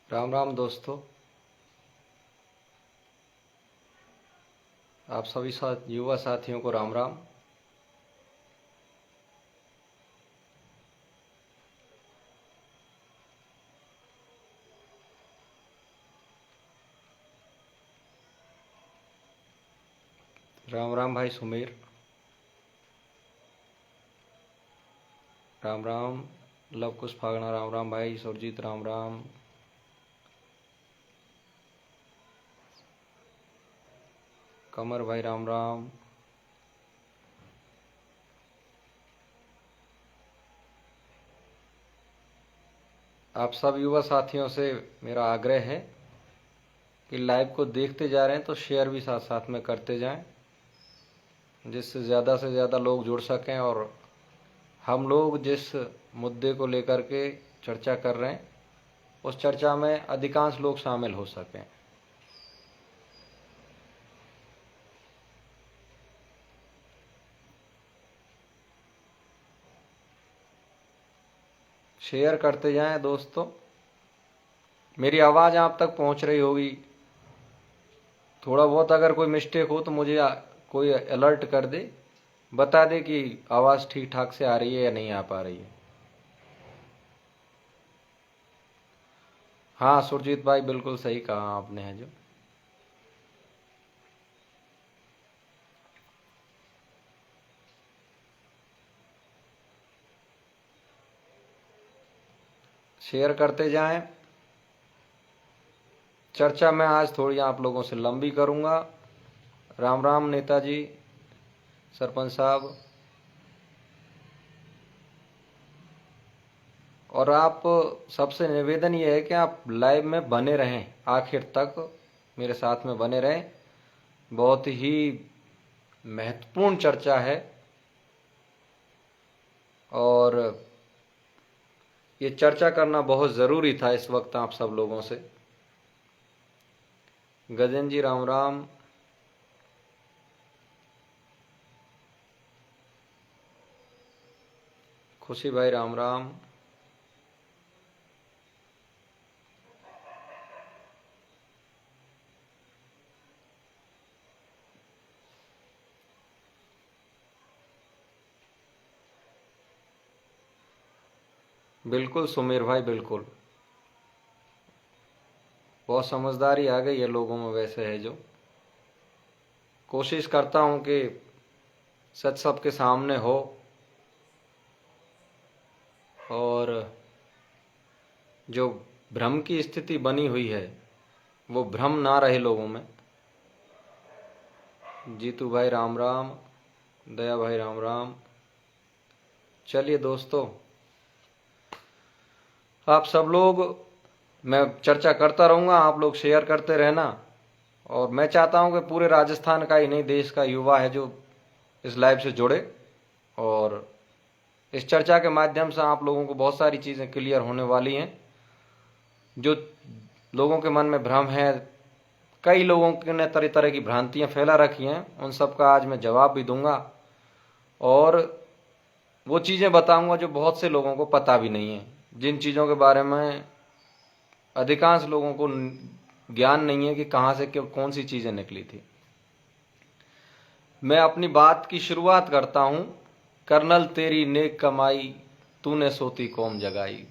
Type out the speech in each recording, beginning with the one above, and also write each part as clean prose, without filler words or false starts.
राम राम दोस्तों। आप सभी युवा साथियों को राम राम। राम राम भाई सुमेर। राम राम लव कुश फागना। राम राम भाई सुरजीत। राम राम कमर भाई। राम राम। आप सब युवा साथियों से मेरा आग्रह है कि लाइव को देखते जा रहे हैं तो शेयर भी साथ साथ में करते जाएं, जिससे ज़्यादा से ज़्यादा लोग जुड़ सकें और हम लोग जिस मुद्दे को लेकर के चर्चा कर रहे हैं उस चर्चा में अधिकांश लोग शामिल हो सकें। शेयर करते जाएं दोस्तों। मेरी आवाज़ आप तक पहुंच रही होगी। थोड़ा बहुत अगर कोई मिस्टेक हो तो मुझे कोई अलर्ट कर दे, बता दे कि आवाज़ ठीक ठाक से आ रही है या नहीं आ पा रही है। हाँ सुरजीत भाई, बिल्कुल सही कहा आपने है जो। शेयर करते जाएं। चर्चा मैं आज थोड़ी आप लोगों से लंबी करूंगा। राम राम नेताजी, सरपंच साहब। और आप सबसे निवेदन ये है कि आप लाइव में बने रहें, आखिर तक मेरे साथ में बने रहें। बहुत ही महत्वपूर्ण चर्चा है और ये चर्चा करना बहुत ज़रूरी था इस वक्त आप सब लोगों से। गजेंद्र जी राम राम। खुशी भाई राम राम। बिल्कुल सुमेर भाई, बिल्कुल। बहुत समझदारी आ गई है लोगों में वैसे है जो। कोशिश करता हूं कि सच सबके सामने हो और जो भ्रम की स्थिति बनी हुई है वो भ्रम ना रहे लोगों में। जीतू भाई राम राम। दया भाई राम राम। चलिए दोस्तों, आप सब लोग, मैं चर्चा करता रहूँगा, आप लोग शेयर करते रहना। और मैं चाहता हूँ कि पूरे राजस्थान का ही नहीं, देश का युवा है जो इस लाइव से जुड़े और इस चर्चा के माध्यम से आप लोगों को बहुत सारी चीज़ें क्लियर होने वाली हैं। जो लोगों के मन में भ्रम है, कई लोगों ने तरह तरह की भ्रांतियां फैला रखी हैं, उन सब का आज मैं जवाब भी दूंगा और वो चीज़ें बताऊंगा जो बहुत से लोगों को पता भी नहीं है, जिन चीज़ों के बारे में अधिकांश लोगों को ज्ञान नहीं है कि कहाँ से कौन सी चीज़ें निकली थी। मैं अपनी बात की शुरुआत करता हूं। कर्नल तेरी नेक कमाई, तूने सोती कौम जगाई।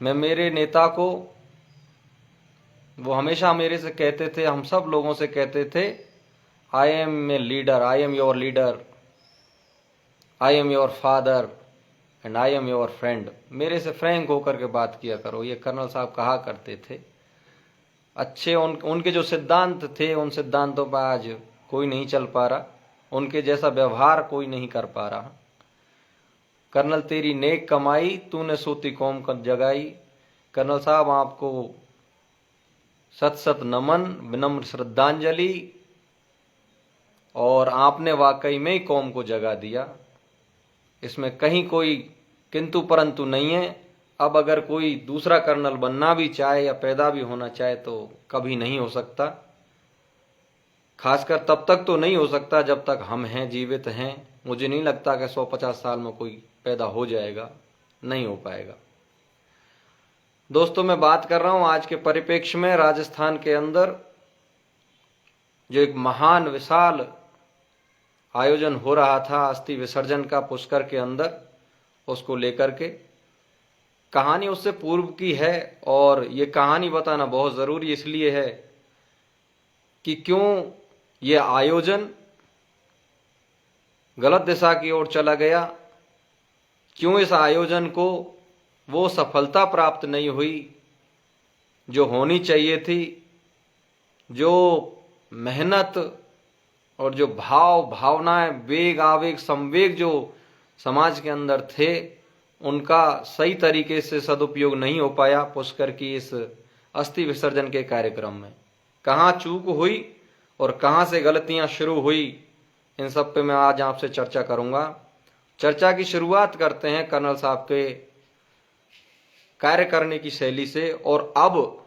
मैं मेरे नेता को, वो हमेशा मेरे से कहते थे, हम सब लोगों से कहते थे, I am a leader, I am your leader, I am your father and I am your friend. मेरे से फ्रैंक होकर के बात किया करो, ये कर्नल साहब कहा करते थे। अच्छे उनके जो सिद्धांत थे, उन सिद्धांतों पर आज कोई नहीं चल पा रहा, उनके जैसा व्यवहार कोई नहीं कर पा रहा। कर्नल तेरी नेक कमाई, तूने सोती कौम को जगाई। कर्नल साहब, आपको सत सत नमन, विनम्र श्रद्धांजलि। और आपने वाकई में ही कौम को जगा दिया, इसमें कहीं कोई किंतु परंतु नहीं है। अब अगर कोई दूसरा कर्नल बनना भी चाहे या पैदा भी होना चाहे तो कभी नहीं हो सकता। खासकर तब तक तो नहीं हो सकता जब तक हम हैं, जीवित हैं। मुझे नहीं लगता कि 150 साल में कोई पैदा हो जाएगा, नहीं हो पाएगा। दोस्तों, मैं बात कर रहा हूं आज के परिप्रेक्ष्य में राजस्थान के अंदर जो एक महान विशाल आयोजन हो रहा था अस्थि विसर्जन का पुष्कर के अंदर, उसको लेकर के कहानी उससे पूर्व की है। और ये कहानी बताना बहुत जरूरी इसलिए है कि क्यों ये आयोजन गलत दिशा की ओर चला गया, क्यों इस आयोजन को वो सफलता प्राप्त नहीं हुई जो होनी चाहिए थी, जो मेहनत और जो भावनाएं, वेग, आवेग, संवेग जो समाज के अंदर थे, उनका सही तरीके से सदुपयोग नहीं हो पाया पुष्कर की इस अस्थि विसर्जन के कार्यक्रम में। कहाँ चूक हुई और कहाँ से गलतियां शुरू हुई, इन सब पे मैं आज आपसे चर्चा करूंगा। चर्चा की शुरुआत करते हैं कर्नल साहब के कार्य करने की शैली से, और अब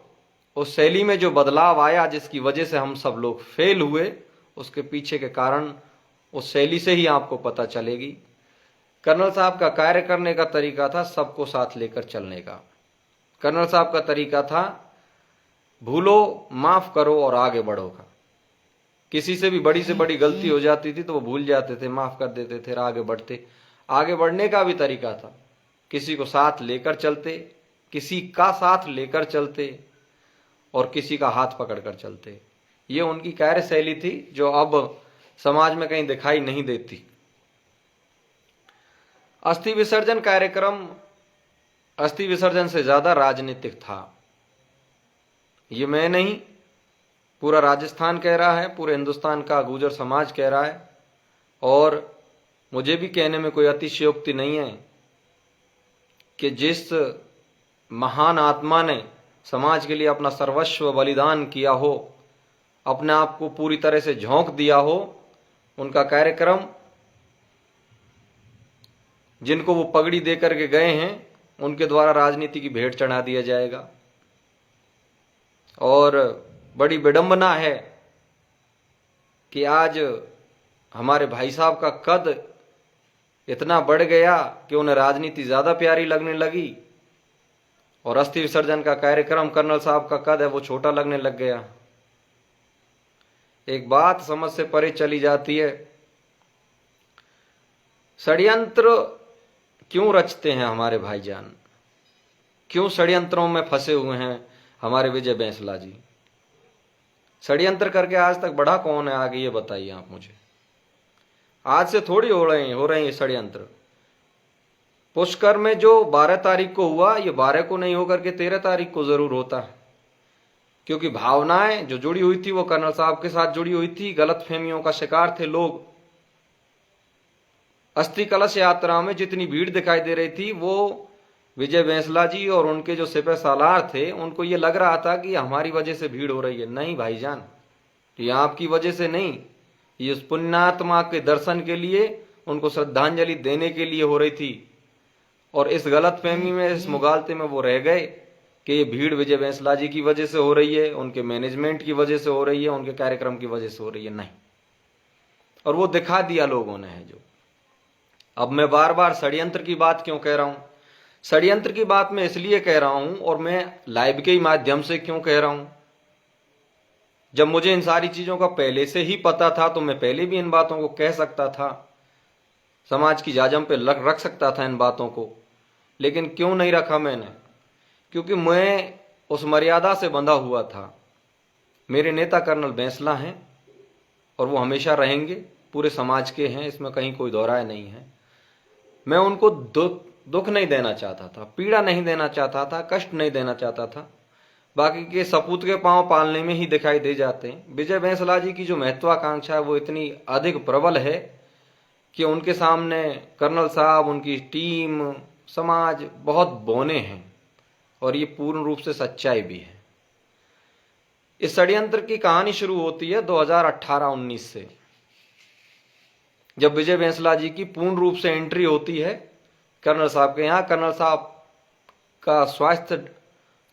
उस शैली में जो बदलाव आया जिसकी वजह से हम सब लोग फेल हुए, उसके पीछे के कारण उस शैली से ही आपको पता चलेगी। कर्नल साहब का कार्य करने का तरीका था सबको साथ लेकर चलने का। कर्नल साहब का तरीका था भूलो, माफ करो और आगे बढ़ो का। किसी से भी बड़ी से बड़ी गलती हो जाती थी तो वो भूल जाते थे, माफ कर देते थे, आगे बढ़ते। आगे बढ़ने का भी तरीका था, किसी को साथ लेकर चलते, किसी का साथ लेकर चलते और किसी का हाथ पकड़कर चलते। ये उनकी कार्यशैली थी जो अब समाज में कहीं दिखाई नहीं देती। अस्थि विसर्जन कार्यक्रम अस्थि विसर्जन से ज्यादा राजनीतिक था। ये मैं नहीं, पूरा राजस्थान कह रहा है, पूरे हिंदुस्तान का गुर्जर समाज कह रहा है, और मुझे भी कहने में कोई अतिशयोक्ति नहीं है कि जिस महान आत्मा ने समाज के लिए अपना सर्वस्व बलिदान किया हो, अपने आप को पूरी तरह से झोंक दिया हो, उनका कार्यक्रम जिनको वो पगड़ी दे करके गए हैं, उनके द्वारा राजनीति की भेंट चढ़ा दिया जाएगा। और बड़ी विडंबना है कि आज हमारे भाई साहब का कद इतना बढ़ गया कि उन्हें राजनीति ज्यादा प्यारी लगने लगी, और अस्थि विसर्जन का कार्यक्रम कर्नल साहब का कद है वो छोटा लगने लग गया। एक बात समझ से परे चली जाती है, षड्यंत्र क्यों रचते हैं हमारे भाईजान, क्यों षड्यंत्रों में फंसे हुए हैं हमारे विजय बैंसला जी। षड्यंत्र करके आज तक बढ़ा कौन है आगे, ये बताइए आप मुझे। आज से थोड़ी हो रहे हैं ये षड्यंत्र। पुष्कर में जो 12 तारीख को हुआ, ये 12 को नहीं होकर के 13 तारीख को जरूर होता है, क्योंकि भावनाएं जो जुड़ी हुई थी वो कर्नल साहब के साथ जुड़ी हुई थी। गलतफहमियों का शिकार थे लोग। अस्थि कलश यात्रा में जितनी भीड़ दिखाई दे रही थी, वो विजय बैंसला जी और उनके जो सिपह सालार थे, उनको ये लग रहा था कि हमारी वजह से भीड़ हो रही है। नहीं भाईजान, ये आपकी वजह से नहीं, ये उस पुण्यात्मा के दर्शन के लिए, उनको श्रद्धांजलि देने के लिए हो रही थी। और इस गलतफहमी में, इस मुगालते में वो रह गए कि ये भीड़ विजय बैंसला जी की वजह से हो रही है, उनके मैनेजमेंट की वजह से हो रही है, उनके कार्यक्रम की वजह से हो रही है। नहीं, और वो दिखा दिया लोगों ने है जो। अब मैं बार बार षड्यंत्र की बात क्यों कह रहा हूं? षड्यंत्र की बात मैं इसलिए कह रहा हूं, और मैं लाइव के ही माध्यम से क्यों कह रहा हूं, जब मुझे इन सारी चीजों का पहले से ही पता था तो मैं पहले भी इन बातों को कह सकता था, समाज की जाजम पे रख सकता था इन बातों को। लेकिन क्यों नहीं रखा मैंने? क्योंकि मैं उस मर्यादा से बंधा हुआ था। मेरे नेता कर्नल बैंसला हैं और वो हमेशा रहेंगे, पूरे समाज के हैं, इसमें कहीं कोई दो राय नहीं है। मैं उनको दुख नहीं देना चाहता था, पीड़ा नहीं देना चाहता था, कष्ट नहीं देना चाहता था। बाकी के सपूत के पांव पालने में ही दिखाई दे जाते हैं। विजय बैंसला जी की जो महत्वाकांक्षा है वो इतनी अधिक प्रबल है कि उनके सामने कर्नल साहब, उनकी टीम, समाज बहुत बौने हैं, और ये पूर्ण रूप से सच्चाई भी है। इस षड्यंत्र की कहानी शुरू होती है 2018-19 से, जब विजय बैंसला जी की पूर्ण रूप से एंट्री होती है कर्नल साहब के यहाँ। कर्नल साहब का स्वास्थ्य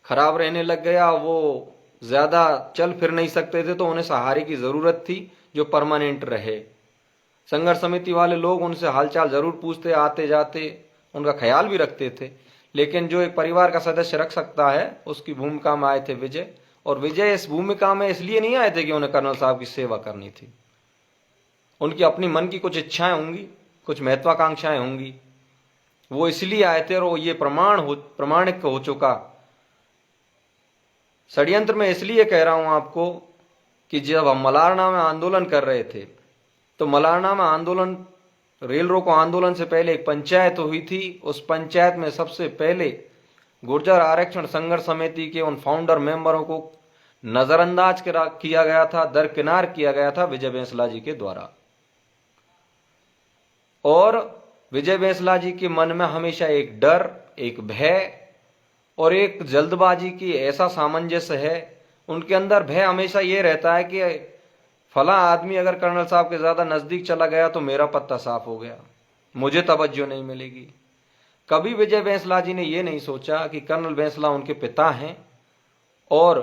खराब रहने लग गया, वो ज्यादा चल फिर नहीं सकते थे, तो उन्हें सहारे की जरूरत थी जो परमानेंट रहे। संघर्ष समिति वाले लोग उनसे हालचाल जरूर पूछते, आते जाते, उनका ख्याल भी रखते थे, लेकिन जो एक परिवार का सदस्य रख सकता है उसकी भूमिका में आए थे विजय। और विजय इस भूमिका में इसलिए नहीं आए थे कि उन्हें कर्नल साहब की सेवा करनी थी, उनकी अपनी मन की कुछ इच्छाएं होंगी, कुछ महत्वाकांक्षाएं होंगी, वो इसलिए आए थे। और वो ये प्रमाणिक हो चुका। षड्यंत्र में इसलिए कह रहा हूं आपको कि जब हम मलारना में आंदोलन कर रहे थे तो मलारना में आंदोलन, रेल रोको आंदोलन से पहले एक पंचायत हुई थी। उस पंचायत में सबसे पहले गुर्जर आरक्षण संघर्ष समिति के उन फाउंडर मेंबरों को नजरअंदाज किया गया था, दरकिनार किया गया था विजय बैंसला जी के द्वारा। और विजय बैंसला जी के मन में हमेशा एक डर, एक भय और एक जल्दबाजी की ऐसा सामंजस्य है। उनके अंदर भय हमेशा ये रहता है कि फला आदमी अगर कर्नल साहब के ज्यादा नजदीक चला गया तो मेरा पत्ता साफ हो गया, मुझे तवज्जो नहीं मिलेगी। कभी विजय बैंसला जी ने यह नहीं सोचा कि कर्नल बैंसला उनके पिता हैं और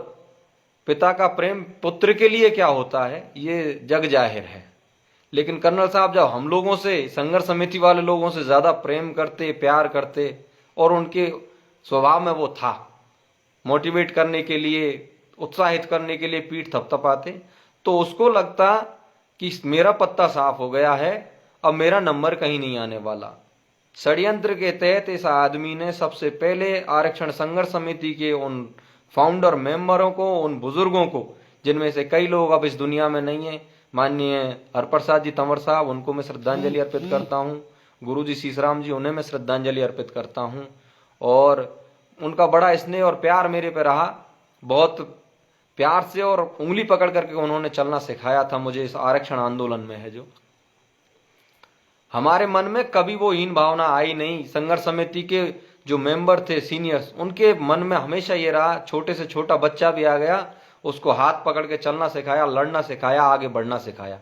पिता का प्रेम पुत्र के लिए क्या होता है ये जग जाहिर है। लेकिन कर्नल साहब जब हम लोगों से, संघर्ष समिति वाले लोगों से ज्यादा प्रेम करते, प्यार करते, और उनके स्वभाव में वो था मोटिवेट करने के लिए, उत्साहित करने के लिए पीठ थपथपाते, तो उसको लगता कि मेरा पत्ता साफ हो गया है, अब मेरा नंबर कहीं नहीं आने वाला। षड्यंत्र के तहत इस आदमी ने सबसे पहले आरक्षण संघर्ष समिति के उन फाउंडर मेंबरों को, उन बुजुर्गों को, जिनमें से कई लोग अब इस दुनिया में नहीं है, माननीय हरप्रसाद जी तंवर साहब, उनको मैं श्रद्धांजलि अर्पित करता हूँ, गुरुजी शीशराम जी, उन्हें मैं श्रद्धांजलि अर्पित करता हूँ। और उनका बड़ा स्नेह और प्यार मेरे पे रहा, बहुत प्यार से और उंगली पकड़ करके उन्होंने चलना सिखाया था मुझे इस आरक्षण आंदोलन में है जो। हमारे मन में कभी वो हीन भावना आई नहीं। संघर्ष समिति के जो मेंबर थे सीनियर्स, उनके मन में हमेशा ये रहा, छोटे से छोटा बच्चा भी आ गया उसको हाथ पकड़ के चलना सिखाया, लड़ना सिखाया, आगे बढ़ना सिखाया।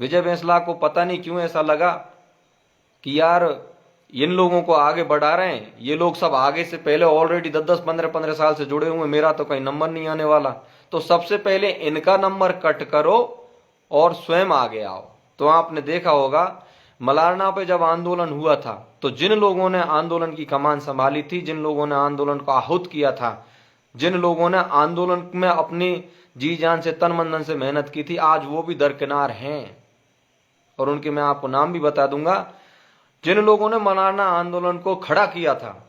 विजय बैंसला को पता नहीं क्यों ऐसा लगा कि यार इन लोगों को आगे बढ़ा रहे हैं, ये लोग सब आगे से पहले ऑलरेडी 10-10, 15-15 साल से जुड़े हुए, मेरा तो कहीं नंबर नहीं आने वाला, तो सबसे पहले इनका नंबर कट करो और स्वयं आगे आओ। तो आपने देखा होगा मलारना पे जब आंदोलन हुआ था तो जिन लोगों ने आंदोलन की कमान संभाली थी, जिन लोगों ने आंदोलन को आहूत किया था, जिन लोगों ने आंदोलन में अपनी जी जान से, तन मन धन से मेहनत की थी, आज वो भी दरकिनार हैं। और उनके मैं आपको नाम भी बता दूंगा। जिन लोगों ने मलारना आंदोलन को खड़ा किया था,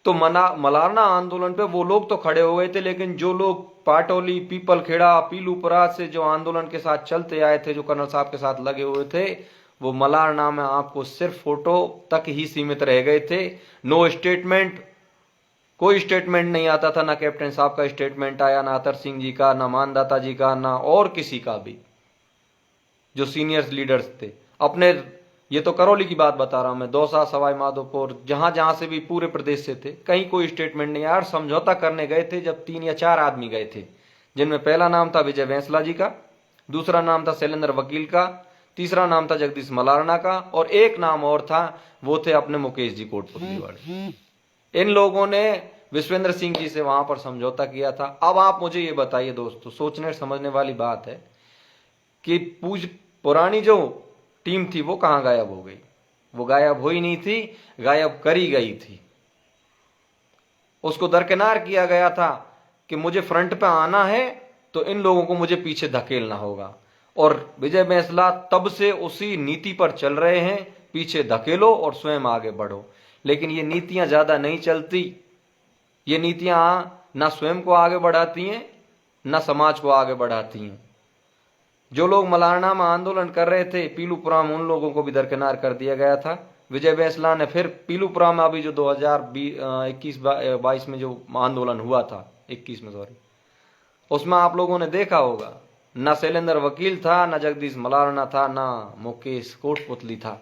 तो मलारना आंदोलन पे वो लोग तो खड़े हो गए थे, लेकिन जो लोग पाटोली, पीपलखेड़ा, पीलूपुरा से जो आंदोलन के साथ चलते आए थे, जो कर्नल साहब के साथ लगे हुए थे, वो मलारना में आपको सिर्फ फोटो तक ही सीमित रह गए थे। नो स्टेटमेंट, कोई स्टेटमेंट नहीं आता था, ना कैप्टन साहब का स्टेटमेंट आया, ना अतर सिंह जी का, ना मानदाता जी का, ना और किसी का भी, जो सीनियर लीडर्स थे अपने। ये तो करौली की बात बता रहा हूं मैं, दौसा, सवाई माधोपुर, जहां जहां से भी पूरे प्रदेश से थे, कहीं कोई स्टेटमेंट नहीं आया। समझौता करने गए थे जब 3 या 4 आदमी गए थे, जिनमें पहला नाम था विजय बैंसला जी का, दूसरा नाम था शैलेंद्र वकील का, तीसरा नाम था जगदीश मलारना का, और एक नाम और था, वो थे अपने मुकेश जी कोटपुतली वाले। इन लोगों ने विश्वेंद्र सिंह जी से वहां पर समझौता किया था। अब आप मुझे ये बताइए दोस्तों, सोचने समझने वाली बात है कि पुरानी जो टीम थी वो कहां गायब हो गई? वो गायब हुई नहीं थी, गायब करी गई थी। उसको दरकिनार किया गया था कि मुझे फ्रंट पे आना है तो इन लोगों को मुझे पीछे धकेलना होगा। और विजय बैंसला तब से उसी नीति पर चल रहे हैं, पीछे धकेलो और स्वयं आगे बढ़ो। लेकिन ये नीतियां ज्यादा नहीं चलती। ये नीतियां ना स्वयं को आगे बढ़ाती हैं, ना समाज को आगे बढ़ाती हैं। जो लोग मलारना में आंदोलन कर रहे थे, पीलूपुरा में, उन लोगों को भी दरकिनार कर दिया गया था। विजय बैंसला ने फिर पीलूपुरा में अभी जो 2021-22 में जो आंदोलन हुआ था, 21 में सॉरी, उसमें आप लोगों ने देखा होगा, ना शैलेंद्र वकील था, ना जगदीश मलारना था, ना मुकेश कोटपुतली था।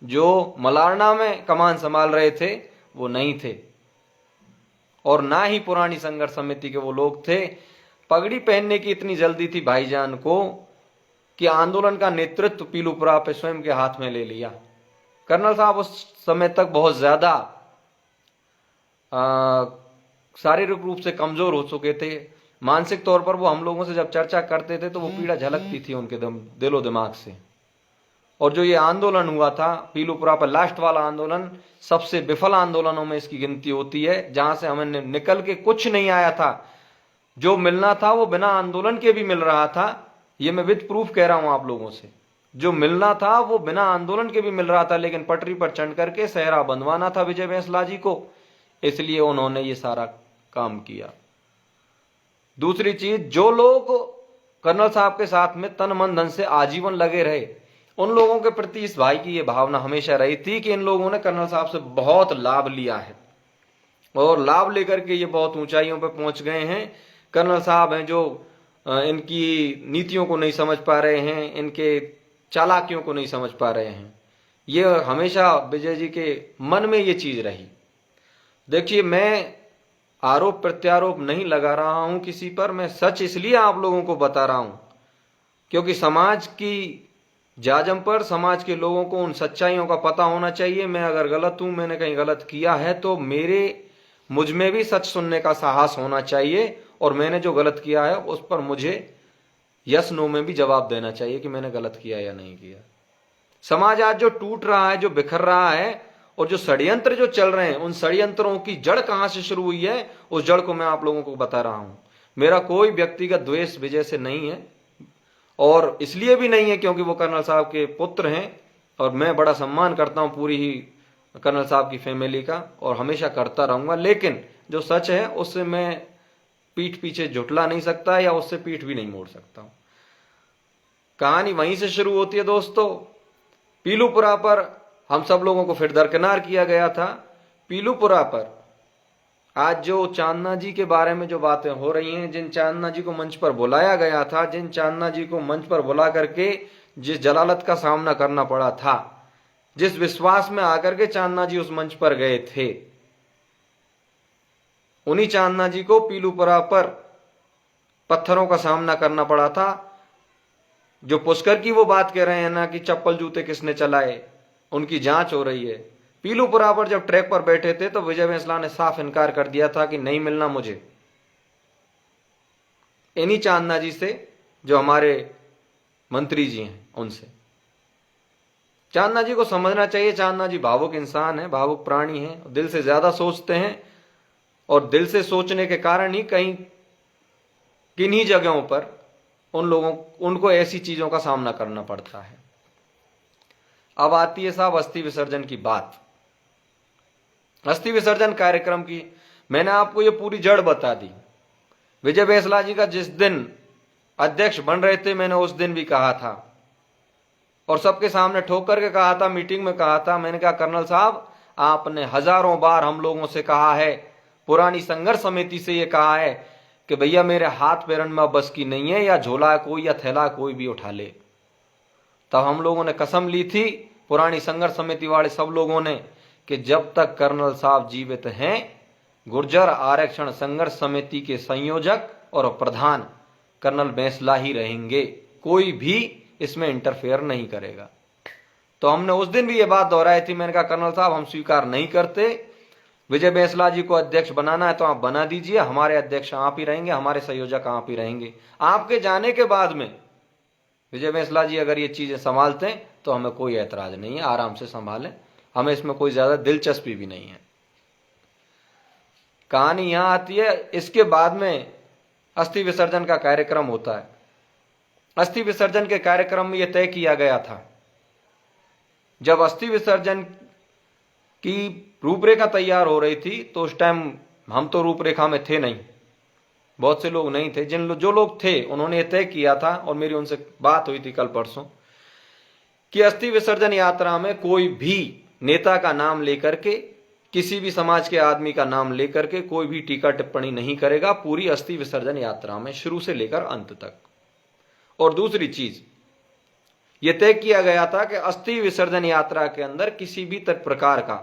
जो मलारना में कमान संभाल रहे थे वो नहीं थे, और ना ही पुरानी संघर्ष समिति के वो लोग थे। पगड़ी पहनने की इतनी जल्दी थी भाईजान को कि आंदोलन का नेतृत्व पीलूपुरा पे स्वयं के हाथ में ले लिया। कर्नल साहब उस समय तक बहुत ज्यादा शारीरिक रूप से कमजोर हो चुके थे। मानसिक तौर पर वो हम लोगों से जब चर्चा करते थे तो वो पीड़ा झलकती थी उनके दिलो दिमाग से। और जो ये आंदोलन हुआ था पीलूपुरा पर, लास्ट वाला आंदोलन सबसे विफल आंदोलनों में इसकी गिनती होती है, जहां से हमें निकल के कुछ नहीं आया था। जो मिलना था वो बिना आंदोलन के भी मिल रहा था, ये मैं विद प्रूफ कह रहा हूं आप लोगों से। जो मिलना था वो बिना आंदोलन के भी मिल रहा था, लेकिन पटरी पर चढ़ करके सहरा बंधवाना था विजय बैंसला जी को, इसलिए उन्होंने ये सारा काम किया। दूसरी चीज, जो लोग कर्नल साहब के साथ में तन मन धन से आजीवन लगे रहे, उन लोगों के प्रति इस भाई की ये भावना हमेशा रही थी कि इन लोगों ने कर्नल साहब से बहुत लाभ लिया है और लाभ लेकर के ये बहुत ऊंचाइयों पर पहुंच गए हैं। कर्नल साहब हैं जो इनकी नीतियों को नहीं समझ पा रहे हैं, इनके चालाकियों को नहीं समझ पा रहे हैं। ये हमेशा विजय जी के मन में ये चीज रही। देखिए, मैं आरोप प्रत्यारोप नहीं लगा रहा हूं किसी पर, मैं सच इसलिए आप लोगों को बता रहा हूं क्योंकि समाज की जाजम पर, समाज के लोगों को उन सच्चाइयों का पता होना चाहिए। मैं अगर गलत हूं, मैंने कहीं गलत किया है, तो मुझ में भी सच सुनने का साहस होना चाहिए और मैंने जो गलत किया है उस पर मुझे यस नो में भी जवाब देना चाहिए कि मैंने गलत किया या नहीं किया। समाज आज जो टूट रहा है, जो बिखर रहा है और जो षड्यंत्र जो चल रहे हैं, उन षड्यंत्रों की जड़ कहां से शुरू हुई है, उस जड़ को मैं आप लोगों को बता रहा हूं। मेरा कोई व्यक्तिगत द्वेष विजय से नहीं है और इसलिए भी नहीं है क्योंकि वो कर्नल साहब के पुत्र हैं और मैं बड़ा सम्मान करता हूं पूरी ही कर्नल साहब की फैमिली का और हमेशा करता रहूंगा। लेकिन जो सच है उससे मैं पीठ पीछे झुटला नहीं सकता या उससे पीठ भी नहीं मोड़ सकता हूं। कहानी वहीं से शुरू होती है दोस्तों। पीलूपुरा पर हम सब लोगों को फिर दरकिनार किया गया था। पीलूपुरा पर आज जो चांदना जी के बारे में जो बातें हो रही हैं, जिन चांदना जी को मंच पर बुलाया गया था, जिन चांदना जी को मंच पर बुला करके जिस जलालत का सामना करना पड़ा था, जिस विश्वास में आकर के चांदना जी उस मंच पर गए थे, उन्हीं चांदना जी को पीलूपुरा पर पत्थरों का सामना करना पड़ा था। जो पुष्कर की वो बात कह रहे हैं ना कि चप्पल जूते किसने चलाए, उनकी जांच हो रही है। पीलूपुरा पर जब ट्रैक पर बैठे थे तो विजय बैंसला ने साफ इनकार कर दिया था कि नहीं मिलना मुझे इन्हीं चांदना जी से, जो हमारे मंत्री जी हैं उनसे। चांदना जी को समझना चाहिए, चांदना जी भावुक इंसान है, भावुक प्राणी है, दिल से ज्यादा सोचते हैं और दिल से सोचने के कारण ही कहीं किन्हीं जगहों पर उनको ऐसी चीजों का सामना करना पड़ता है। अब आती है साहब अस्थि विसर्जन की बात। अस्थि विसर्जन कार्यक्रम की मैंने आपको ये पूरी जड़ बता दी। विजय बैंसला जी का जिस दिन अध्यक्ष बन रहे थे, मैंने उस दिन भी कहा था और सबके सामने ठोक करके कहा था, मीटिंग में कहा था, मैंने कहा कर्नल साहब आपने हजारों बार हम लोगों से कहा है, पुरानी संघर्ष समिति से ये कहा है कि भैया मेरे हाथ पैरन में बस की नहीं है, या झोला कोई या थैला कोई भी उठा ले। तब हम लोगों ने कसम ली थी, पुरानी संघर्ष समिति वाले सब लोगों ने, कि जब तक कर्नल साहब जीवित हैं, गुर्जर आरक्षण संघर्ष समिति के संयोजक और प्रधान कर्नल बैंसला ही रहेंगे, कोई भी इसमें इंटरफेयर नहीं करेगा। तो हमने उस दिन भी ये बात दोहराई थी। मैंने कहा कर्नल साहब हम स्वीकार नहीं करते, विजय बैंसला जी को अध्यक्ष बनाना है तो आप बना दीजिए, हमारे अध्यक्ष आप ही रहेंगे, हमारे संयोजक आप ही रहेंगे। आपके जाने के बाद में विजय बैंसला जी अगर ये चीजें संभालते हैं तो हमें कोई ऐतराज नहीं है, आराम से संभालें, हमें इसमें कोई ज्यादा दिलचस्पी भी नहीं है। कहानी यहां आती है, इसके बाद में अस्थि विसर्जन का कार्यक्रम होता है। अस्थि विसर्जन के कार्यक्रम में यह तय किया गया था, जब अस्थि विसर्जन की रूपरेखा तैयार हो रही थी तो उस टाइम हम तो रूपरेखा में थे नहीं, बहुत से लोग नहीं थे। जो लोग थे उन्होंने तय किया था और मेरी उनसे बात हुई थी कल परसों कि अस्थि विसर्जन यात्रा में कोई भी नेता का नाम लेकर के, किसी भी समाज के आदमी का नाम लेकर के कोई भी टीका टिप्पणी नहीं करेगा पूरी अस्थि विसर्जन यात्रा में, शुरू से लेकर अंत तक। और दूसरी चीज यह तय किया गया था कि अस्थि विसर्जन यात्रा के अंदर किसी भी प्रकार का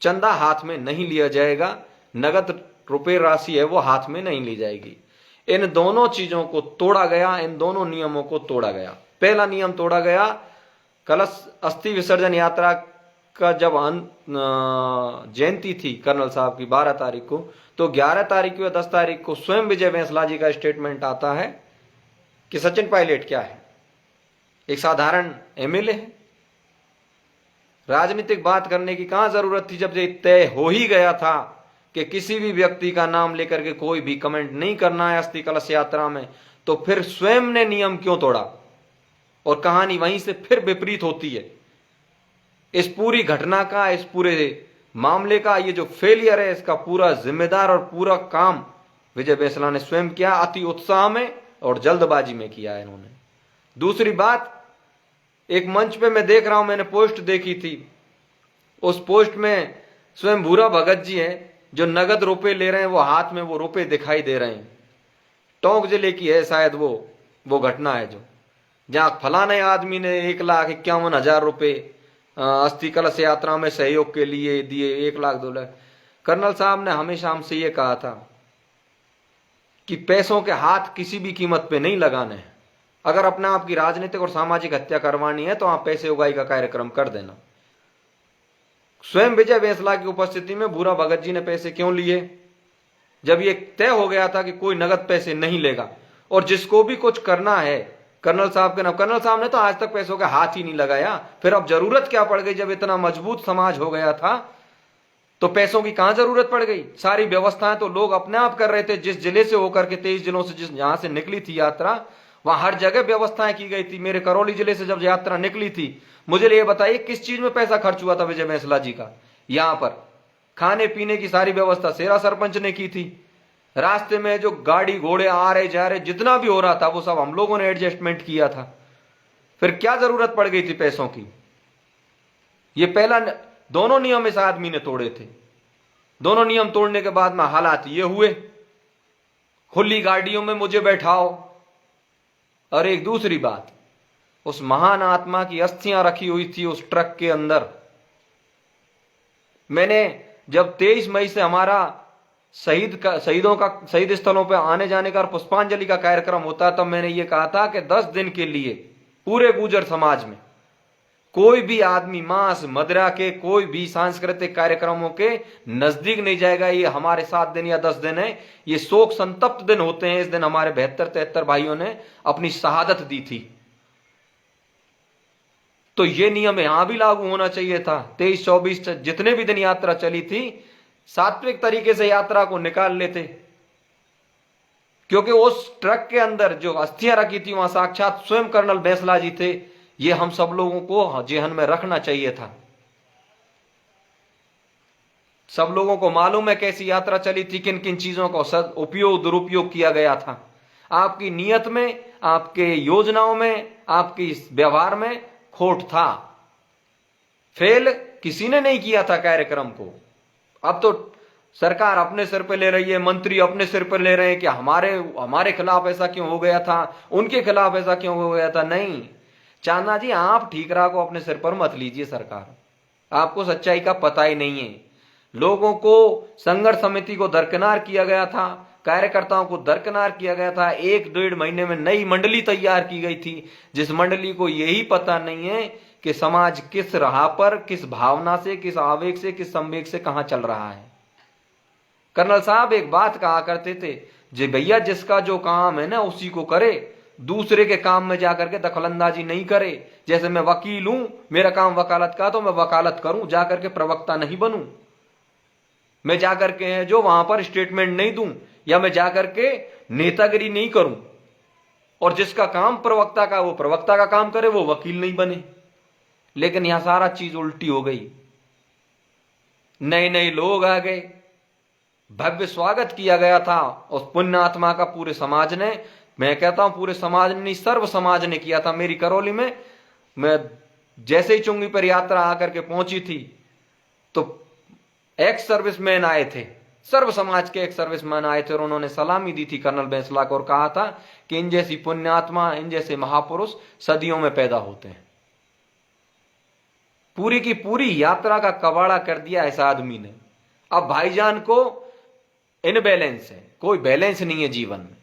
चंदा हाथ में नहीं लिया जाएगा, नगद रुपए राशि है वो हाथ में नहीं ली जाएगी। इन दोनों चीजों को तोड़ा गया, इन दोनों नियमों को तोड़ा गया। पहला नियम तोड़ा गया, कलश अस्थि विसर्जन यात्रा का जब जयंती थी कर्नल साहब की 12 तारीख को, तो 11 तारीख को या 10 तारीख को स्वयं विजय बैंसला जी का स्टेटमेंट आता है कि सचिन पायलट क्या है, एक साधारण एमएलए है। राजनीतिक बात करने की कहां जरूरत थी जब ये तय हो ही गया था कि किसी भी व्यक्ति का नाम लेकर के कोई भी कमेंट नहीं करना है अस्थि कलश यात्रा में, तो फिर स्वयं ने नियम क्यों तोड़ा? और कहानी वहीं से फिर विपरीत होती है। इस पूरी घटना का, इस पूरे मामले का ये जो फेलियर है, इसका पूरा जिम्मेदार और पूरा काम विजय बैंसला ने स्वयं किया, अति उत्साह में और जल्दबाजी में किया है इन्होंने। दूसरी बात, एक मंच पे मैं देख रहा हूं, मैंने पोस्ट देखी थी, उस पोस्ट में स्वयं भूरा भगत जी हैं जो नगद रुपए ले रहे हैं, वो हाथ में वो रुपए दिखाई दे रहे हैं। टोंक जिले की है शायद वो घटना है, जो जहां फलाने आदमी ने 1,51,000 रुपए अस्थि कलश यात्रा में सहयोग के लिए दिए, 1 लाख 2 लाख। कर्नल साहब ने हमेशा हमसे ये कहा था कि पैसों के हाथ किसी भी कीमत पे नहीं लगाने हैं। अगर अपने आप की राजनीतिक और सामाजिक हत्या करवानी है तो आप पैसे उगाई का कार्यक्रम कर देना। स्वयं विजय बैंसला की उपस्थिति में भूरा भगत जी ने पैसे क्यों लिए? जब ये तय हो गया था कि कोई नगद पैसे नहीं लेगा, और जिसको भी कुछ करना है कर्नल साहब के नाम, कर्नल साहब ने तो आज तक पैसों का हाथ ही नहीं लगाया। फिर अब जरूरत क्या पड़ गई? जब इतना मजबूत समाज हो गया था तो पैसों की कहां जरूरत पड़ गई? सारी व्यवस्थाएं तो लोग अपने आप कर रहे थे। जिस जिले से होकर के 23 जिलों से जहां से निकली थी यात्रा, वहां हर जगह व्यवस्थाएं की गई थी। मेरे करौली जिले से जब यात्रा निकली थी, मुझे ये बताइए किस चीज में पैसा खर्च हुआ था विजय बैंसला जी का? यहां पर खाने पीने की सारी व्यवस्था सेरा सरपंच ने की थी। रास्ते में जो गाड़ी घोड़े आ रहे जा रहे, जितना भी हो रहा था वो सब हम लोगों ने एडजस्टमेंट किया था। फिर क्या जरूरत पड़ गई थी पैसों की? ये पहला दोनों नियम इस आदमी ने तोड़े थे। दोनों नियम तोड़ने के बाद में हालात ये हुए, खुली गाड़ियों में मुझे बैठाओ। और एक दूसरी बात, उस महान आत्मा की अस्थियां रखी हुई थी उस ट्रक के अंदर। मैंने जब 23 मई से हमारा शहीदों का शहीद स्थलों पर आने जाने का और पुष्पांजलि का कार्यक्रम होता है, तब मैंने ये कहा था कि 10 दिन के लिए पूरे गुर्जर समाज में कोई भी आदमी मांस मदिरा के कोई भी सांस्कृतिक कार्यक्रमों के नजदीक नहीं जाएगा। ये हमारे 7 दिन या 10 दिन है, ये शोक संतप्त दिन होते हैं। इस दिन हमारे 72-73 भाइयों ने अपनी शहादत दी थी। तो ये नियम यहां भी लागू होना चाहिए था। 23-24 जितने भी दिन यात्रा चली थी, सात्विक तरीके से यात्रा को निकाल लेते, क्योंकि उस ट्रक के अंदर जो अस्थियां रखी थी वहां साक्षात स्वयं कर्नल बैंसला जी थे। ये हम सब लोगों को जेहन में रखना चाहिए था। सब लोगों को मालूम है कैसी यात्रा चली थी, किन किन चीजों का उपयोग दुरुपयोग किया गया था। आपकी नीयत में, आपके योजनाओं में, आपकी व्यवहार में खोट था। फेल किसी ने नहीं किया था कार्यक्रम को। अब तो सरकार अपने सिर पे ले रही है, मंत्री अपने सिर पर ले रहे हैं कि हमारे खिलाफ ऐसा क्यों हो गया था, उनके खिलाफ ऐसा क्यों हो गया था। नहीं चांदा जी, आप ठीकरा को अपने सिर पर मत लीजिए। सरकार, आपको सच्चाई का पता ही नहीं है। लोगों को, संघर्ष समिति को दरकिनार किया गया था, कार्यकर्ताओं को दरकिनार किया गया था। 1-1.5 महीने में नई मंडली तैयार की गई थी, जिस मंडली को यही पता नहीं है कि समाज किस राह पर, किस भावना से, किस आवेग से, किस संवेग से कहां चल रहा है। कर्नल साहब एक बात कहा करते थे, जे भैया जिसका जो काम है ना उसी को करे, दूसरे के काम में जाकर के दखलंदाजी नहीं करे। जैसे मैं वकील हूं, मेरा काम वकालत का, तो मैं वकालत करूं, जाकर के प्रवक्ता नहीं बनूं। मैं जाकर के जो वहां पर स्टेटमेंट नहीं दूं, या मैं जाकर के नेतागिरी नहीं करूं। और जिसका काम प्रवक्ता का, वो प्रवक्ता का काम करे, वो वकील नहीं बने। लेकिन यहां सारा चीज उल्टी हो गई। नए नए लोग आ गए, भव्य स्वागत किया गया था उस पुण्य आत्मा का पूरे समाज ने। मैं कहता हूं पूरे समाज ने नहीं, सर्व समाज ने किया था। मेरी करौली में मैं जैसे ही चुंगी पर यात्रा आकर के पहुंची थी, तो एक्स सर्विसमैन आए थे, सर्व समाज के एक सर्विसमैन आए थे, और उन्होंने सलामी दी थी कर्नल बैंसला को और कहा था कि इन जैसी पुण्यात्मा, इन जैसे महापुरुष सदियों में पैदा होते हैं। पूरी की पूरी यात्रा का कबाड़ा कर दिया इस आदमी ने। अब भाईजान को इनबैलेंस है, कोई बैलेंस नहीं है जीवन में।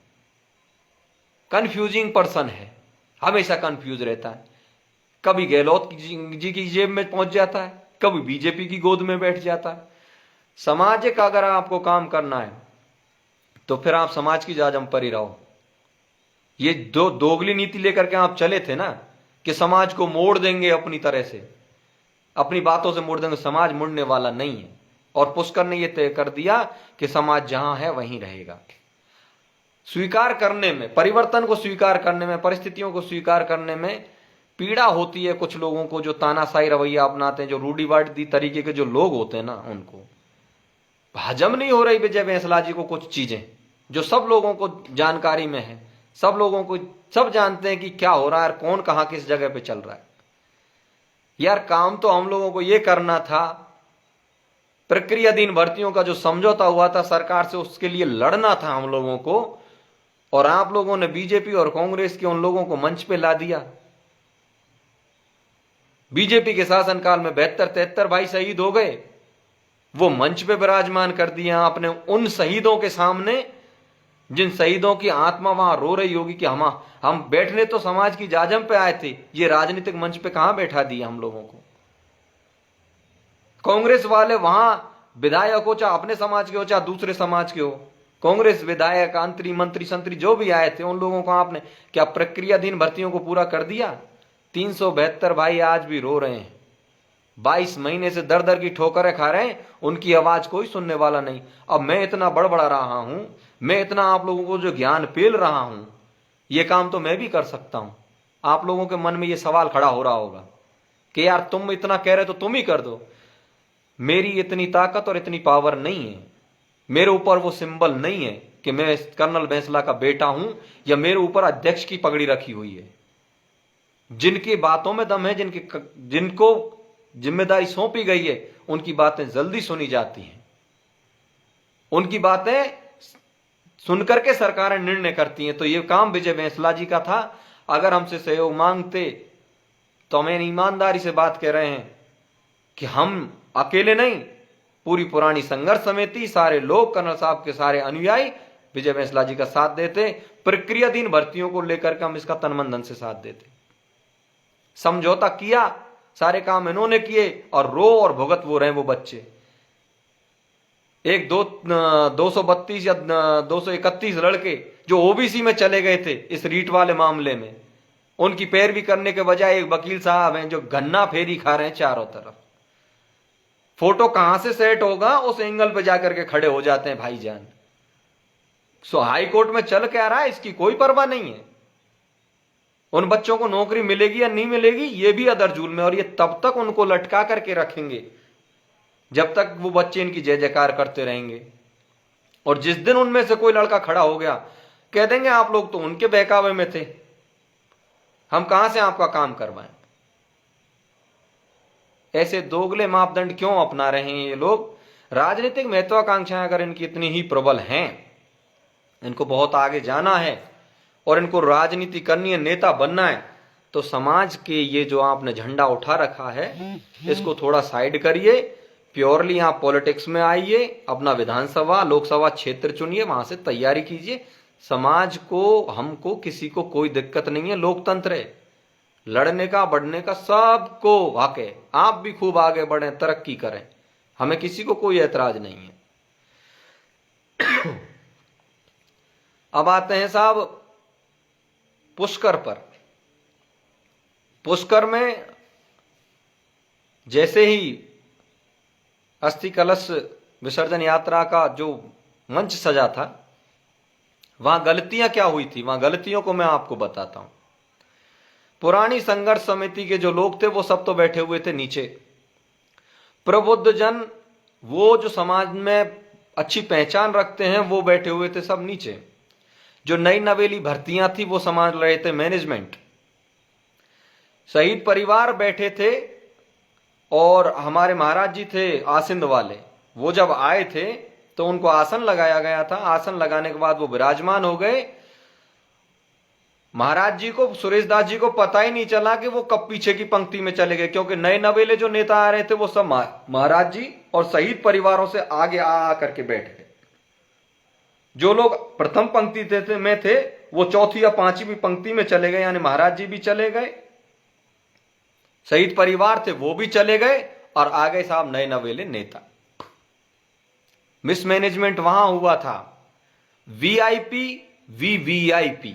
कंफ्यूजिंग पर्सन है, हमेशा कंफ्यूज रहता है। कभी गहलोत जी की जेब में पहुंच जाता है, कभी बीजेपी की गोद में बैठ जाता है। समाज का अगर आपको काम करना है तो फिर आप समाज की जाजम पर ही रहो। ये दोगली नीति लेकर के आप चले थे ना, कि समाज को मोड़ देंगे अपनी तरह से, अपनी बातों से मोड़ देंगे। समाज मुड़ने वाला नहीं है। और पुष्कर ने यह तय कर दिया कि समाज जहां है वहीं रहेगा। स्वीकार करने में, परिवर्तन को स्वीकार करने में, परिस्थितियों को स्वीकार करने में पीड़ा होती है कुछ लोगों को, जो तानाशाही रवैया अपनाते हैं, जो रूढ़िवादी तरीके के जो लोग होते हैं ना, उनको हजम नहीं हो रही विजय बैंसला जी को कुछ चीजें जो सब लोगों को जानकारी में है। सब लोगों को, सब जानते हैं कि क्या हो रहा है, कौन कहां किस जगह पे चल रहा है। यार काम तो हम लोगों को यह करना था, प्रक्रियाधीन भर्तियों का जो समझौता हुआ था सरकार से, उसके लिए लड़ना था हम लोगों को। और आप लोगों ने बीजेपी और कांग्रेस के उन लोगों को मंच पे ला दिया। बीजेपी के शासनकाल में 72-73 भाई शहीद हो गए, वो मंच पे विराजमान कर दिया आपने उन शहीदों के सामने, जिन शहीदों की आत्मा वहां रो रही होगी कि हम बैठने तो समाज की जाजम पे आए थे, ये राजनीतिक मंच पे कहां बैठा दिया हम लोगों को। कांग्रेस वाले वहां विधायक हो, चाहे अपने समाज के हो चाहे दूसरे समाज के हो, कांग्रेस विधायक, मंत्री, मंत्री संतरी जो भी आए थे, उन लोगों को आपने क्या प्रक्रियाधीन भर्तियों को पूरा कर दिया। 372 भाई आज भी रो रहे हैं, 22 महीने से दर दर की ठोकरें खा रहे हैं, उनकी आवाज कोई सुनने वाला नहीं। अब मैं इतना बड़बड़ा रहा हूं, मैं इतना आप लोगों को जो ज्ञान पेल रहा हूं, यह काम तो मैं भी कर सकता हूं। आप लोगों के मन में यह सवाल खड़ा हो रहा होगा कि यार तुम इतना कह रहे तो तुम ही कर दो। मेरी इतनी ताकत और इतनी पावर नहीं है, मेरे ऊपर वो सिंबल नहीं है कि मैं कर्नल बैंसला का बेटा हूं, या मेरे ऊपर अध्यक्ष की पगड़ी रखी हुई है। जिनकी बातों में दम है, जिनको जिम्मेदारी सौंपी गई है, उनकी बातें जल्दी सुनी जाती हैं, उनकी बातें सुनकर के सरकारें निर्णय करती हैं। तो यह काम विजय बैंसला जी का था। अगर हमसे सहयोग मांगते तो हमें ईमानदारी से बात कह रहे हैं कि हम अकेले नहीं, पूरी पुरानी संघर्ष समिति, सारे लोग, कर्नल साहब के सारे अनुयायी विजय बैंसला जी का साथ देते। प्रक्रियाधीन भर्तियों को लेकर के हम इसका तन मन धन से साथ देते। समझौता किया, सारे काम इन्होंने किए, और रो और भुगत वो रहे वो बच्चे। एक 232 या 231 लड़के जो ओबीसी में चले गए थे इस रीट वाले मामले में, उनकी पैरवी करने के बजाय एक वकील साहब हैं जो गन्ना फेरी खा रहे हैं चारों तरफ। फोटो कहां से सेट होगा उस एंगल पे जाकर के खड़े हो जाते हैं भाईजान। सो हाई कोर्ट में चल क्या रहा है इसकी कोई परवाह नहीं है। उन बच्चों को नौकरी मिलेगी या नहीं मिलेगी ये भी अदर जुल्म है, और ये तब तक उनको लटका करके रखेंगे जब तक वो बच्चे इनकी जय जयकार करते रहेंगे। और जिस दिन उनमें से कोई लड़का खड़ा हो गया, कह देंगे आप लोग तो उनके बहकावे में थे, हम कहां से आपका काम करवाएं। ऐसे दोगले मापदंड क्यों अपना रहे हैं ये लोग। राजनीतिक महत्वाकांक्षाएं अगर इनकी इतनी ही प्रबल हैं, इनको बहुत आगे जाना है और इनको राजनीति करनी है, नेता बनना है, तो समाज के ये जो आपने झंडा उठा रखा है इसको थोड़ा साइड करिए, प्योरली आप पॉलिटिक्स में आइए, अपना विधानसभा लोकसभा क्षेत्र चुनिए, वहां से तैयारी कीजिए। समाज को, हमको, किसी को कोई दिक्कत नहीं है, लोकतंत्र है, लड़ने का बढ़ने का सबको हक है। आप भी खूब आगे बढ़ें, तरक्की करें, हमें किसी को कोई ऐतराज नहीं है। अब आते हैं साहब पुष्कर पर। पुष्कर में जैसे ही अस्थि कलश विसर्जन यात्रा का जो मंच सजा था, वहां गलतियां क्या हुई थी, वहां गलतियों को मैं आपको बताता हूं। पुरानी संघर्ष समिति के जो लोग थे वो सब तो बैठे हुए थे नीचे। प्रबुद्ध जन, वो जो समाज में अच्छी पहचान रखते हैं, वो बैठे हुए थे सब नीचे। जो नई नवेली भर्तियां थी वो संभाल रहे थे मैनेजमेंट। शहीद परिवार बैठे थे, और हमारे महाराज जी थे आसिंद वाले, वो जब आए थे तो उनको आसन लगाया गया था। आसन लगाने के बाद वो विराजमान हो गए। महाराज जी को, सुरेश दास जी को पता ही नहीं चला कि वो कब पीछे की पंक्ति में चले गए, क्योंकि नए नवेले जो नेता आ रहे थे वो सब महाराज जी और शहीद परिवारों से आगे आ करके बैठ गए। जो लोग प्रथम पंक्ति में थे वो चौथी या पांचवी पंक्ति में चले गए, यानी महाराज जी भी चले गए, शहीद परिवार थे वो भी चले गए, और आ गए साहब नए नवेले नेता। मिसमैनेजमेंट वहां हुआ था। वीआईपी, वीवीआईपी,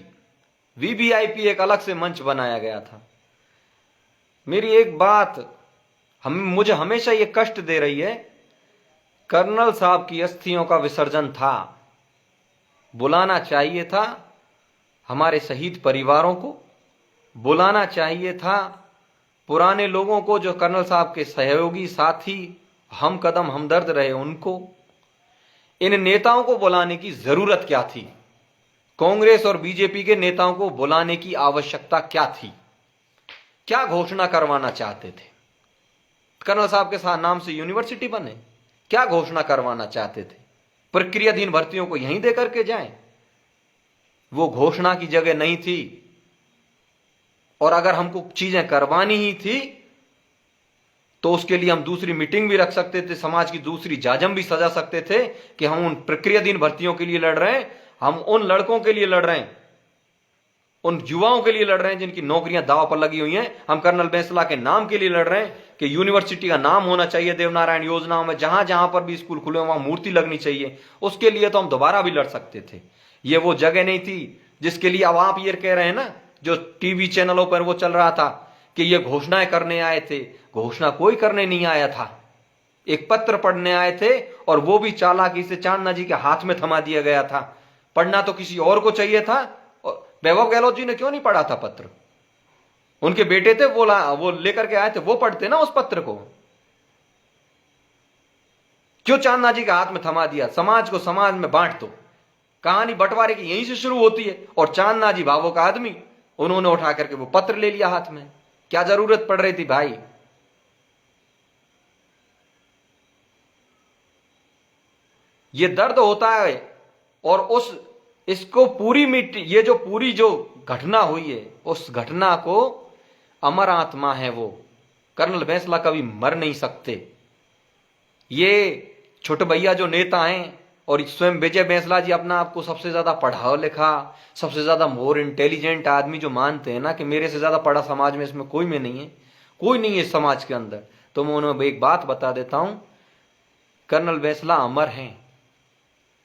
वीवीआईपी एक अलग से मंच बनाया गया था। मेरी एक बात मुझे हमेशा ये कष्ट दे रही है, कर्नल साहब की अस्थियों का विसर्जन था, बुलाना चाहिए था हमारे शहीद परिवारों को, बुलाना चाहिए था पुराने लोगों को जो कर्नल साहब के सहयोगी साथी हम कदम हमदर्द रहे उनको। इन नेताओं को बुलाने की जरूरत क्या थी? कांग्रेस और बीजेपी के नेताओं को बुलाने की आवश्यकता क्या थी? क्या घोषणा करवाना चाहते थे? कर्नल साहब के साथ नाम से यूनिवर्सिटी बने, क्या घोषणा करवाना चाहते थे? प्रक्रियाधीन भर्तियों को यहीं देकर के जाएं, वो घोषणा की जगह नहीं थी। और अगर हमको चीजें करवानी ही थी तो उसके लिए हम दूसरी मीटिंग भी रख सकते थे, समाज की दूसरी जाजम भी सजा सकते थे कि हम उन प्रक्रियाधीन भर्तियों के लिए लड़ रहे हैं, हम उन लड़कों के लिए लड़ रहे हैं, उन युवाओं के लिए लड़ रहे हैं जिनकी नौकरियां दांव पर लगी हुई हैं। हम कर्नल बैंसला के नाम के लिए लड़ रहे हैं कि यूनिवर्सिटी का नाम होना चाहिए देवनारायण योजनाओं में, जहां जहां पर भी स्कूल खुले वहां मूर्ति लगनी चाहिए। उसके लिए तो हम दोबारा भी लड़ सकते थे। ये वो जगह नहीं थी जिसके लिए अब आप ये कह रहे हैं ना, जो टीवी चैनलों पर वो चल रहा था कि ये घोषणाएं करने आए थे। घोषणा कोई करने नहीं आया था, एक पत्र पढ़ने आए थे, और वो भी चालाकी से चांदना जी के हाथ में थमा दिया गया था। पढ़ना तो किसी और को चाहिए था। वैभव गहलोत जी ने क्यों नहीं पढ़ा था पत्र? उनके बेटे थे, वो लेकर के आए थे, वो पढ़ते ना उस पत्र को। क्यों चांदना जी के हाथ में थमा दिया? समाज को समाज में बांट दो। कहानी बंटवारे की यहीं से शुरू होती है। और चांदना जी भावों का आदमी, उन्होंने उठा करके वो पत्र ले लिया हाथ में। क्या जरूरत पड़ रही थी भाई? ये दर्द होता है। और इसको पूरी ये जो पूरी जो घटना हुई है, उस घटना को अमर आत्मा है वो। कर्नल बैंसला कभी मर नहीं सकते। ये छोटे भैया जो नेता हैं, और स्वयं विजय बैंसला जी अपना आपको सबसे ज्यादा पढ़ा लिखा, सबसे ज्यादा मोर इंटेलिजेंट आदमी जो मानते हैं ना कि मेरे से ज्यादा पढ़ा समाज में इसमें कोई में नहीं है, कोई नहीं है समाज के अंदर, तो मैं उन्हें एक बात बता देता हूं, कर्नल बैंसला अमर हैं।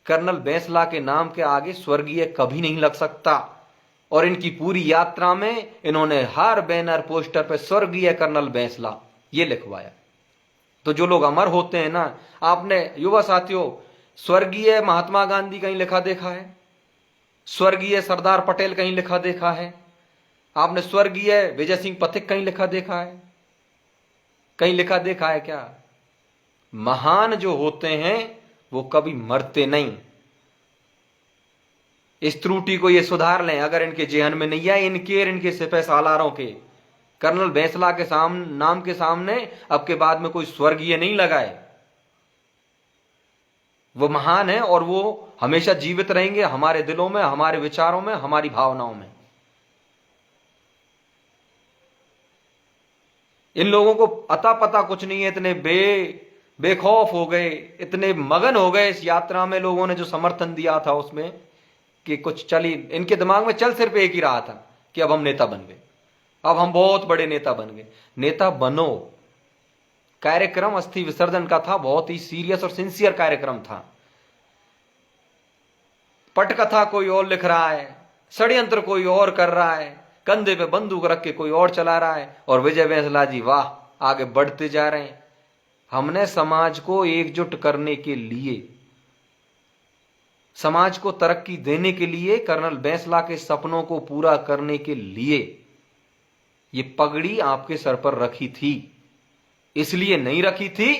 कर्नल बैंसला के नाम के आगे स्वर्गीय कभी नहीं लग सकता। और इनकी पूरी यात्रा में इन्होंने हर बैनर पोस्टर पे स्वर्गीय कर्नल बैंसला ये लिखवाया। तो जो लोग अमर होते हैं ना, आपने युवा साथियों स्वर्गीय महात्मा गांधी कहीं लिखा देखा है? स्वर्गीय सरदार पटेल कहीं लिखा देखा है? आपने स्वर्गीय विजय सिंह पथिक कहीं लिखा देखा है? कहीं लिखा देखा है क्या? महान जो होते हैं वो कभी मरते नहीं। इस त्रुटि को ये सुधार लें अगर इनके जेहन में नहीं है, इनके सिपह सालारों के। कर्नल बैंसला के नाम के सामने अब के बाद में कोई स्वर्गीय नहीं लगाए। वो महान है और वो हमेशा जीवित रहेंगे हमारे दिलों में, हमारे विचारों में, हमारी भावनाओं में। इन लोगों को अता पता कुछ नहीं है, इतने बेखौफ हो गए, इतने मगन हो गए इस यात्रा में, लोगों ने जो समर्थन दिया था उसमें, कि कुछ चली इनके दिमाग में चल सिर्फ एक ही रहा था कि अब हम नेता बन गए, अब हम बहुत बड़े नेता बन गए। नेता बनो। कार्यक्रम अस्थि विसर्जन का था, बहुत ही सीरियस और सिंसियर कार्यक्रम था। पटकथा कोई और लिख रहा है, षड्यंत्र कोई और कर रहा है, कंधे पे बंदूक रख के कोई और चला रहा है, और विजय बैंसला जी वाह आगे बढ़ते जा रहे हैं। हमने समाज को एकजुट करने के लिए, समाज को तरक्की देने के लिए, कर्नल बैंसला के सपनों को पूरा करने के लिए ये पगड़ी आपके सर पर रखी थी। इसलिए नहीं रखी थी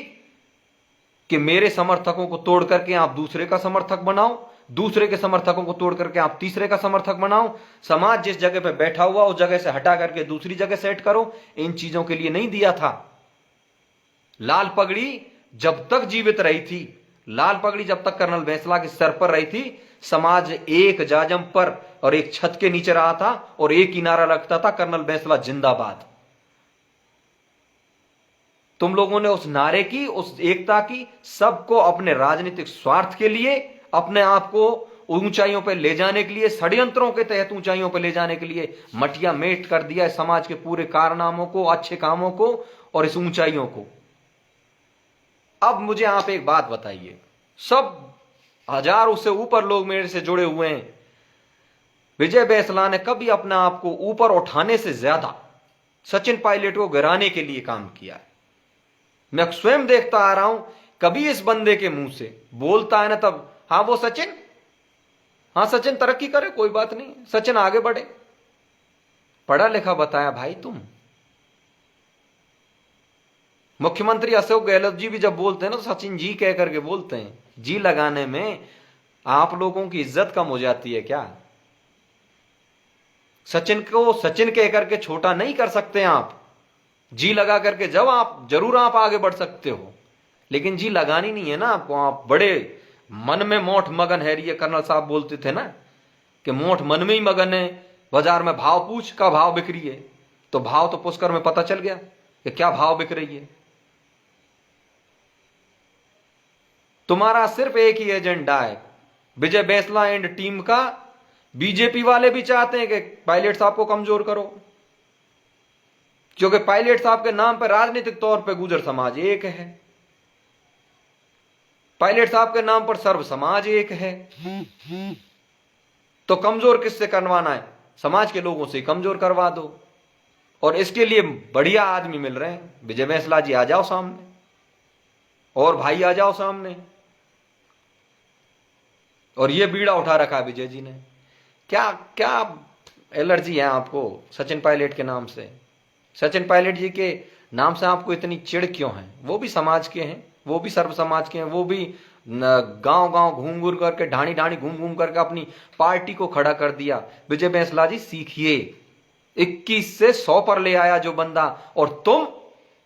कि मेरे समर्थकों को तोड़ करके आप दूसरे का समर्थक बनाओ, दूसरे के समर्थकों को तोड़ करके आप तीसरे का समर्थक बनाओ, समाज जिस जगह पे बैठा हुआ उस जगह से हटा करके दूसरी जगह सेट करो। इन चीजों के लिए नहीं दिया था। लाल पगड़ी जब तक जीवित रही थी, लाल पगड़ी जब तक कर्नल बैंसला के सर पर रही थी, समाज एक जाजम पर और एक छत के नीचे रहा था और एक ही नारा रखता था, कर्नल बैंसला जिंदाबाद। तुम लोगों ने उस नारे की, उस एकता की, सबको अपने राजनीतिक स्वार्थ के लिए, अपने आप को ऊंचाइयों पर ले जाने के लिए, षड्यंत्रों के तहत ऊंचाइयों पर ले जाने के लिए मटिया मेट कर दिया है समाज के पूरे कारनामों को, अच्छे कामों को और इस ऊंचाइयों को। अब मुझे आप एक बात बताइए, सब हजारों से ऊपर लोग मेरे से जुड़े हुए हैं, विजय बैंसला ने कभी अपने आप को ऊपर उठाने से ज्यादा सचिन पायलट को गिराने के लिए काम किया है। मैं स्वयं देखता आ रहा हूं, कभी इस बंदे के मुंह से बोलता है ना तब हाँ वो सचिन, हाँ सचिन तरक्की करे, कोई बात नहीं, सचिन आगे बढ़े, पढ़ा लिखा बताया भाई तुम। मुख्यमंत्री अशोक गहलोत जी भी जब बोलते हैं ना तो सचिन जी कह करके बोलते हैं। जी लगाने में आप लोगों की इज्जत कम हो जाती है क्या? सचिन को सचिन कह करके छोटा नहीं कर सकते आप। जी लगा करके जब आप जरूर आप आगे बढ़ सकते हो, लेकिन जी लगानी नहीं है ना आपको। आप बड़े मन में मोठ मगन है, ये कर्नल साहब बोलते थे ना कि मोठ मन में ही मगन है, बाजार में भाव पूछ का भाव बिक रही है। तो भाव तो पुष्कर में पता चल गया कि क्या भाव बिक रही है। तुम्हारा सिर्फ एक ही एजेंडा है विजय बैंसला एंड टीम का। बीजेपी वाले भी चाहते हैं कि पायलट साहब को कमजोर करो, क्योंकि पायलट साहब के नाम पर राजनीतिक तौर पर गुर्जर समाज एक है, पायलट साहब के नाम पर सर्व समाज एक है। तो कमजोर किससे करवाना है? समाज के लोगों से कमजोर करवा दो। और इसके लिए बढ़िया आदमी मिल रहे हैं। विजय बैंसला जी आ जाओ सामने, और भाई आ जाओ सामने। और ये बीड़ा उठा रखा है विजय जी ने। क्या क्या एलर्जी है आपको सचिन पायलट के नाम से? सचिन पायलट जी के नाम से आपको इतनी चिढ़ क्यों है? वो भी समाज के हैं, वो भी सर्व समाज के हैं, वो भी गांव गांव घूम घूम करके ढाणी ढाणी घूम घूम करके अपनी पार्टी को खड़ा कर दिया। विजय बैंसला जी सीखिए, 21 से 100 पर ले आया जो बंदा, और तुम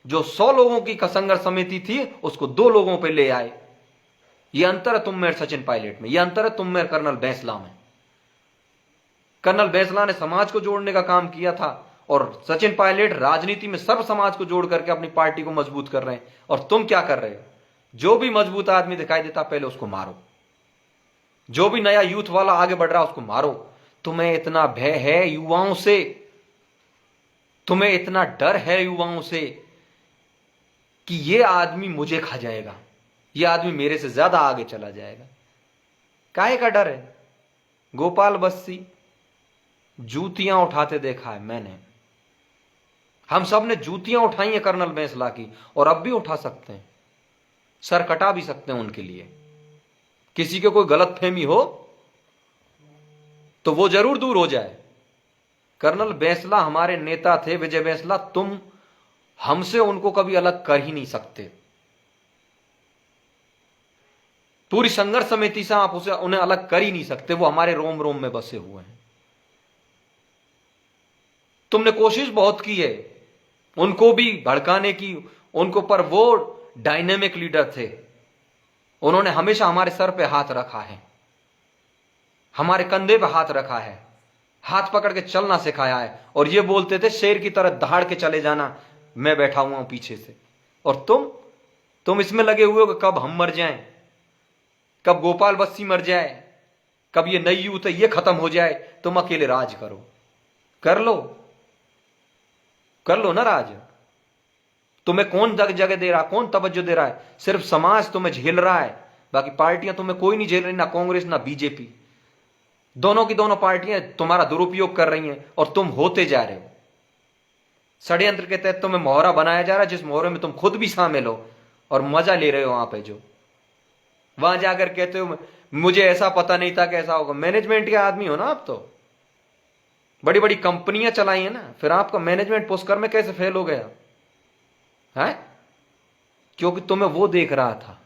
जो 100 लोगों की संघर्ष समिति थी उसको 2 लोगों पे ले आए। ये अंतर है तुम में सचिन पायलट में, ये अंतर है तुम में कर्नल बैंसला में। कर्नल बैंसला ने समाज को जोड़ने का काम किया था, और सचिन पायलट राजनीति में सर्व समाज को जोड़ करके अपनी पार्टी को मजबूत कर रहे हैं। और तुम क्या कर रहे हो? जो भी मजबूत आदमी दिखाई देता पहले उसको मारो, जो भी नया यूथ वाला आगे बढ़ रहा है उसको मारो। तुम्हें इतना भय है युवाओं से, तुम्हें इतना डर है युवाओं से कि ये आदमी मुझे खा जाएगा, ये आदमी मेरे से ज्यादा आगे चला जाएगा। काहे का डर है? गोपाल बस्सी जूतियां उठाते देखा है मैंने, हम सब ने जूतियां उठाई हैं कर्नल बैंसला की, और अब भी उठा सकते हैं, सर कटा भी सकते हैं उनके लिए। किसी के कोई गलतफहमी हो तो वो जरूर दूर हो जाए। कर्नल बैंसला हमारे नेता थे। विजय बैंसला तुम हमसे उनको कभी अलग कर ही नहीं सकते। पूरी संघर्ष समिति से आप उन्हें अलग कर ही नहीं सकते, वो हमारे रोम रोम में बसे हुए हैं। तुमने कोशिश बहुत की है उनको भी भड़काने की, उनको पर वो डायनेमिक लीडर थे, उन्होंने हमेशा हमारे सर पे हाथ रखा है, हमारे कंधे पे हाथ रखा है, हाथ पकड़ के चलना सिखाया है, और ये बोलते थे शेर की तरह दहाड़ के चले जाना, मैं बैठा हुआ हूं पीछे से। और तुम इसमें लगे हुए हो कि कब हम मर जाएं, कब गोपाल बस्सी मर जाए, कब ये नई यूथ है ये खत्म हो जाए, तुम अकेले राज करो। कर लो ना राज। तुम्हें कौन जगह दे रहा, कौन तवज्जो दे रहा है? सिर्फ समाज तुम्हें झेल रहा है, बाकी पार्टियां तुम्हें कोई नहीं झेल रही, ना कांग्रेस ना बीजेपी। दोनों की दोनों पार्टियां तुम्हारा दुरुपयोग कर रही हैं, और तुम होते जा रहे हो। षड्यंत्र के तहत तुम्हें मोहरा बनाया जा रहा है, जिस मोहरे में तुम खुद भी शामिल हो, और मजा ले रहे हो वहां पे। जो वहां जाकर कहते हो मुझे ऐसा पता नहीं था कि ऐसा होगा। मैनेजमेंट के आदमी हो ना आप, तो बड़ी बड़ी कंपनियां चलाई है ना, फिर आपका मैनेजमेंट पुष्कर में कैसे फेल हो गया है? क्योंकि तुम्हें वो देख रहा था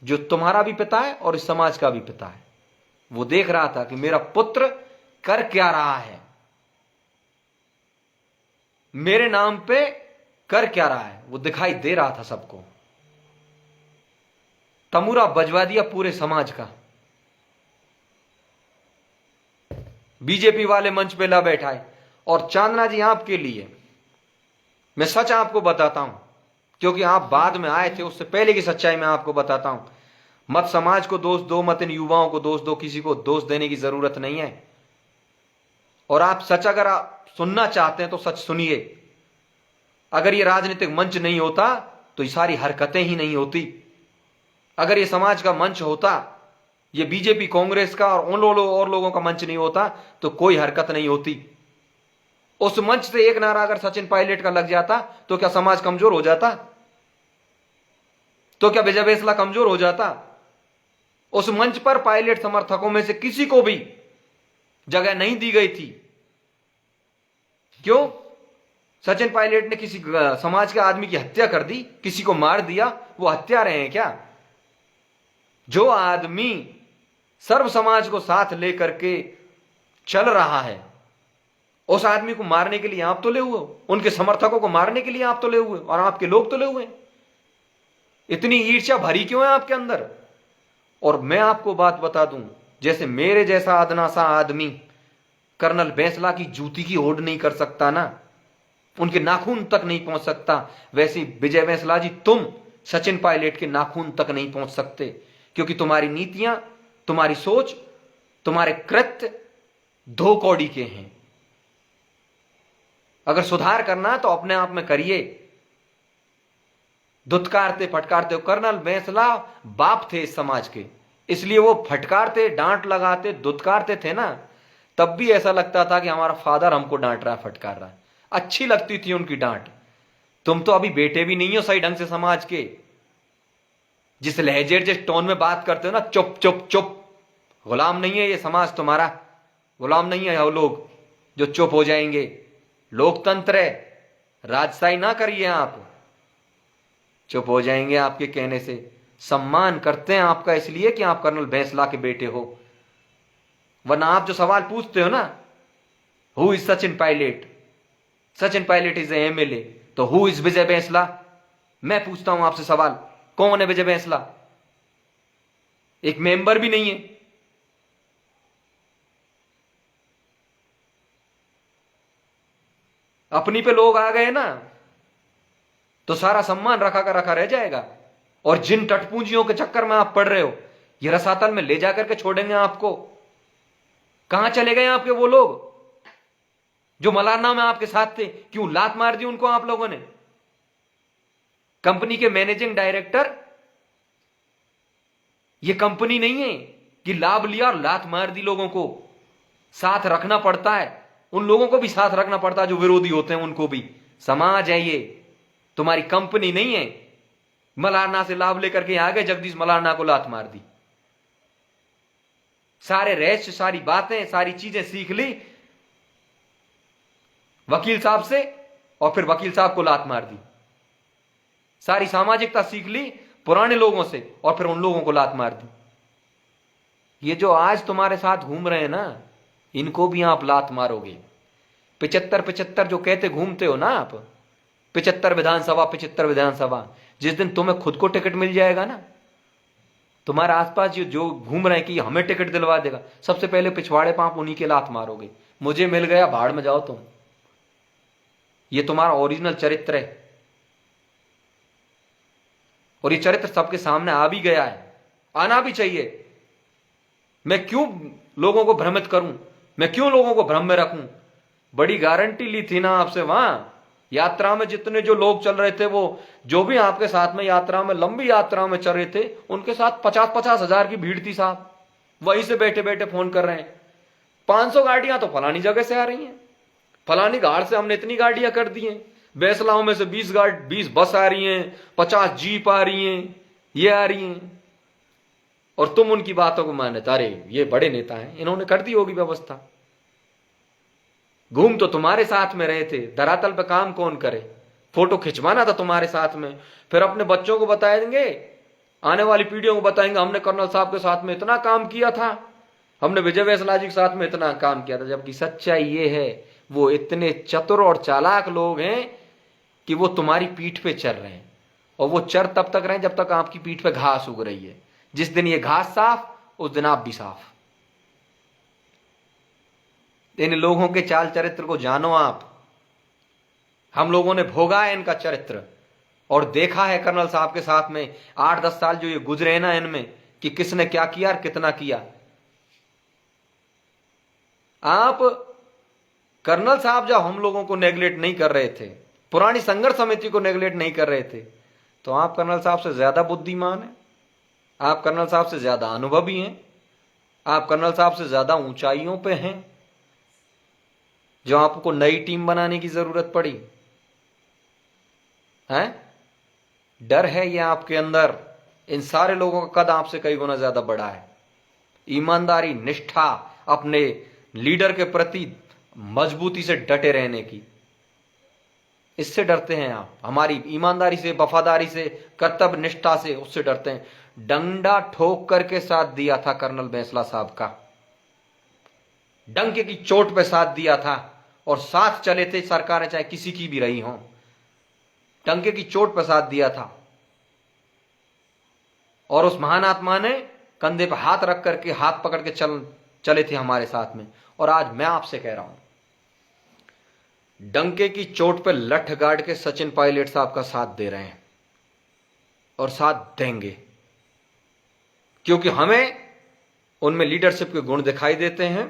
जो तुम्हारा भी पिता है और इस समाज का भी पिता है। वो देख रहा था कि मेरा पुत्र कर क्या रहा है, मेरे नाम पे कर क्या रहा है, वो दिखाई दे रहा था सबको। तमूरा बजवा दिया पूरे समाज का। बीजेपी वाले मंच पे ला बैठाए। और चांदना जी आपके लिए मैं सच आपको बताता हूं, क्योंकि आप बाद में आए थे, उससे पहले की सच्चाई मैं आपको बताता हूं। मत समाज को दोष दो, मत इन युवाओं को दोष दो, किसी को दोष देने की जरूरत नहीं है। और आप सच अगर आप सुनना चाहते हैं तो सच सुनिए। अगर ये राजनीतिक मंच नहीं होता तो ये सारी हरकतें ही नहीं होती। अगर ये समाज का मंच होता, ये बीजेपी कांग्रेस का और उन और लोगों का मंच नहीं होता, तो कोई हरकत नहीं होती। उस मंच से एक नारा अगर सचिन पायलट का लग जाता तो क्या समाज कमजोर हो जाता? तो क्या विजय बेंसला कमजोर हो जाता? उस मंच पर पायलट समर्थकों में से किसी को भी जगह नहीं दी गई थी। क्यों? सचिन पायलट ने किसी समाज के आदमी की हत्या कर दी, किसी को मार दिया, वो हत्यारे हैं क्या? जो आदमी सर्व समाज को साथ लेकर के चल रहा है, उस आदमी को मारने के लिए आप तुले हुए हो, उनके समर्थकों को मारने के लिए आप तुले हुए, और आपके लोग तुले हुए। इतनी ईर्ष्या भरी क्यों है आपके अंदर? और मैं आपको बात बता दूं, जैसे मेरे जैसा अदना सा आदमी कर्नल बैंसला की जूती की ओढ़ नहीं कर सकता ना, उनके नाखून तक नहीं पहुंच सकता, वैसे विजय बैंसला जी तुम सचिन पायलट के नाखून तक नहीं पहुंच सकते, क्योंकि तुम्हारी नीतियां, तुम्हारी सोच, तुम्हारे कृत्य दो कौड़ी के हैं। अगर सुधार करना तो अपने आप में करिए। धुतकारते फटकारते, कर्नल बैंसला बाप थे इस समाज के, इसलिए वो फटकारते, डांट लगाते, धुतकारते थे ना, तब भी ऐसा लगता था कि हमारा फादर हमको डांट रहा है, फटकार रहा है। अच्छी लगती थी उनकी डांट। तुम तो अभी बेटे भी नहीं हो सही ढंग से समाज के। जिस लहजे, जिस टोन में बात करते हो ना, चुप चुप चुप। गुलाम नहीं है ये समाज तुम्हारा, गुलाम नहीं है वो लोग जो चुप हो जाएंगे। लोकतंत्र है, राजशाही ना करिए आप। चुप हो जाएंगे आपके कहने से। सम्मान करते हैं आपका इसलिए कि आप कर्नल बैंसला के बेटे हो, वरना आप जो सवाल पूछते हो ना, who is Sachin Pilot, Sachin Pilot is MLA, तो हु इज विजय बैंसला? मैं पूछता हूं आपसे सवाल, कौन है विजय बैंसला? एक मेंबर भी नहीं है। अपनी पे लोग आ गए ना तो सारा सम्मान रखा का रखा रह जाएगा। और जिन टटपूंजियों के चक्कर में आप पड़ रहे हो, ये रसातल में ले जाकर के छोड़ेंगे आपको। कहां चले गए आपके वो लोग जो मलारना में आपके साथ थे? क्यों लात मार दी उनको आप लोगों ने? कंपनी के मैनेजिंग डायरेक्टर, ये कंपनी नहीं है कि लाभ लिया और लात मार दी लोगों को। साथ रखना पड़ता है, उन लोगों को भी साथ रखना पड़ता है जो विरोधी होते हैं, उनको भी। समाज है ये, तुम्हारी कंपनी नहीं है। मलारना से लाभ लेकर के आ गए, जगदीश मलारना को लात मार दी। सारे रहस्य, सारी बातें, सारी चीजें सीख ली वकील साहब से, और फिर वकील साहब को लात मार दी। सारी सामाजिकता सीख ली पुराने लोगों से, और फिर उन लोगों को लात मार दी। ये जो आज तुम्हारे साथ घूम रहे हैं ना, इनको भी आप लात मारोगे। 75 जो कहते घूमते हो ना आप, 75 विधानसभा, 75 विधानसभा, जिस दिन तुम्हें खुद को टिकट मिल जाएगा ना, तुम्हारे आसपास जो घूम रहे हैं कि हमें टिकट दिलवा देगा, सबसे पहले पिछवाड़े पांप उन्हीं के लात मारोगे। मुझे मिल गया, भाड़ में जाओ तुम। ये तुम्हारा ओरिजिनल चरित्र है, और ये चरित्र सबके सामने आ भी गया है, आना भी चाहिए। मैं क्यों लोगों को भ्रमित करूं, मैं क्यों लोगों को भ्रम में रखूं? बड़ी गारंटी ली थी ना आपसे वहां यात्रा में। जितने जो लोग चल रहे थे, वो जो भी आपके साथ में यात्रा में, लंबी यात्रा में चल रहे थे, उनके साथ 50-50 हजार की भीड़ थी साहब। वहीं से बैठे बैठे फोन कर रहे हैं, 500 गाड़ियां तो फलानी जगह से आ रही हैं, फलानी घाट से हमने इतनी गाड़ियां कर दी हैं, बैसलाओं में से 20 बस आ रही हैं, 50 जीप आ रही हैं, ये आ रही हैं, और तुम उनकी बातों को माने। अरे ये बड़े नेता हैं, इन्होंने कर दी होगी व्यवस्था। घूम तो तुम्हारे साथ में रहे थे, धरातल पे काम कौन करे? फोटो खिंचवाना था तुम्हारे साथ में, फिर अपने बच्चों को बताएंगे, आने वाली पीढ़ियों को बताएंगे, हमने कर्नल साहब के साथ में इतना काम किया था, हमने विजय बैंसला जी के साथ में इतना काम किया था। जबकि सच्चाई ये है, वो इतने चतुर और चालाक लोग हैं कि वो तुम्हारी पीठ पे चल रहे हैं, और वो चर तब तक रहे जब तक आपकी पीठ पे घास उग रही है। जिस दिन ये घास साफ, उस दिन आप भी साफ। इन लोगों के चाल चरित्र को जानो आप। हम लोगों ने भोगा है इनका चरित्र, और देखा है कर्नल साहब के साथ में 8-10 साल जो ये गुजरे हैं ना, इनमें कि किसने क्या किया और कितना किया। आप कर्नल साहब जब हम लोगों को नेगलेक्ट नहीं कर रहे थे, पुरानी संघर्ष समिति को नेगलेक्ट नहीं कर रहे थे, तो आप कर्नल साहब से ज्यादा बुद्धिमान हैं, आप कर्नल साहब से ज्यादा अनुभवी हैं, आप कर्नल साहब से ज्यादा ऊंचाइयों पे हैं। जो आपको नई टीम बनाने की जरूरत पड़ी है? डर है ये आपके अंदर। इन सारे लोगों का कद आपसे कई गुना ज्यादा बड़ा है। ईमानदारी, निष्ठा, अपने लीडर के प्रति मजबूती से डटे रहने की, इससे डरते हैं आप। हमारी ईमानदारी से, वफादारी से, कर्तव्य निष्ठा से, उससे डरते हैं। डंडा ठोक करके साथ दिया था कर्नल बैंसला साहब का, डंके की चोट पे साथ दिया था और साथ चले थे, सरकारें चाहे किसी की भी रही हों, डंके की चोट पे साथ दिया था। और उस महान आत्मा ने कंधे पे हाथ रख करके, हाथ पकड़ के चले थे हमारे साथ में। और आज मैं आपसे कह रहा हूं, डंके की चोट पे लठ गाड़ के सचिन पायलट साहब का साथ दे रहे हैं और साथ देंगे, क्योंकि हमें उनमें लीडरशिप के गुण दिखाई देते हैं।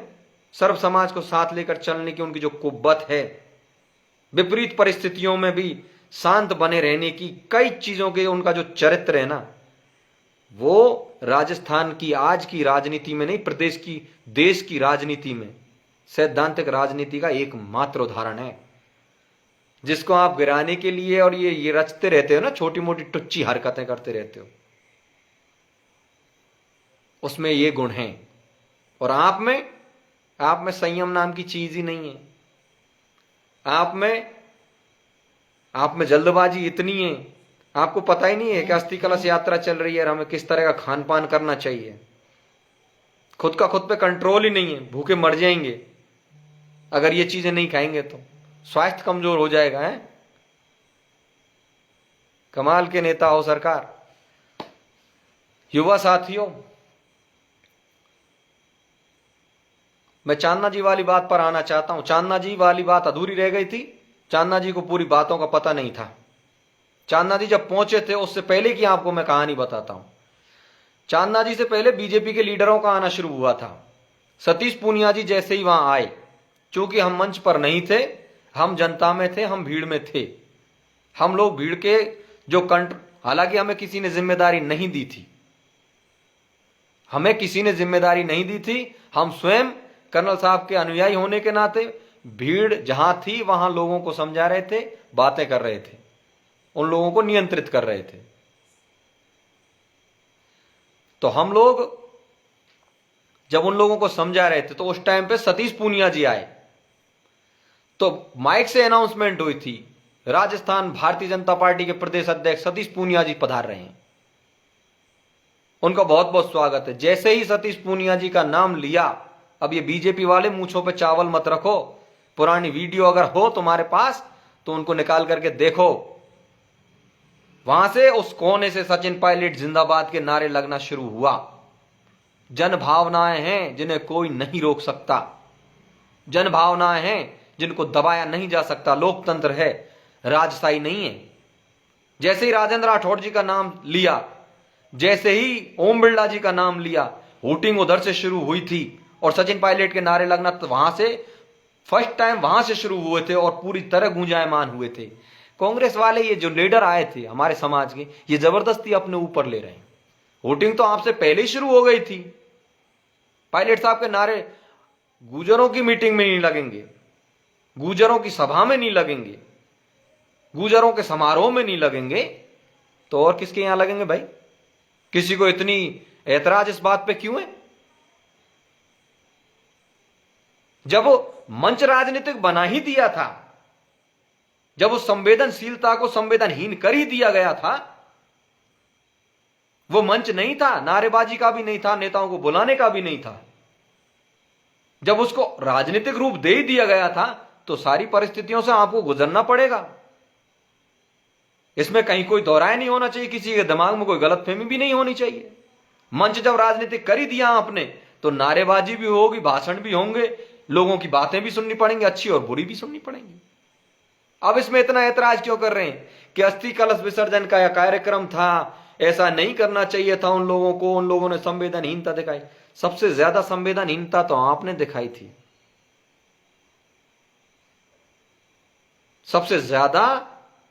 सर्व समाज को साथ लेकर चलने की उनकी जो कुव्वत है, विपरीत परिस्थितियों में भी शांत बने रहने की, कई चीजों के उनका जो चरित्र है ना, वो राजस्थान की आज की राजनीति में नहीं, प्रदेश की, देश की राजनीति में, सैद्धांतिक राजनीति का एकमात्र उदाहरण है, जिसको आप गिराने के लिए और ये रचते रहते हो ना, छोटी मोटी टुच्ची हरकतें करते रहते हो, उसमें ये गुण हैं। और आप में संयम नाम की चीज ही नहीं है। आप में जल्दबाजी इतनी है, आपको पता ही नहीं है कि अस्थि कलश यात्रा चल रही है और हमें किस तरह का खान पान करना चाहिए। खुद पे कंट्रोल ही नहीं है, भूखे मर जाएंगे अगर ये चीजें नहीं खाएंगे तो। स्वास्थ्य कमजोर हो जाएगा। है कमाल के नेता हो सरकार। युवा साथियों, मैं चांदना जी वाली बात पर आना चाहता हूं। चांदना जी वाली बात अधूरी रह गई थी। चांदना जी को पूरी बातों का पता नहीं था। चांदना जी जब पहुंचे थे, उससे पहले की आपको मैं कहानी बताता हूं। चांदना जी से पहले बीजेपी के लीडरों का आना शुरू हुआ था। सतीश पूनिया जी जैसे ही वहां आए, चूंकि हम मंच पर नहीं थे, हम जनता में थे, हम भीड़ में थे, हम लोग भीड़ के जो हालांकि हमें किसी ने जिम्मेदारी नहीं दी थी, हमें किसी ने जिम्मेदारी नहीं दी थी। हम स्वयं कर्नल साहब के अनुयायी होने के नाते भीड़ जहां थी वहां लोगों को समझा रहे थे, बातें कर रहे थे, उन लोगों को नियंत्रित कर रहे थे। तो हम लोग जब उन लोगों को समझा रहे थे, तो उस टाइम पे सतीश पूनिया जी आए, तो माइक से अनाउंसमेंट हुई थी, राजस्थान भारतीय जनता पार्टी के प्रदेश अध्यक्ष सतीश पूनिया जी पधार रहे हैं, उनका बहुत बहुत स्वागत है। जैसे ही सतीश पूनिया जी का नाम लिया, अब ये बीजेपी वाले मूंछों पे चावल मत रखो, पुरानी वीडियो अगर हो तुम्हारे पास तो उनको निकाल करके देखो, वहां से उस कोने से सचिन पायलट जिंदाबाद के नारे लगना शुरू हुआ। जन भावनाएं हैं जिन्हें कोई नहीं रोक सकता, जन भावनाएं हैं जिनको दबाया नहीं जा सकता। लोकतंत्र है, राजशाही नहीं है। जैसे ही राजेंद्र राठौड़ जी का नाम लिया, जैसे ही ओम बिरला जी का नाम लिया, वोटिंग उधर से शुरू हुई थी और सचिन पायलट के नारे लगना तो वहां से फर्स्ट टाइम वहां से शुरू हुए थे और पूरी तरह गूंजायमान हुए थे। कांग्रेस वाले, ये जो लीडर आए थे हमारे समाज के, ये जबरदस्ती अपने ऊपर ले रहे हैं। वोटिंग तो आपसे पहले ही शुरू हो गई थी। पायलट साहब के नारे गुजरों की मीटिंग में नहीं लगेंगे, गुजरों की सभा में नहीं लगेंगे, गुजरों के समारोह में नहीं लगेंगे, तो और किसके यहां लगेंगे भाई? किसी को इतनी ऐतराज इस बात पे क्यों है? जब मंच राजनीतिक बना ही दिया था, जब उस संवेदनशीलता को संवेदनहीन कर ही दिया गया था, वो मंच नहीं था, नारेबाजी का भी नहीं था, नेताओं को बुलाने का भी नहीं था, जब उसको राजनीतिक रूप दे ही दिया गया था, तो सारी परिस्थितियों से आपको गुजरना पड़ेगा। इसमें कहीं कोई दोहराया नहीं होना चाहिए, किसी के दिमाग में कोई गलतफहमी भी नहीं होनी चाहिए। मंच जब राजनीतिक कर ही दिया आपने, तो नारेबाजी भी होगी, भाषण भी होंगे, लोगों की बातें भी सुननी पड़ेंगी, अच्छी और बुरी भी सुननी पड़ेंगी। अब इसमें इतना ऐतराज क्यों कर रहे हैं कि अस्थि कलश विसर्जन का कार्यक्रम था, ऐसा नहीं करना चाहिए था उन लोगों को, उन लोगों ने संवेदनहीनता दिखाई। सबसे ज्यादा संवेदनहीनता तो आपने दिखाई थी, सबसे ज्यादा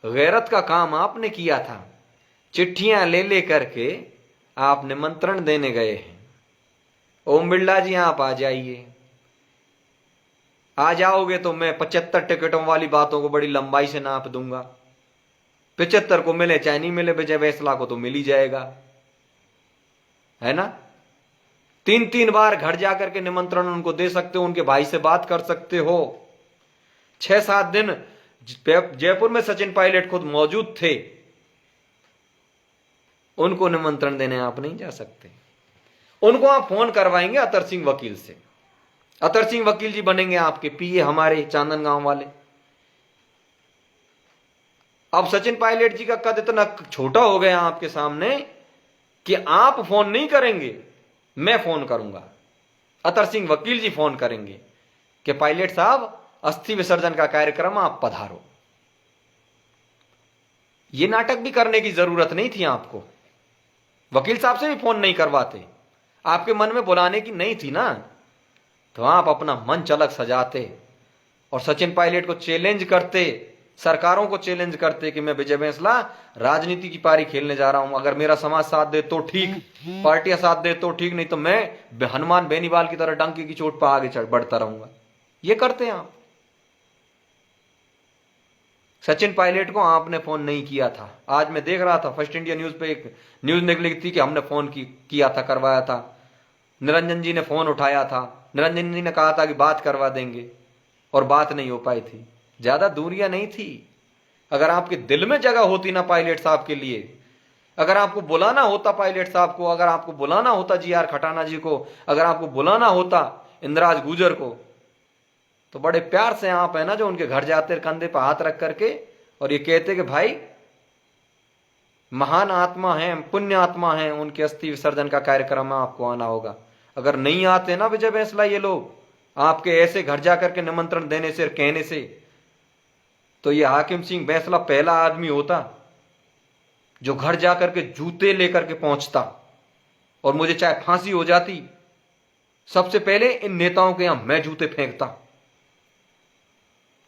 गैरत का काम आपने किया था। चिट्ठियां ले करके आप निमंत्रण देने गए हैं, ओम बिरला जी आप आ जाइए, आ जाओगे तो मैं 75 टिकटों वाली बातों को बड़ी लंबाई से नाप दूंगा। 75 को मिले चाहे नहीं मिले, विजय बैंसला को तो मिल ही जाएगा, है ना। 3-3 बार घर जाकर के निमंत्रण उनको दे सकते हो, उनके भाई से बात कर सकते हो। 6-7 दिन जयपुर में सचिन पायलट खुद मौजूद थे, उनको निमंत्रण देने आप नहीं जा सकते। उनको आप फोन करवाएंगे अतर सिंह वकील से, अतर सिंह वकील जी बनेंगे आपके पीए, हमारे चांदनगांव वाले। अब सचिन पायलट जी का कद इतना छोटा हो गया आपके सामने कि आप फोन नहीं करेंगे, मैं फोन करूंगा, अतर सिंह वकील जी फोन करेंगे कि पायलट साहब अस्थि विसर्जन का कार्यक्रम आप पधारो। यह नाटक भी करने की जरूरत नहीं थी आपको, वकील साहब से भी फोन नहीं करवाते, आपके मन में बुलाने की नहीं थी ना, तो आप अपना मन चलक सजाते और सचिन पायलट को चैलेंज करते, सरकारों को चैलेंज करते कि मैं विजय बैंसला राजनीति की पारी खेलने जा रहा हूं, अगर मेरा समाज साथ दे तो ठीक, पार्टियां साथ दे तो ठीक, नहीं तो मैं हनुमान बेनीवाल की तरह डंके की चोट पर आगे बढ़ता रहूंगा। ये करते हैं आप। सचिन पायलट को आपने फोन नहीं किया था। आज मैं देख रहा था फर्स्ट इंडिया न्यूज पे एक न्यूज निकली थी कि हमने फोन किया था, करवाया था, निरंजन जी ने फोन उठाया था, निरंजन जी ने कहा था कि बात करवा देंगे और बात नहीं हो पाई थी। ज्यादा दूरियां नहीं थी। अगर आपके दिल में जगह होती ना पायलट साहब के लिए, अगर आपको बुलाना होता पायलट साहब को, अगर आपको बुलाना होता GR खटाना जी को, अगर आपको बुलाना होता इंदिराज गुजर को, तो बड़े प्यार से आप है ना जो उनके घर जाते कंधे पर हाथ रख करके और ये कहते कि भाई महान आत्मा है, पुण्य आत्मा है, उनके अस्थि विसर्जन का कार्यक्रम में आपको आना होगा। अगर नहीं आते ना विजय बैंसला ये लोग आपके ऐसे घर जाकर के निमंत्रण देने से, कहने से, तो ये हाकिम सिंह बैंसला पहला आदमी होता जो घर जाकर के जूते लेकर के पहुंचता और मुझे चाहे फांसी हो जाती, सबसे पहले इन नेताओं के यहां मैं जूते फेंकता,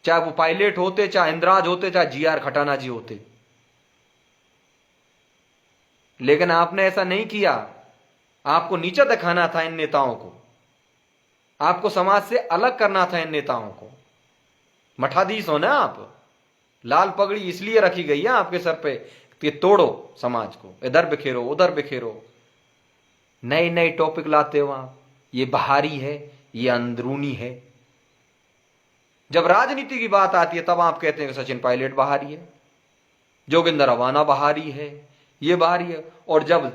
चाहे वो पायलट होते, चाहे इंदिराज होते, चाहे GR खटाना जी होते। लेकिन आपने ऐसा नहीं किया। आपको नीचा दिखाना था इन नेताओं को, आपको समाज से अलग करना था इन नेताओं को। मठाधीश हो ना आप, लाल पगड़ी इसलिए रखी गई है आपके सर पे कि तोड़ो समाज को, इधर बिखेरो उधर बिखेरो, नए नए टॉपिक लाते हो आप। ये बाहरी है, ये अंदरूनी है। जब राजनीति की बात आती है तब आप कहते हैं कि सचिन पायलट बाहरी है, जोगिंदर अवाना बाहरी है, ये बाहरी है, और जब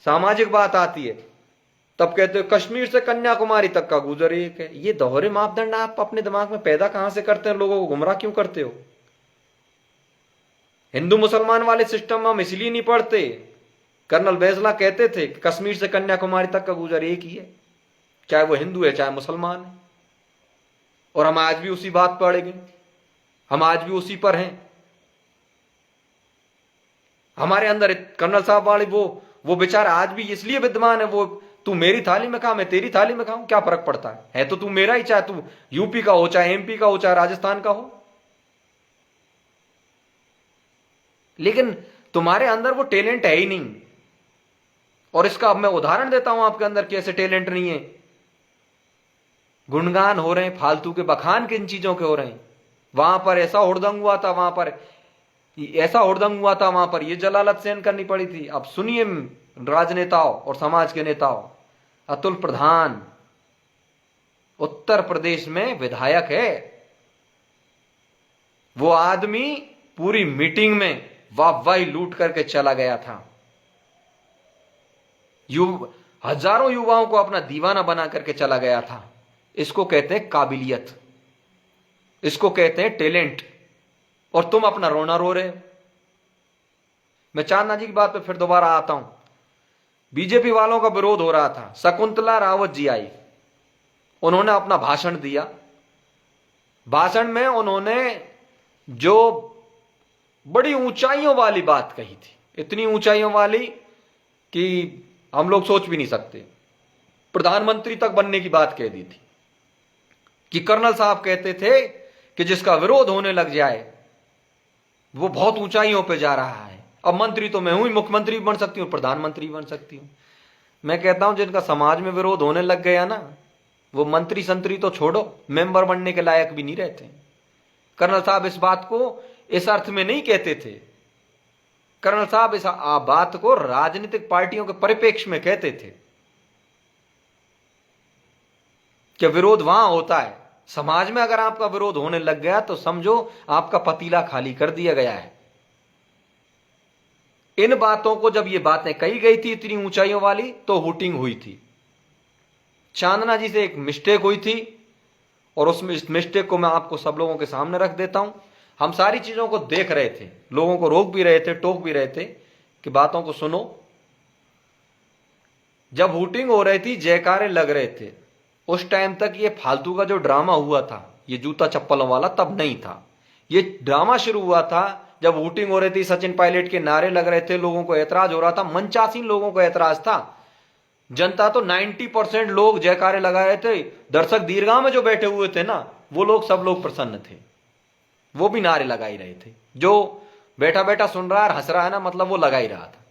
सामाजिक बात आती है तब कहते हो कश्मीर से कन्याकुमारी तक का गुजर एक है। ये दोहरे मापदंड आप अपने दिमाग में पैदा कहां से करते हैं? लोगों को गुमराह क्यों करते हो? हिंदू मुसलमान वाले सिस्टम में हम इसलिए नहीं पढ़ते। कर्नल बैंसला कहते थे कि कश्मीर से कन्याकुमारी तक का गुजर एक ही है, चाहे वो हिंदू है चाहे मुसलमान है। और हम आज भी उसी बात पढ़ेंगे, हम आज भी उसी पर हैं। हमारे अंदर कर्नल साहब वाले वो विचार आज भी इसलिए विद्यमान है। वो तू मेरी थाली में खा, मैं तेरी थाली में खाऊं, क्या फर्क पड़ता है तो तू मेरा ही, चाहे तू यूपी का हो, चाहे MP का हो, चाहे राजस्थान का हो। लेकिन तुम्हारे अंदर वो टैलेंट है ही नहीं। और इसका अब मैं उदाहरण देता हूं आपके अंदर कैसे टैलेंट नहीं है। गुणगान हो रहे हैं, फालतू के बखान किन चीजों के हो रहे हैं। वहां पर ऐसा हुड़दंग हुआ था, वहां पर ऐसा हुड़दंग हुआ था, वहां पर यह जलालत सहन करनी पड़ी थी। अब सुनिए राजनेताओं और समाज के नेताओं, अतुल प्रधान उत्तर प्रदेश में विधायक है। वो आदमी पूरी मीटिंग में वाहवाही लूट करके चला गया था। हजारों युवाओं को अपना दीवाना बना करके चला गया था। इसको कहते हैं काबिलियत, इसको कहते हैं टैलेंट। और तुम अपना रोना रो रहे हो। मैं चांदना जी की बात पे फिर दोबारा आता हूं। बीजेपी वालों का विरोध हो रहा था, शकुंतला रावत जी आई, उन्होंने अपना भाषण दिया। भाषण में उन्होंने जो बड़ी ऊंचाइयों वाली बात कही थी, इतनी ऊंचाइयों वाली कि हम लोग सोच भी नहीं सकते, प्रधानमंत्री तक बनने की बात कह दी थी। कि कर्नल साहब कहते थे कि जिसका विरोध होने लग जाए वो बहुत ऊंचाइयों पे जा रहा है। अब मंत्री तो मैं हूं ही, मुख्यमंत्री भी बन सकती हूं, प्रधानमंत्री भी बन सकती हूं। मैं कहता हूं जिनका समाज में विरोध होने लग गया ना, वो मंत्री संतरी तो छोड़ो, मेंबर बनने के लायक भी नहीं रहते। कर्नल साहब इस बात को इस अर्थ में नहीं कहते थे। कर्नल साहब इस बात को राजनीतिक पार्टियों के परिप्रेक्ष्य में कहते थे कि विरोध वहां होता है, समाज में अगर आपका विरोध होने लग गया तो समझो आपका पतीला खाली कर दिया गया है। इन बातों को जब ये बातें कही गई थी इतनी ऊंचाइयों वाली, तो हुटिंग हुई थी। चांदना जी से एक मिस्टेक हुई थी और उस मिस्टेक को मैं आपको सब लोगों के सामने रख देता हूं। हम सारी चीजों को देख रहे थे, लोगों को रोक भी रहे थे, टोक भी रहे थे कि बातों को सुनो। जब हुटिंग हो रही थी, जयकारे लग रहे थे, उस टाइम तक ये फालतू का जो ड्रामा हुआ था, ये जूता चप्पलों वाला, तब नहीं था। ये ड्रामा शुरू हुआ था जब वोटिंग हो रही थी, सचिन पायलट के नारे लग रहे थे, लोगों को ऐतराज हो रहा था, मंचासीन लोगों को ऐतराज था। जनता तो 90% लोग जयकारे लगा रहे थे। दर्शक दीर्घा में जो बैठे हुए थे ना, वो लोग सब लोग प्रसन्न थे, वो भी नारे लगा ही रहे थे। जो बैठा बैठा सुन रहा है, हंस रहा है ना, मतलब वो लगा ही रहा था।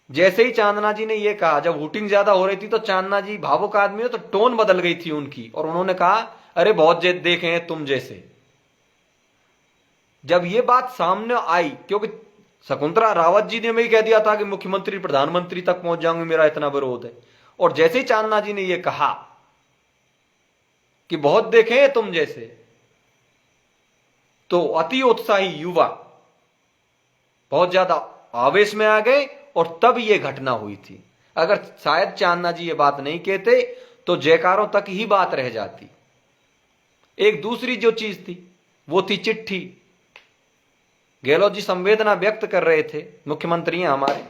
जैसे ही चांदना जी ने ये कहा, जब वोटिंग ज्यादा हो रही थी, तो चांदना जी भावुक आदमी हो, तो टोन बदल गई थी उनकी, और उन्होंने कहा, अरे बहुत देखे हैं तुम जैसे। जब ये बात सामने आई, क्योंकि शकुंतला रावत जी ने भी कह दिया था कि मुख्यमंत्री प्रधानमंत्री तक पहुंच जाऊंगी, मेरा इतना विरोध है, और जैसे ही चांदना जी ने यह कहा कि बहुत देखे हैं तुम जैसे, तो अति उत्साही युवा बहुत ज्यादा आवेश में आ गए, और तब यह घटना हुई थी। अगर शायद चांदना जी ये बात नहीं कहते तो जयकारों तक ही बात रह जाती। एक दूसरी जो चीज थी वो थी चिट्ठी। गहलोत जी संवेदना व्यक्त कर रहे थे, मुख्यमंत्री हैं हमारे,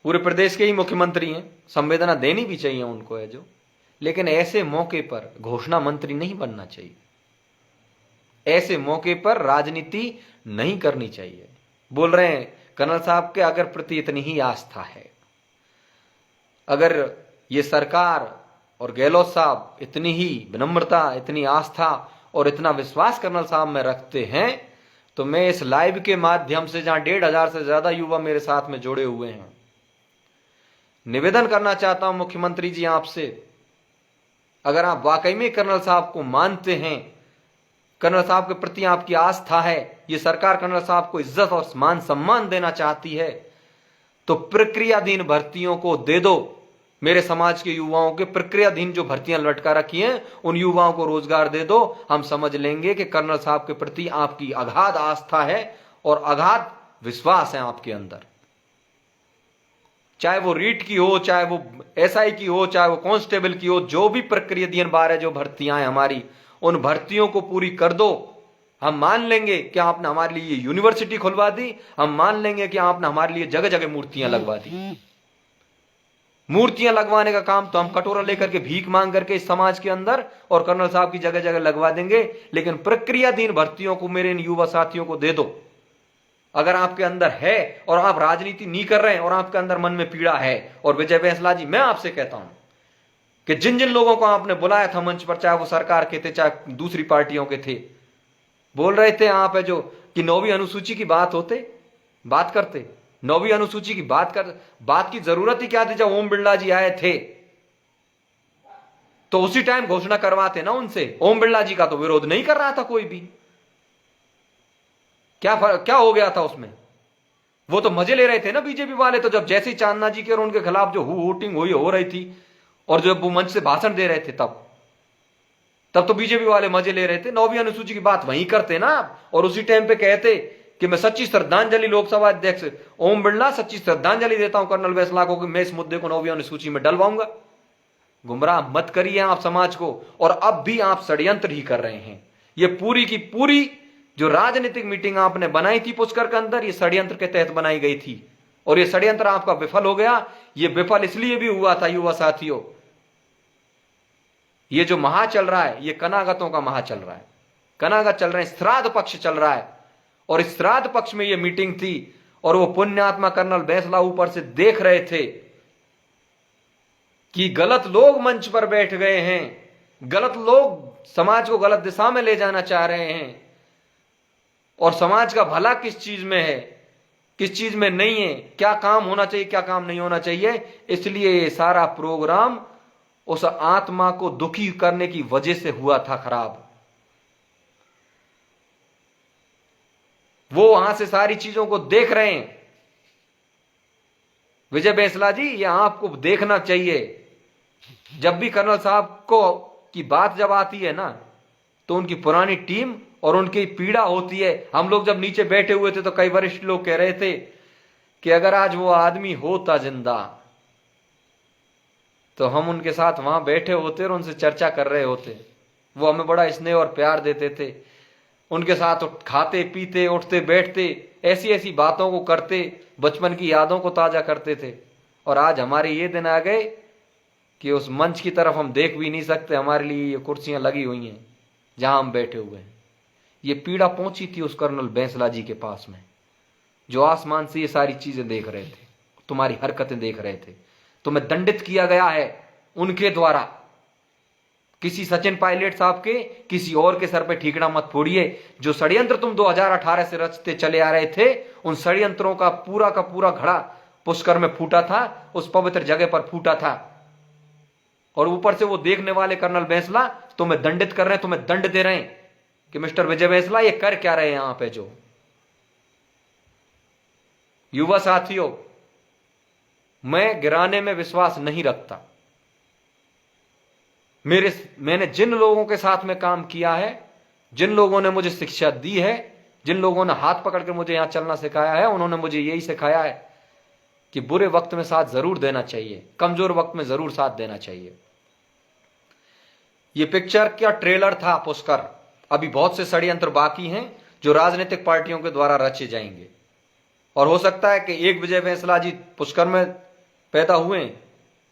पूरे प्रदेश के ही मुख्यमंत्री हैं, संवेदना देनी भी चाहिए उनको है जो, लेकिन ऐसे मौके पर घोषणा मंत्री नहीं बनना चाहिए, ऐसे मौके पर राजनीति नहीं करनी चाहिए। बोल रहे हैं कर्नल साहब के अगर प्रति इतनी ही आस्था है, अगर ये सरकार और गहलोत साहब इतनी ही विनम्रता, इतनी आस्था और इतना विश्वास कर्नल साहब में रखते हैं, तो मैं इस लाइव के माध्यम से, जहां 1,500 से ज्यादा युवा मेरे साथ में जुड़े हुए हैं, निवेदन करना चाहता हूं मुख्यमंत्री जी आपसे, अगर आप वाकई में कर्नल साहब को मानते हैं, कर्नल साहब के प्रति आपकी आस्था है, ये सरकार कर्नल साहब को इज्जत और मान सम्मान देना चाहती है, तो प्रक्रियाधीन भर्तियों को दे दो। मेरे समाज के युवाओं के प्रक्रियाधीन जो भर्तियां लटका रखी हैं, उन युवाओं को रोजगार दे दो। हम समझ लेंगे कि कर्नल साहब के प्रति आपकी अगाध आस्था है और अगाध विश्वास है आपके अंदर। चाहे वो रीट की हो, चाहे वो एसआई की हो, चाहे वो कांस्टेबल की हो, जो भी प्रक्रियाधीन बार है, जो भर्तियां हैं हमारी, उन भर्तियों को पूरी कर दो। हम मान लेंगे कि आपने हमारे लिए यूनिवर्सिटी खुलवा दी, हम मान लेंगे कि आपने हमारे लिए जगह जगह मूर्तियां लगवा दी। मूर्तियां लगवाने का काम तो हम कटोरा लेकर के भीख मांग करके इस समाज के अंदर और कर्नल साहब की जगह जगह लगवा देंगे, लेकिन प्रक्रियाधीन भर्तियों को मेरे इन युवा साथियों को दे दो। अगर आपके अंदर है और आप राजनीति नहीं कर रहे हैं और आपके अंदर मन में पीड़ा है, और विजय बैंसला जी, मैं आपसे कहता हूं कि जिन जिन लोगों को आपने बुलाया था मंच पर, चाहे वो सरकार के थे चाहे दूसरी पार्टियों के थे, बोल रहे थे आप है जो कि 9वीं अनुसूची की बात करते, 9वीं अनुसूची की बात की जरूरत ही क्या थी? जब ओम बिरला जी आए थे तो उसी टाइम घोषणा करवाते ना उनसे। ओम बिरला जी का तो विरोध नहीं कर रहा था कोई भी। क्या हो गया था उसमें? वो तो मजे ले रहे थे ना बीजेपी वाले। तो जब जैसे चांदना जी के और उनके खिलाफ जो वोटिंग हो रही थी और जब वो मंच से भाषण दे रहे थे, तब तो बीजेपी वाले मजे ले रहे थे। 9वीं अनुसूची की बात वहीं करते ना, और उसी टाइम पे कहते कि मैं सच्ची श्रद्धांजलि, लोकसभा अध्यक्ष ओम बिरला, सच्ची श्रद्धांजलि देता हूं कर्नल बैंसला को कि मैं इस मुद्दे को 9वीं अनुसूची में डलवाऊंगा। गुमराह मत करिए आप समाज को, और अब भी आप षड्यंत्र ही कर रहे हैं। ये पूरी की पूरी जो राजनीतिक मीटिंग आपने बनाई थी पुष्कर के अंदर, ये षड्यंत्र के तहत बनाई गई थी, और ये षड्यंत्र आपका विफल हो गया। ये विफल इसलिए भी हुआ था युवा साथियों, ये जो महा चल रहा है, ये कनागतों का महा चल रहा है, कनागत चल रहे हैं, श्राद्ध पक्ष चल रहा है, और इस श्राद्ध पक्ष में ये मीटिंग थी, और वो पुण्यात्मा कर्नल बैंसला ऊपर से देख रहे थे कि गलत लोग मंच पर बैठ गए हैं, गलत लोग समाज को गलत दिशा में ले जाना चाह रहे हैं, और समाज का भला किस चीज में है, किस चीज में नहीं है, क्या काम होना चाहिए, क्या काम नहीं होना चाहिए। इसलिए ये सारा प्रोग्राम उस आत्मा को दुखी करने की वजह से हुआ था खराब। वो वहां से सारी चीजों को देख रहे हैं। विजय बैंसला जी, ये आपको देखना चाहिए। जब भी कर्नल साहब को की बात जब आती है ना, तो उनकी पुरानी टीम और उनकी पीड़ा होती है। हम लोग जब नीचे बैठे हुए थे तो कई वरिष्ठ लोग कह रहे थे कि अगर आज वो आदमी होता जिंदा तो हम उनके साथ वहां बैठे होते और उनसे चर्चा कर रहे होते। वो हमें बड़ा स्नेह और प्यार देते थे। उनके साथ खाते पीते उठते बैठते, ऐसी ऐसी बातों को करते, बचपन की यादों को ताजा करते थे। और आज हमारे ये दिन आ गए कि उस मंच की तरफ हम देख भी नहीं सकते। हमारे लिए ये कुर्सियां लगी हुई हैं जहां हम बैठे हुए हैं। ये पीड़ा पहुंची थी उस कर्नल बैंसला जी के पास में, जो आसमान से ये सारी चीजें देख रहे थे, तुम्हारी हरकतें देख रहे थे। तुम्हें दंडित किया गया है उनके द्वारा। किसी सचिन पायलट साहब के, किसी और के सर पे ठीकड़ा मत फोड़िए। जो षड्यंत्र तुम 2018 से रचते चले आ रहे थे, उन षड्यंत्रों का पूरा घड़ा पुष्कर में फूटा था, उस पवित्र जगह पर फूटा था। और ऊपर से वो देखने वाले कर्नल बैंसला तुम्हें दंडित कर रहे हैं, तुम्हें दंड दे रहे हैं कि मिस्टर विजय बैंसला ये कर क्या रहे हैं यहां पे। जो युवा साथियों, मैं गिराने में विश्वास नहीं रखता। मैंने जिन लोगों के साथ में काम किया है, जिन लोगों ने मुझे शिक्षा दी है, जिन लोगों ने हाथ पकड़ कर मुझे यहां चलना सिखाया है, उन्होंने मुझे यही सिखाया है कि बुरे वक्त में साथ जरूर देना चाहिए, कमजोर वक्त में जरूर साथ देना चाहिए। यह पिक्चर क्या ट्रेलर था पुष्कर। अभी बहुत से षड्यंत्र बाकी हैं जो राजनीतिक पार्टियों के द्वारा रचे जाएंगे। और हो सकता है कि एक विजय बैंसला जी पुष्कर में पैदा हुए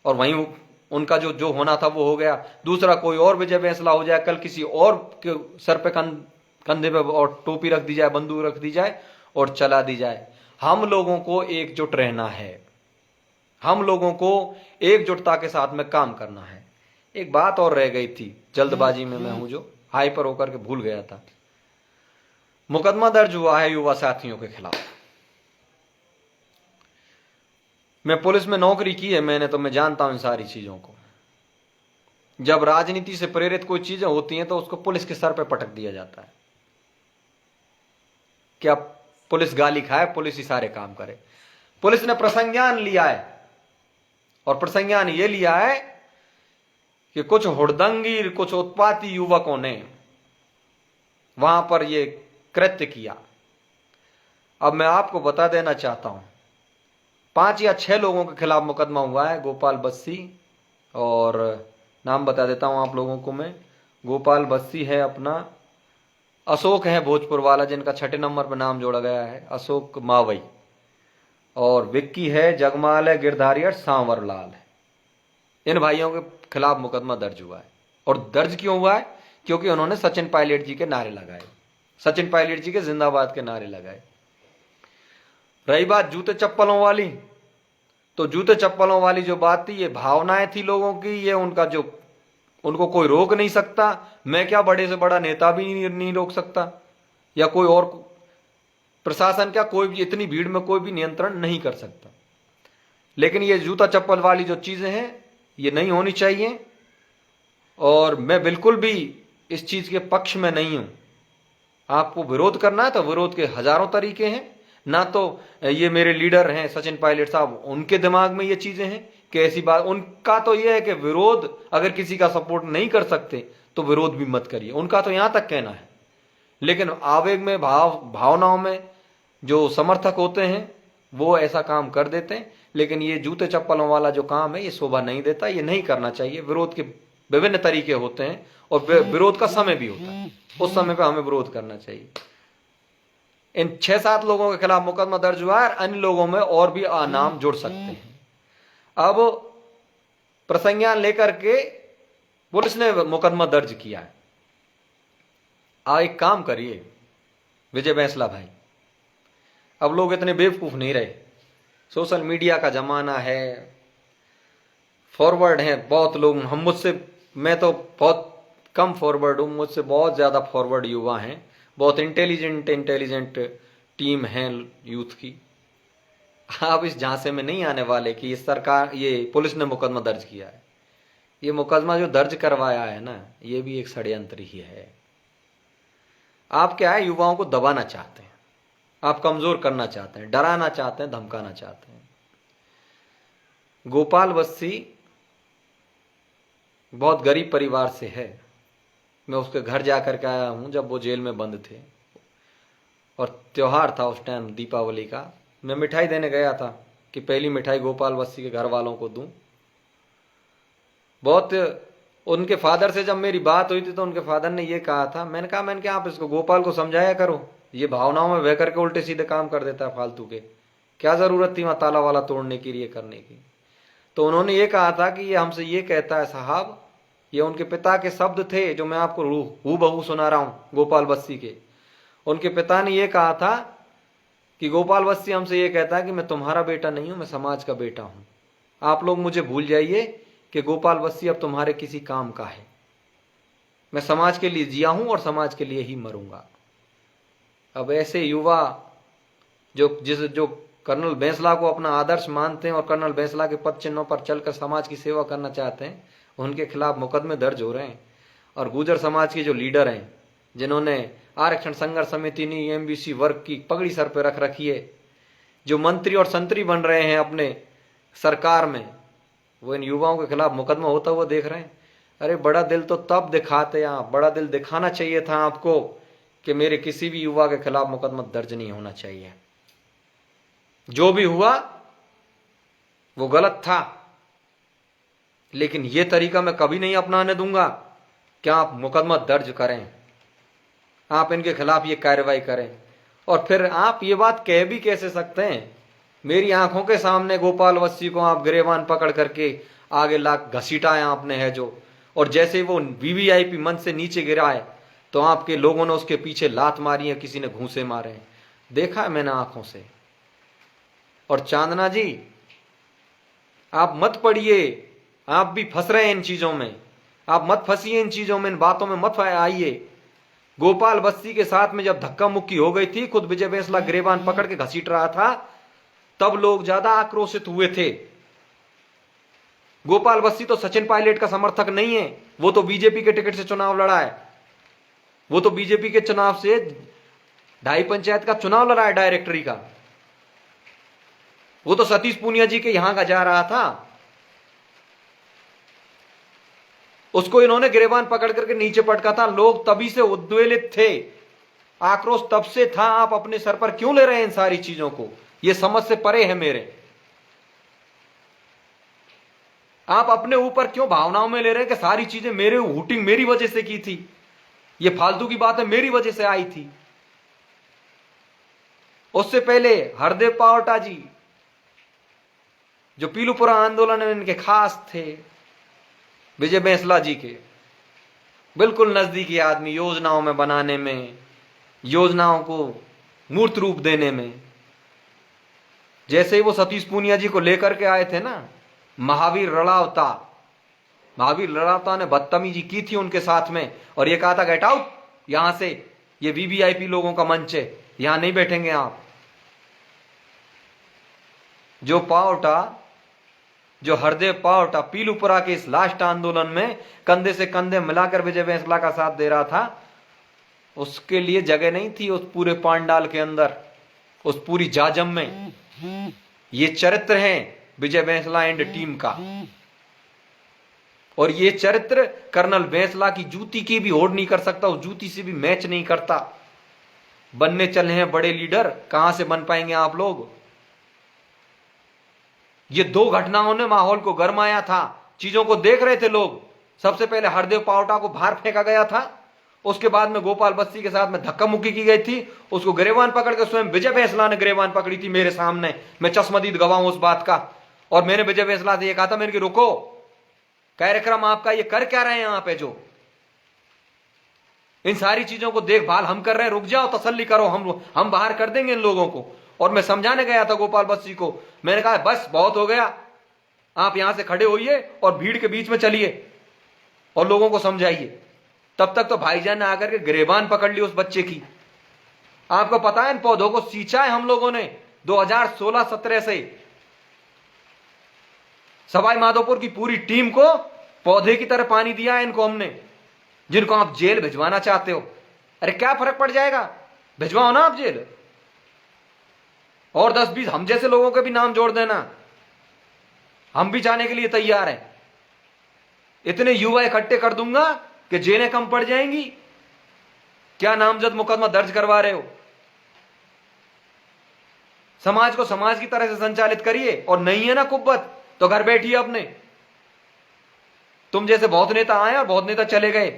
और वहीं उनका जो होना था वो हो गया। दूसरा कोई और विजय बैंसला हो जाए, कल किसी और के सर पे कंधे पे और टोपी रख दी जाए, बंदूक रख दी जाए और चला दी जाए। हम लोगों को एकजुट रहना है, हम लोगों को एकजुटता के साथ में काम करना है। एक बात और रह गई थी, जल्दबाजी में मैं हूं जो हाइपर होकर के भूल गया था। मुकदमा दर्ज हुआ है युवा साथियों के खिलाफ। मैं पुलिस में नौकरी की है मैंने, तो मैं जानता हूं इन सारी चीजों को। जब राजनीति से प्रेरित कोई चीजें होती हैं तो उसको पुलिस के सर पे पटक दिया जाता है। क्या पुलिस गाली खाए, पुलिस ही सारे काम करे। पुलिस ने प्रसंज्ञान लिया है, और प्रसंज्ञान ये लिया है कि कुछ हुड़दंगी, कुछ उत्पाती युवकों ने वहां पर ये कृत्य किया। अब मैं आपको बता देना चाहता हूं, 5 या 6 लोगों के खिलाफ मुकदमा हुआ है। गोपाल बस्सी, और नाम बता देता हूं आप लोगों को मैं। गोपाल बस्सी है अपना, अशोक है भोजपुर वाला जिनका 6 नंबर पर नाम जोड़ा गया है, अशोक मावई, और विक्की है, जगमाल है, गिरधारी है, सांवर लाल है। इन भाइयों के खिलाफ मुकदमा दर्ज हुआ है। और दर्ज क्यों हुआ है? क्योंकि उन्होंने सचिन पायलट जी के नारे लगाए, सचिन पायलट जी के जिंदाबाद के नारे लगाए। रही बात जूते चप्पलों वाली, तो जूते चप्पलों वाली जो बात थी, ये भावनाएं थी लोगों की, ये उनका जो उनको कोई रोक नहीं सकता। मैं क्या, बड़े से बड़ा नेता भी नहीं रोक सकता, या कोई और प्रशासन क्या, कोई भी इतनी भीड़ में कोई भी नियंत्रण नहीं कर सकता। लेकिन ये जूता चप्पल वाली जो चीजें हैं ये नहीं होनी चाहिए। और मैं बिल्कुल भी इस चीज के पक्ष में नहीं हूं। आपको विरोध करना है तो विरोध के हजारों तरीके हैं। ना तो ये मेरे लीडर हैं सचिन पायलट साहब, उनके दिमाग में ये चीजें हैं कि ऐसी बात, उनका तो ये है कि विरोध, अगर किसी का सपोर्ट नहीं कर सकते तो विरोध भी मत करिए, उनका तो यहां तक कहना है। लेकिन आवेग में, भावनाओं में जो समर्थक होते हैं वो ऐसा काम कर देते हैं। लेकिन ये जूते चप्पलों वाला जो काम है ये शोभा नहीं देता, ये नहीं करना चाहिए। विरोध के विभिन्न तरीके होते हैं और विरोध का समय भी होता है, उस समय पे हमें विरोध करना चाहिए। इन 6-7 लोगों के खिलाफ मुकदमा दर्ज हुआ है, अन्य लोगों में और भी नाम जुड़ सकते हैं। अब प्रसंज्ञान लेकर के पुलिस ने मुकदमा दर्ज किया है। एक काम करिए विजय बैंसला भाई, अब लोग इतने बेवकूफ नहीं रहे। सोशल मीडिया का जमाना है, फॉरवर्ड हैं बहुत लोग। मैं तो बहुत कम फॉरवर्ड हूं, मुझसे बहुत ज्यादा फॉरवर्ड युवा हैं, बहुत इंटेलिजेंट टीम है यूथ की। आप इस झांसे में नहीं आने वाले कि ये पुलिस ने मुकदमा दर्ज किया है। ये मुकदमा जो दर्ज करवाया है ना, ये भी एक षड्यंत्र ही है। आप क्या है, युवाओं को दबाना चाहते हैं, आप कमजोर करना चाहते हैं, डराना चाहते हैं, धमकाना चाहते हैं। गोपाल बस्सी बहुत गरीब परिवार से है। मैं उसके घर जाकर के आया हूं जब वो जेल में बंद थे, और त्योहार था उस टाइम, दीपावली का। मैं मिठाई देने गया था कि पहली मिठाई गोपाल बस्सी के घर वालों को दूं। बहुत उनके फादर से जब मेरी बात हुई थी तो उनके फादर ने ये कहा था, मैंने कहा आप इसको गोपाल को समझाया करो, ये भावनाओं में बह करके उल्टे सीधे काम कर देता है फालतू के, क्या जरूरत थी वहां ताला वाला तोड़ने की, ये करने की। तो उन्होंने ये कहा था कि ये हमसे ये कहता है साहब, ये उनके पिता के शब्द थे जो मैं आपको हूबहू सुना रहा हूं, गोपाल बस्सी के। उनके पिता ने ये कहा था कि गोपाल बस्सी हमसे ये कहता है कि मैं तुम्हारा बेटा नहीं हूं, मैं समाज का बेटा हूं। आप लोग मुझे भूल जाइए कि गोपाल बस्सी अब तुम्हारे किसी काम का है। मैं समाज के लिए जिया हूं और समाज के लिए ही मरूंगा। अब ऐसे युवा जो कर्नल बैंसला को अपना आदर्श मानते हैं और कर्नल बैंसला के पद चिन्हों पर चलकर समाज की सेवा करना चाहते हैं, उनके खिलाफ मुकदमे दर्ज हो रहे हैं। और गुर्जर समाज के जो लीडर हैं, जिन्होंने आरक्षण संघर्ष समिति नहीं, एमबीसी वर्ग की पगड़ी सर पे रख रखी है, जो मंत्री और संतरी बन रहे हैं अपने सरकार में, वो इन युवाओं के खिलाफ मुकदमा होता हुआ देख रहे हैं। अरे बड़ा दिल तो तब दिखाते, आप बड़ा दिल दिखाना चाहिए था आपको कि मेरे किसी भी युवा के खिलाफ मुकदमा दर्ज नहीं होना चाहिए। जो भी हुआ वो गलत था, लेकिन यह तरीका मैं कभी नहीं अपनाने दूंगा कि आप मुकदमा दर्ज करें, आप इनके खिलाफ ये कार्रवाई करें। और फिर आप ये बात कह भी कैसे सकते हैं, मेरी आंखों के सामने गोपाल बस्सी को आप गिरेबान पकड़ करके आगे लाख घसीटाया आपने है जो, और जैसे वो वीवीआईपी मंच से नीचे गिरा है तो आपके लोगों ने उसके पीछे लात मारी है, किसी ने घूंसे मारे हैं, देखा है मैंने आंखों से। और चांदना जी, आप मत पढ़िए, आप भी फंस रहे हैं इन चीजों में, आप मत फंसिए इन चीजों में, इन बातों में मत आइए। गोपाल बस्सी के साथ में जब धक्का मुक्की हो गई थी, खुद विजय बैंसला गिरेबान पकड़ के घसीट रहा था, तब लोग ज्यादा आक्रोशित हुए थे। गोपाल बस्सी तो सचिन पायलट का समर्थक नहीं है, वो तो बीजेपी के टिकट से चुनाव लड़ा है, वो तो बीजेपी के चुनाव से 2.5 पंचायत का चुनाव लड़ा है, डायरेक्टरी का। वो तो सतीश पूनिया जी के यहां का जा रहा था, उसको इन्होंने गिरेबान पकड़ करके नीचे पटका था। लोग तभी से उद्वेलित थे, आक्रोश तब से था। आप अपने सर पर क्यों ले रहे हैं इन सारी चीजों को, ये समझ से परे है मेरे। आप अपने ऊपर क्यों भावनाओं में ले रहे हैं कि सारी चीजें मेरे हुटिंग मेरी वजह से की थी, ये फालतू की बात है, मेरी वजह से आई थी। उससे पहले हरदेव पावटा जी, जो पीलूपुरा आंदोलन में इनके खास थे, विजय बैंसला जी के बिल्कुल नजदीकी आदमी, योजनाओं में बनाने में, योजनाओं को मूर्त रूप देने में। जैसे ही वो सतीश पूनिया जी को लेकर के आए थे ना, महावीर लड़ावता ने बदतमीजी की थी उनके साथ में, और ये कहा था गेट आउट यहां से, ये वीवीआईपी लोगों का मंच है, यहां नहीं बैठेंगे आप। जो हरदेव पावटा पीलूपुरा के इस लास्ट आंदोलन में कंधे से कंधे मिलाकर विजय बैंसला का साथ दे रहा था, उसके लिए जगह नहीं थी उस पूरे पांडाल के अंदर, उस पूरी जाजम में। ये चरित्र है विजय बैंसला एंड टीम का, और ये चरित्र कर्नल बैंसला की जूती की भी होड़ नहीं कर सकता, उस जूती से भी मैच नहीं करता। बनने चले हैं बड़े लीडर, कहां से बन पाएंगे आप लोग। ये दो घटनाओं ने माहौल को गरमाया था, चीजों को देख रहे थे लोग। सबसे पहले हरदेव पावटा को बाहर फेंका गया था, उसके बाद में गोपाल बस्सी के साथ में धक्का मुक्की की गई थी, उसको गिरेबान पकड़ के स्वयं विजय बैंसला ने गिरेबान पकड़ी थी मेरे सामने, मैं चश्मदीद गवाह हूं उस बात का। और मैंने विजय बैंसला से यह कहा था, मैंने कि रुको, कार्यक्रम आपका ये कर क्या रहे हैं यहां पे, जो इन सारी चीजों को देखभाल हम कर रहे हैं, रुक जाओ, तसल्ली करो, हम बाहर कर देंगे इन लोगों को। और मैं समझाने गया था गोपाल बस्सी को, मैंने कहा बस बहुत हो गया, आप यहां से खड़े होइए और भीड़ के बीच में चलिए और लोगों को समझाइए। तब तक तो भाईजान ने आकर के गिरेबान पकड़ ली उस बच्चे की। आपको पता है इन पौधों को सींचा है हम लोगों ने, 2016-17 से सवाई माधोपुर की पूरी टीम को पौधे की तरह पानी दिया है इनको हमने, जिनको आप जेल भिजवाना चाहते हो। अरे क्या फर्क पड़ जाएगा, भिजवाओ ना आप जेल, और 10-20 हम जैसे लोगों के भी नाम जोड़ देना, हम भी जाने के लिए तैयार हैं। इतने युवा इकट्ठे कर दूंगा कि जेलें कम पड़ जाएंगी। क्या नामजद मुकदमा दर्ज करवा रहे हो? समाज को समाज की तरह से संचालित करिए, और नहीं है ना कुब्बत तो घर बैठिए अपने। तुम जैसे बहुत नेता आए और बहुत नेता चले गए।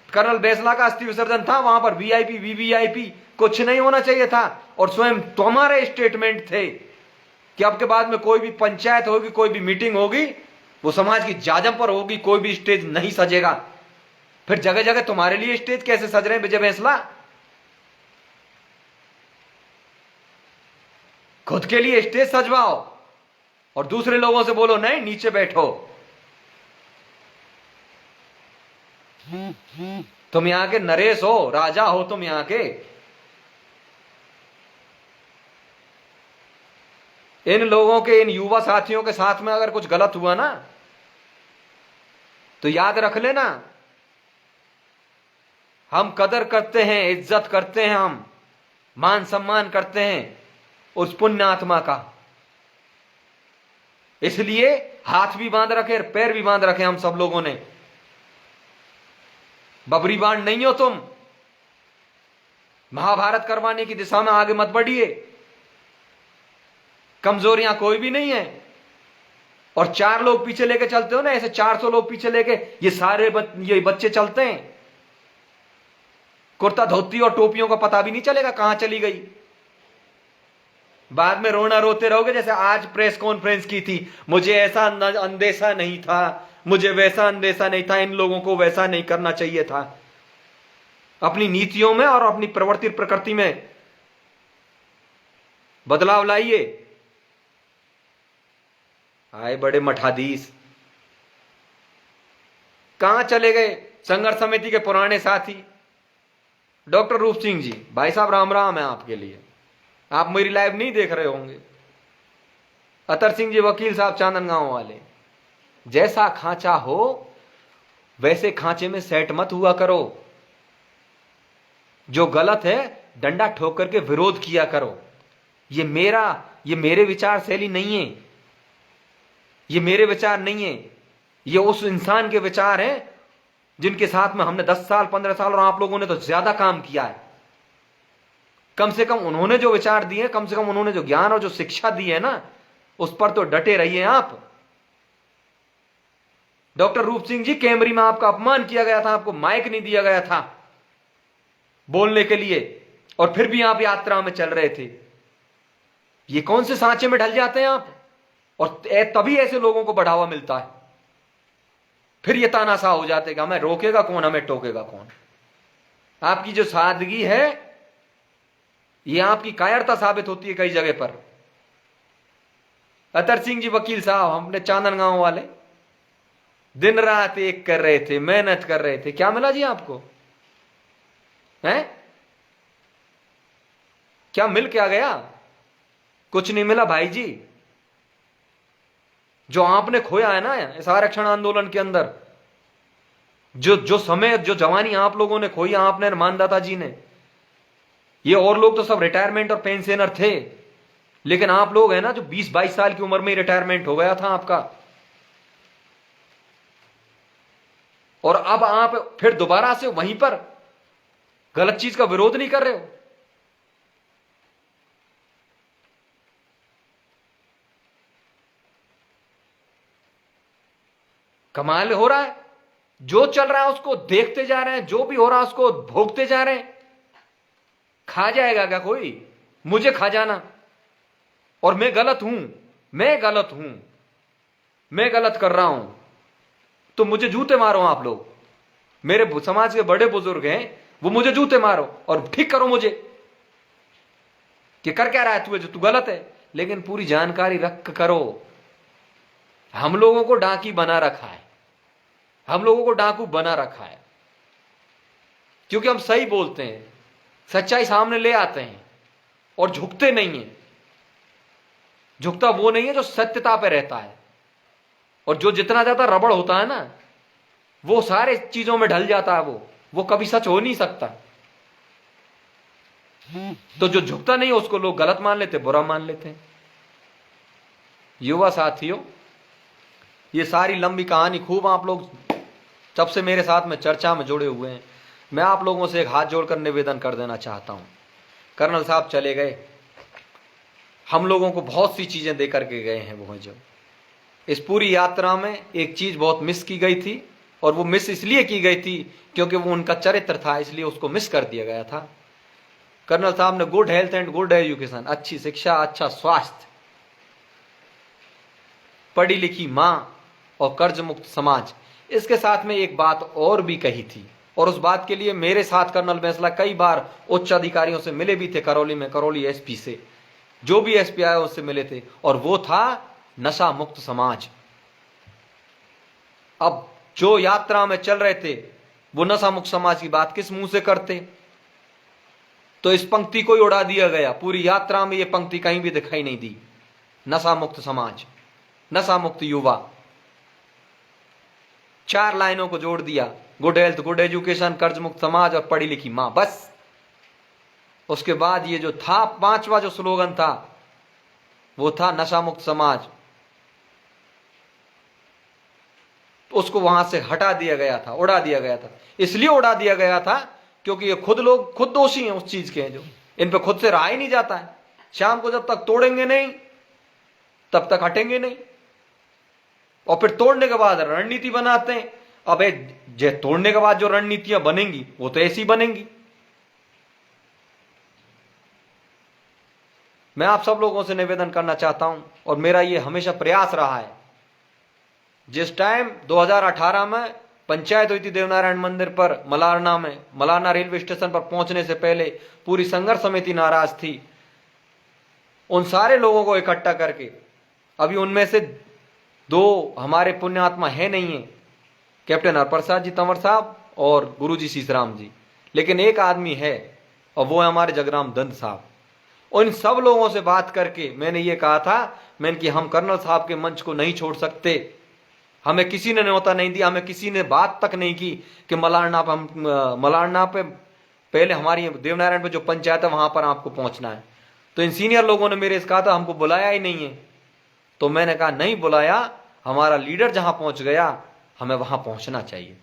कर्नल बैसला का अस्थि विसर्जन था, वहां पर वीआईपी वीवीआईपी कुछ नहीं होना चाहिए था, और स्वयं तुम्हारे स्टेटमेंट थे कि अब के बाद में कोई भी पंचायत होगी, कोई भी मीटिंग होगी, वो समाज की जाजम पर होगी, कोई भी स्टेज नहीं सजेगा। फिर जगह जगह तुम्हारे लिए स्टेज कैसे सज रहे हैं विजय बैसला? खुद के लिए स्टेज सजवाओ और दूसरे लोगों से बोलो नहीं नीचे बैठो। तुम यहां के नरेश हो, राजा हो तुम यहां के। इन लोगों के, इन युवा साथियों के साथ में अगर कुछ गलत हुआ ना तो याद रख लेना, हम कदर करते हैं, इज्जत करते हैं, हम मान सम्मान करते हैं उस पुण्य आत्मा का। इसलिए हाथ भी बांध रखे, पैर भी बांध रखे हम सब लोगों ने। बबरी बांड नहीं हो तुम, महाभारत करवाने की दिशा में आगे मत बढ़िए। कमजोरियां कोई भी नहीं है, और 4 लोग पीछे लेके चलते हो ना, ऐसे 400 लोग पीछे लेके ये सारे ये बच्चे चलते हैं। कुर्ता धोती और टोपियों का पता भी नहीं चलेगा कहां चली गई। बाद में रोना रोते रहोगे, जैसे आज प्रेस कॉन्फ्रेंस की थी, मुझे ऐसा अंदेशा नहीं था, मुझे वैसा अंदेशा नहीं था, इन लोगों को वैसा नहीं करना चाहिए था। अपनी नीतियों में और अपनी प्रवृत्ति प्रकृति में बदलाव लाइए। आए बड़े मठाधीश, कहां चले गए संघर्ष समिति के पुराने साथी? डॉक्टर रूप सिंह जी, भाई साहब राम राम है आपके लिए, आप मेरी लाइव नहीं देख रहे होंगे। अतर सिंह जी वकील साहब चांदनगांव वाले, जैसा खांचा हो वैसे खांचे में सेट मत हुआ करो। जो गलत है डंडा ठोक करके विरोध किया करो। ये मेरे विचार शैली नहीं है, ये मेरे विचार नहीं है, ये उस इंसान के विचार हैं जिनके साथ में हमने 10 साल 15 साल और आप लोगों ने तो ज्यादा काम किया है। कम से कम उन्होंने जो विचार दिए, कम से कम उन्होंने जो ज्ञान और जो शिक्षा दी है ना, उस पर तो डटे रहिए आप। डॉक्टर रूप सिंह जी, कैमरी में आपका अपमान किया गया था, आपको माइक नहीं दिया गया था बोलने के लिए, और फिर भी आप यात्रा में चल रहे थे। ये कौन से सांचे में ढल जाते हैं आप? और तभी ऐसे लोगों को बढ़ावा मिलता है। फिर ये तानाशाह हो जाते हैं, हमें रोकेगा कौन, हमें टोकेगा कौन। आपकी जो सादगी है ये आपकी कायरता साबित होती है कई जगह पर। अतर सिंह जी वकील साहब, हमने चांदनगांव वाले दिन रात एक कर रहे थे, मेहनत कर रहे थे। क्या मिला जी आपको? हैं? क्या मिल क्या गया? कुछ नहीं मिला भाई जी। जो आपने खोया है ना इस आरक्षण आंदोलन के अंदर, जो समय, जो जवानी आप लोगों ने खोई, आपने, मानदाता जी ने, ये और लोग तो सब रिटायरमेंट और पेंशनर थे, लेकिन आप लोग है ना जो 20-22 साल की उम्र में रिटायरमेंट हो गया था आपका, और अब आप फिर दोबारा से वहीं पर गलत चीज का विरोध नहीं कर रहे हो। कमाल हो रहा है। जो चल रहा है उसको देखते जा रहे हैं, जो भी हो रहा है उसको भोगते जा रहे हैं। खा जाएगा क्या कोई? मुझे खा जाना, और मैं गलत हूं, मैं गलत हूं, मैं गलत कर रहा हूं तो मुझे जूते मारो आप लोग। मेरे समाज के बड़े बुजुर्ग हैं, वो मुझे जूते मारो और ठीक करो मुझे कि कर क्या रहा है तू, जो तू गलत है। लेकिन पूरी जानकारी रख करो। हम लोगों को डांकी बना रखा है, हम लोगों को डाकू बना रखा है, क्योंकि हम सही बोलते हैं। सच्चाई सामने ले आते हैं और झुकते नहीं हैं। झुकता वो नहीं है जो सत्यता पे रहता है, और जो जितना ज्यादा रबड़ होता है ना, वो सारे चीजों में ढल जाता है, वो कभी सच हो नहीं सकता। तो जो झुकता नहीं है उसको लोग गलत मान लेते, बुरा मान लेते हैं। युवा साथियों, ये सारी लंबी कहानी खूब आप लोग जब से मेरे साथ में चर्चा में जुड़े हुए हैं, मैं आप लोगों से एक हाथ जोड़कर निवेदन कर देना चाहता हूं। कर्नल साहब चले गए, हम लोगों को बहुत सी चीजें दे करके गए हैं। वो जो इस पूरी यात्रा में एक चीज बहुत मिस की गई थी, और वो मिस इसलिए की गई थी क्योंकि वो उनका चरित्र था, इसलिए उसको मिस कर दिया गया था। कर्नल साहब ने good health and good education, अच्छी शिक्षा, अच्छा स्वास्थ्य, पढ़ी लिखी मां और कर्ज मुक्त समाज, इसके साथ में एक बात और भी कही थी। और उस बात के लिए मेरे साथ कर्नल बैंसला कई बार उच्च अधिकारियों से मिले भी थे, करौली में, करौली एसपी से, जो भी एसपी आए उससे मिले थे, और वो था नशा मुक्त समाज। अब जो यात्रा में चल रहे थे वो नशा मुक्त समाज की बात किस मुंह से करते? तो इस पंक्ति को ही उड़ा दिया गया। पूरी यात्रा में ये पंक्ति कहीं भी दिखाई नहीं दी। नशा मुक्त समाज, नशा मुक्त युवा, 4 लाइनों को जोड़ दिया, गुड हेल्थ, गुड एजुकेशन, कर्ज मुक्त समाज और पढ़ी लिखी मां, बस। उसके बाद ये जो था 5वां जो स्लोगन था वो था नशा मुक्त समाज। उसको वहां से हटा दिया गया था, उड़ा दिया गया था। इसलिए उड़ा दिया गया था क्योंकि ये लोग खुद दोषी हैं उस चीज के, जो इन पे खुद से रहा ही नहीं जाता है। शाम को जब तक तोड़ेंगे नहीं तब तक हटेंगे नहीं, और फिर तोड़ने के बाद रणनीति बनाते हैं। अब तोड़ने के बाद जो रणनीतियां बनेंगी वो तो ऐसी बनेंगी। मैं आप सब लोगों से निवेदन करना चाहता हूं, और मेरा ये हमेशा प्रयास रहा है, जिस टाइम 2018 में पंचायत हुई थी देवनारायण मंदिर पर, मलारना रेलवे स्टेशन पर पहुंचने से पहले पूरी संघर्ष समिति नाराज थी। उन सारे लोगों को इकट्ठा करके, अभी उनमें से 2 हमारे पुण्यात्मा है नहीं है, कैप्टन हरप्रसाद जी तंवर साहब और गुरुजी सीसराम जी, लेकिन एक आदमी है और वो है हमारे जगराम दंत साहब। उन सब लोगों से बात करके मैंने ये कहा था, मैंने कि हम कर्नल साहब के मंच को नहीं छोड़ सकते। हमें किसी ने न्योता नहीं दिया, हमें किसी ने बात तक नहीं की कि मलारना पे पहले हमारी देवनारायण पे जो पंचायत है वहां पर आपको पहुंचना है। तो इन सीनियर लोगों ने मेरे से कहा था हमको बुलाया ही नहीं है। तो मैंने कहा नहीं बुलाया, हमारा लीडर जहां पहुंच गया हमें वहां पहुंचना चाहिए।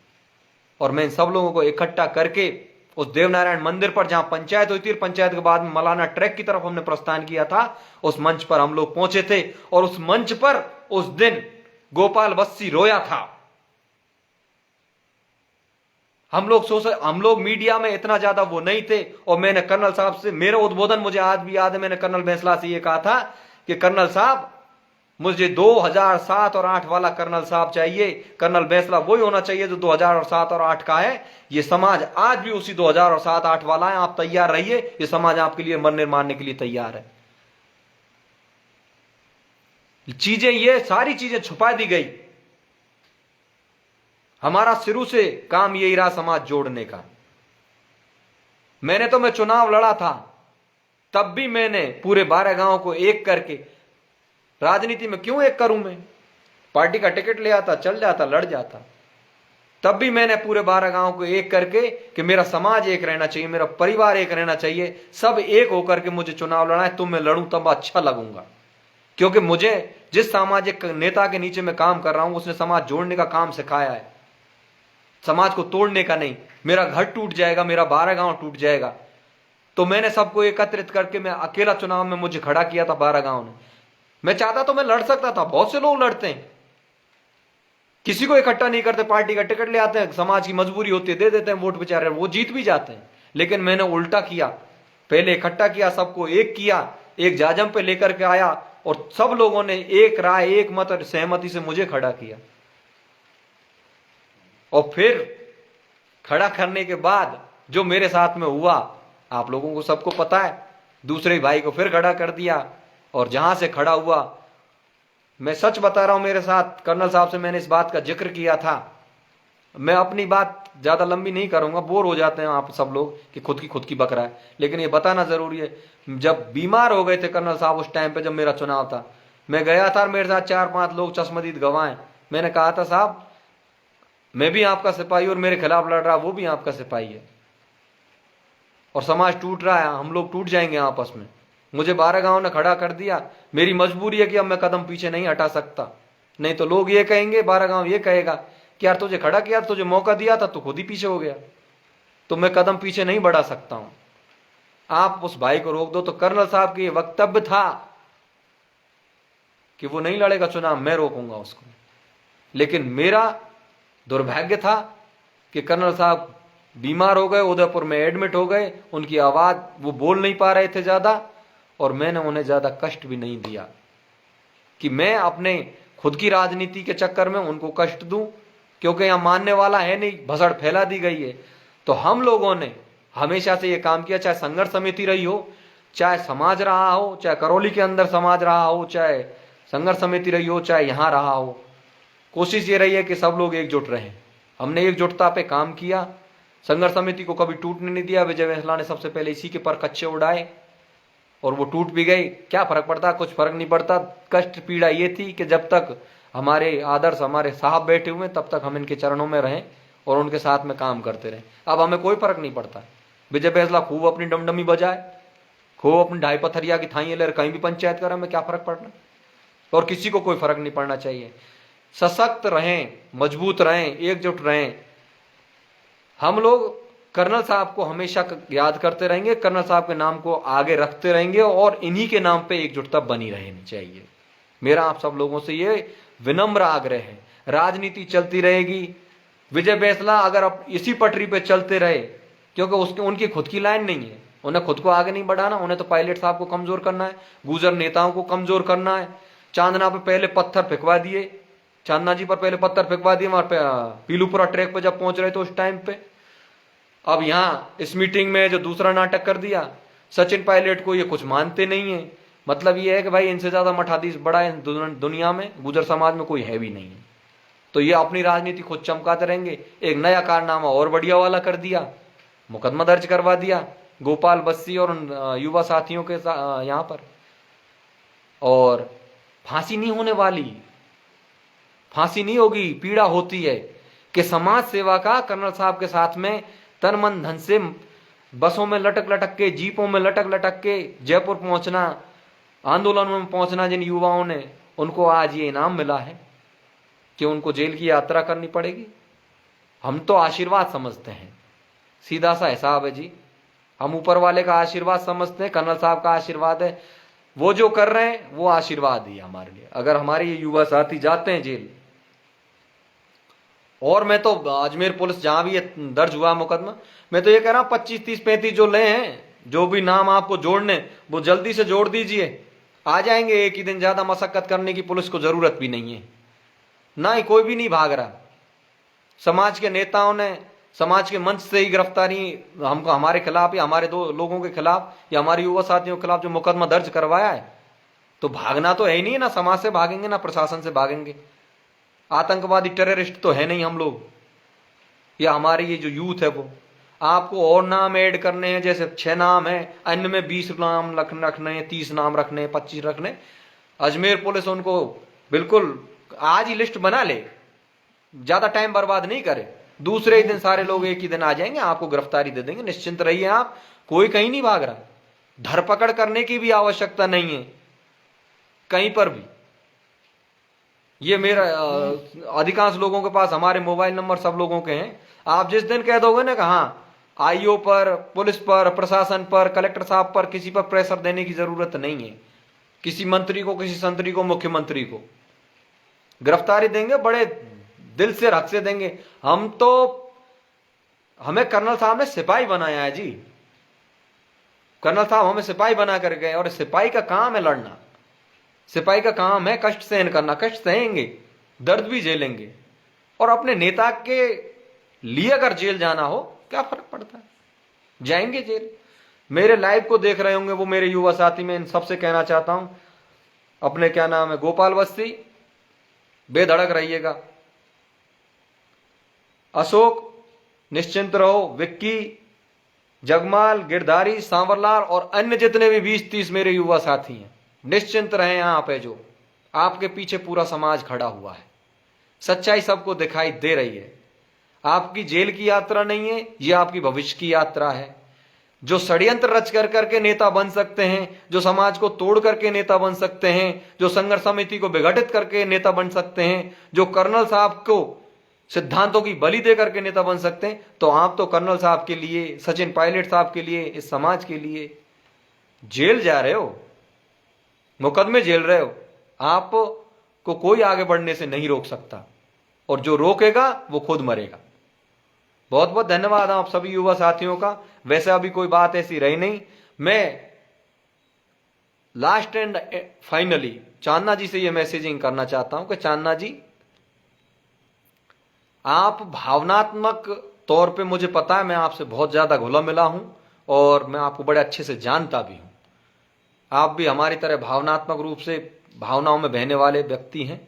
और मैं इन सब लोगों को इकट्ठा करके उस देवनारायण मंदिर पर जहां पंचायत हुई थी, पंचायत के बाद में मलाना ट्रैक की तरफ हमने प्रस्थान किया था, उस मंच पर हम लोग पहुंचे थे। और उस मंच पर उस दिन गोपाल बस्सी रोया था। हम लोग मीडिया में इतना ज्यादा वो नहीं थे। और मैंने कर्नल साहब से, मेरा उद्बोधन मुझे आज भी याद है, मैंने कर्नल बैंसला से ये कहा था कि कर्नल साहब मुझे 2007 और 8 वाला कर्नल साहब चाहिए। कर्नल बैंसला वही होना चाहिए जो 2007 और 8 का है। ये समाज आज भी उसी 2007-8 वाला है। आप तैयार रहिए, ये समाज आपके लिए मरने मारने के लिए तैयार है। ये सारी चीजें छुपा दी गई। हमारा शुरू से काम यही रहा समाज जोड़ने का। मैं चुनाव लड़ा था, तब भी मैंने पूरे 12 गांव को एक करके, राजनीति में क्यों एक करूं मैं, पार्टी का टिकट ले आता, चल जाता, लड़ जाता, तब भी मैंने पूरे 12 गांव को एक करके कि मेरा समाज एक रहना चाहिए, मेरा परिवार एक रहना चाहिए, सब एक होकर के मुझे चुनाव लड़ना है। तुम मैं लड़ूं तब अच्छा लगूंगा, क्योंकि मुझे जिस सामाजिक नेता के नीचे मैं काम कर रहा हूं उसने समाज जोड़ने का काम सिखाया है, समाज को तोड़ने का नहीं। मेरा घर टूट जाएगा, मेरा 12 गांव टूट जाएगा, तो मैंने सबको एकत्रित करके मैं अकेला चुनाव में मुझे खड़ा किया था 12 गांव ने। मैं चाहता तो मैं लड़ सकता था, बहुत से लोग लड़ते हैं, किसी को इकट्ठा नहीं करते, पार्टी का टिकट ले आते हैं, समाज की मजबूरी होती है, दे देते हैं वोट बेचारे, वो जीत भी जाते हैं। लेकिन मैंने उल्टा किया, पहले इकट्ठा किया, सबको एक किया, एक जाजम पे लेकर के आया, और सब लोगों ने एक राय, एक मत और सहमति से मुझे खड़ा किया। और फिर खड़ा करने के बाद जो मेरे साथ में हुआ आप लोगों को सबको पता है, दूसरे भाई को फिर खड़ा कर दिया, और जहां से खड़ा हुआ, मैं सच बता रहा हूं, मेरे साथ कर्नल साहब से मैंने इस बात का जिक्र किया था मैं अपनी बात ज्यादा लंबी नहीं करूंगा, बोर हो जाते हैं आप सब लोग कि खुद की बक रहा है, लेकिन ये बताना जरूरी है। जब बीमार हो गए थे कर्नल साहब उस टाइम पे, जब मेरा चुनाव था, मैं गया था, मेरे साथ 4-5 लोग चश्मदीद गवाह। मैंने कहा था साहब मैं भी आपका सिपाही, और मेरे खिलाफ लड़ रहा वो भी आपका सिपाही है, और समाज टूट रहा है, हम लोग टूट जाएंगे आपस में। मुझे 12 गांव ने खड़ा कर दिया, मेरी मजबूरी है कि अब मैं कदम पीछे नहीं हटा सकता, नहीं तो लोग ये कहेंगे, 12 गांव ये कहेगा कि यार तुझे खड़ा किया, तुझे मौका दिया था, तू खुद ही पीछे हो गया, तो मैं कदम पीछे नहीं बढ़ा सकता हूं। आप उस भाई को रोक दो। तो कर्नल साहब की वक्तव्य था कि वो नहीं लड़ेगा चुनाव, मैं रोकूंगा उसको, लेकिन मेरा दुर्भाग्य था कि कर्नल साहब बीमार हो गए, उदयपुर में एडमिट हो गए, उनकी आवाज, वो बोल नहीं पा रहे थे ज्यादा, और मैंने उन्हें ज्यादा कष्ट भी नहीं दिया कि मैं अपने खुद की राजनीति के चक्कर में उनको कष्ट दूं, क्योंकि यहां मानने वाला है नहीं, भसड़ फैला दी गई है। तो हम लोगों ने हमेशा से यह काम किया, चाहे संघर्ष समिति रही हो, चाहे समाज रहा हो, चाहे करौली के अंदर समाज रहा हो, चाहे संघर्ष समिति रही हो, चाहे यहां रहा हो, कोशिश ये रही है कि सब लोग एकजुट रहें। हमने एकजुटता पे काम किया, संघर्ष समिति को कभी टूटने नहीं दिया। विजय बैंसला ने सबसे पहले इसी के पर कच्चे उड़ाए, और वो टूट भी गई, क्या फर्क पड़ता, कुछ फर्क नहीं पड़ता। कष्ट पीड़ा ये थी कि जब तक हमारे आदर्श, हमारे साहब बैठे हुए, तब तक हम इनके चरणों में रहें और उनके साथ में काम करते रहें। अब हमें कोई फर्क नहीं पड़ता। विजय बैंसला खूब अपनी डमडमी बजाए, खूब अपनी ढाई पथरिया की थाई ले, कहीं भी पंचायत करें, हमें क्या फर्क पड़ना, और किसी को कोई फर्क नहीं पड़ना चाहिए। सशक्त रहें, मजबूत रहें, एकजुट रहें। हम लोग कर्नल साहब को हमेशा याद करते रहेंगे, कर्नल साहब के नाम को आगे रखते रहेंगे, और इन्हीं के नाम पे एकजुटता बनी रहनी चाहिए। मेरा आप सब लोगों से ये विनम्र आग्रह है। राजनीति चलती रहेगी। विजय बैंसला अगर अब इसी पटरी पे चलते रहे, क्योंकि उसके उनकी खुद की लाइन नहीं है, उन्हें खुद को आगे नहीं बढ़ाना, उन्हें तो पायलट साहब को कमजोर करना है, गुजर नेताओं को कमजोर करना है। चांदना पे पहले पत्थर फेंकवा दिए, चांदना जी पर पहले पत्थर फेंकवा दिए, वहां पे पीलूपुरा ट्रैक पे जब पहुंच रहे थे उस टाइम पे। अब यहां इस मीटिंग में जो दूसरा नाटक कर दिया, सचिन पायलट को ये कुछ मानते नहीं है। मतलब ये है कि भाई इनसे ज्यादा मठाधीश बड़ा है दुनिया में, गुजर समाज में कोई है भी नहीं है। तो ये अपनी राजनीति खुद चमकाते रहेंगे। एक नया कारनामा और बढ़िया वाला कर दिया, मुकदमा दर्ज करवा दिया गोपाल बस्सी और उन युवा साथियों के यहां पर, और फांसी नहीं होने वाली, फांसी नहीं होगी। पीड़ा होती है कि समाज सेवा का कर्नल साहब के साथ में तन मन धन से बसों में लटक लटक के, जीपों में लटक लटक के जयपुर पहुंचना, आंदोलनों में पहुंचना, जिन युवाओं ने, उनको आज ये इनाम मिला है कि उनको जेल की यात्रा करनी पड़ेगी। हम तो आशीर्वाद समझते हैं, सीधा सा हिसाब है जी, हम ऊपर वाले का आशीर्वाद समझते हैं, कर्नल साहब का आशीर्वाद है। वो जो कर रहे हैं वो आशीर्वाद ही हमारे लिए। अगर हमारे ये युवा साथी जाते हैं जेल, और मैं तो अजमेर पुलिस जहां भी ये दर्ज हुआ मुकदमा, मैं तो ये कह रहा हूं 25, 30, 35 जो ले हैं, जो भी नाम आपको जोड़ने, वो जल्दी से जोड़ दीजिए, आ जाएंगे एक ही दिन। ज्यादा मशक्कत करने की पुलिस को जरूरत भी नहीं है, ना ही कोई भी नहीं भाग रहा। समाज के नेताओं ने समाज के मंच से ही गिरफ्तारी हमको, हमारे खिलाफ या हमारे 2 लोगों के खिलाफ या हमारे युवा साथियों के खिलाफ जो मुकदमा दर्ज करवाया है, तो भागना तो है ही नहीं, ना समाज से भागेंगे ना प्रशासन से भागेंगे। आतंकवादी टेररिस्ट तो है नहीं हम लोग, या हमारे ये जो यूथ है वो। आपको और नाम ऐड करने हैं, जैसे 6 नाम है, अन्य में 20 नाम रखने हैं, 30 नाम रखने हैं, 25 रखने। अजमेर पुलिस उनको बिल्कुल आज ही लिस्ट बना ले, ज्यादा टाइम बर्बाद नहीं करे, दूसरे ही दिन सारे लोग एक ही दिन आ जाएंगे, आपको गिरफ्तारी दे देंगे। निश्चिंत रहिए आप, कोई कहीं नहीं भाग रहा, धरपकड़ करने की भी आवश्यकता नहीं है कहीं पर भी। ये मेरा अधिकांश लोगों के पास हमारे मोबाइल नंबर सब लोगों के हैं। आप जिस दिन कह दोगे ना कि हाँ, आईओ पर, पुलिस पर, प्रशासन पर, कलेक्टर साहब पर किसी पर प्रेशर देने की जरूरत नहीं है। किसी मंत्री को, किसी संतरी को, मुख्यमंत्री को गिरफ्तारी देंगे, बड़े दिल से हक से देंगे। हमें कर्नल साहब ने सिपाही बनाया है जी, कर्नल साहब हमें सिपाही बना कर गए, और सिपाही का काम है लड़ना, सिपाही का काम है कष्ट सहन करना। कष्ट सहेंगे, दर्द भी झेलेंगे, और अपने नेता के लिए अगर जेल जाना हो, क्या फर्क पड़ता है, जाएंगे जेल। मेरे लाइव को देख रहे होंगे वो मेरे युवा साथी, में इन सबसे कहना चाहता हूं, अपने क्या नाम है, गोपाल बस्ती, बेधड़क रहिएगा। अशोक निश्चिंत रहो, विक्की, जगमाल, गिरधारी, सांवरलाल और अन्य जितने भी 20-30 मेरे युवा साथी हैं, निश्चिंत रहें। यहां पे जो आपके पीछे पूरा समाज खड़ा हुआ है, सच्चाई सबको दिखाई दे रही है। आपकी जेल की यात्रा नहीं है, यह आपकी भविष्य की यात्रा है। जो षड्यंत्र रच कर करके नेता बन सकते हैं, जो समाज को तोड़ करके नेता बन सकते हैं, जो संघर्ष समिति को विघटित करके नेता बन सकते हैं, जो कर्नल साहब को सिद्धांतों की बलि दे करके नेता बन सकते हैं, तो आप तो कर्नल साहब के लिए, सचिन पायलट साहब के लिए, इस समाज के लिए जेल जा रहे हो, मुकदमे झेल रहे हो। आपको कोई आगे बढ़ने से नहीं रोक सकता, और जो रोकेगा वो खुद मरेगा। बहुत बहुत धन्यवाद आप सभी युवा साथियों का। वैसे अभी कोई बात ऐसी रही नहीं। मैं लास्ट एंड फाइनली चांदना जी से यह मैसेजिंग करना चाहता हूं कि चांदना जी, आप भावनात्मक तौर पे, मुझे पता है मैं आपसे बहुत ज्यादा घुला मिला हूं और मैं आपको बड़े अच्छे से जानता भी हूं। आप भी हमारी तरह भावनात्मक रूप से भावनाओं में बहने वाले व्यक्ति हैं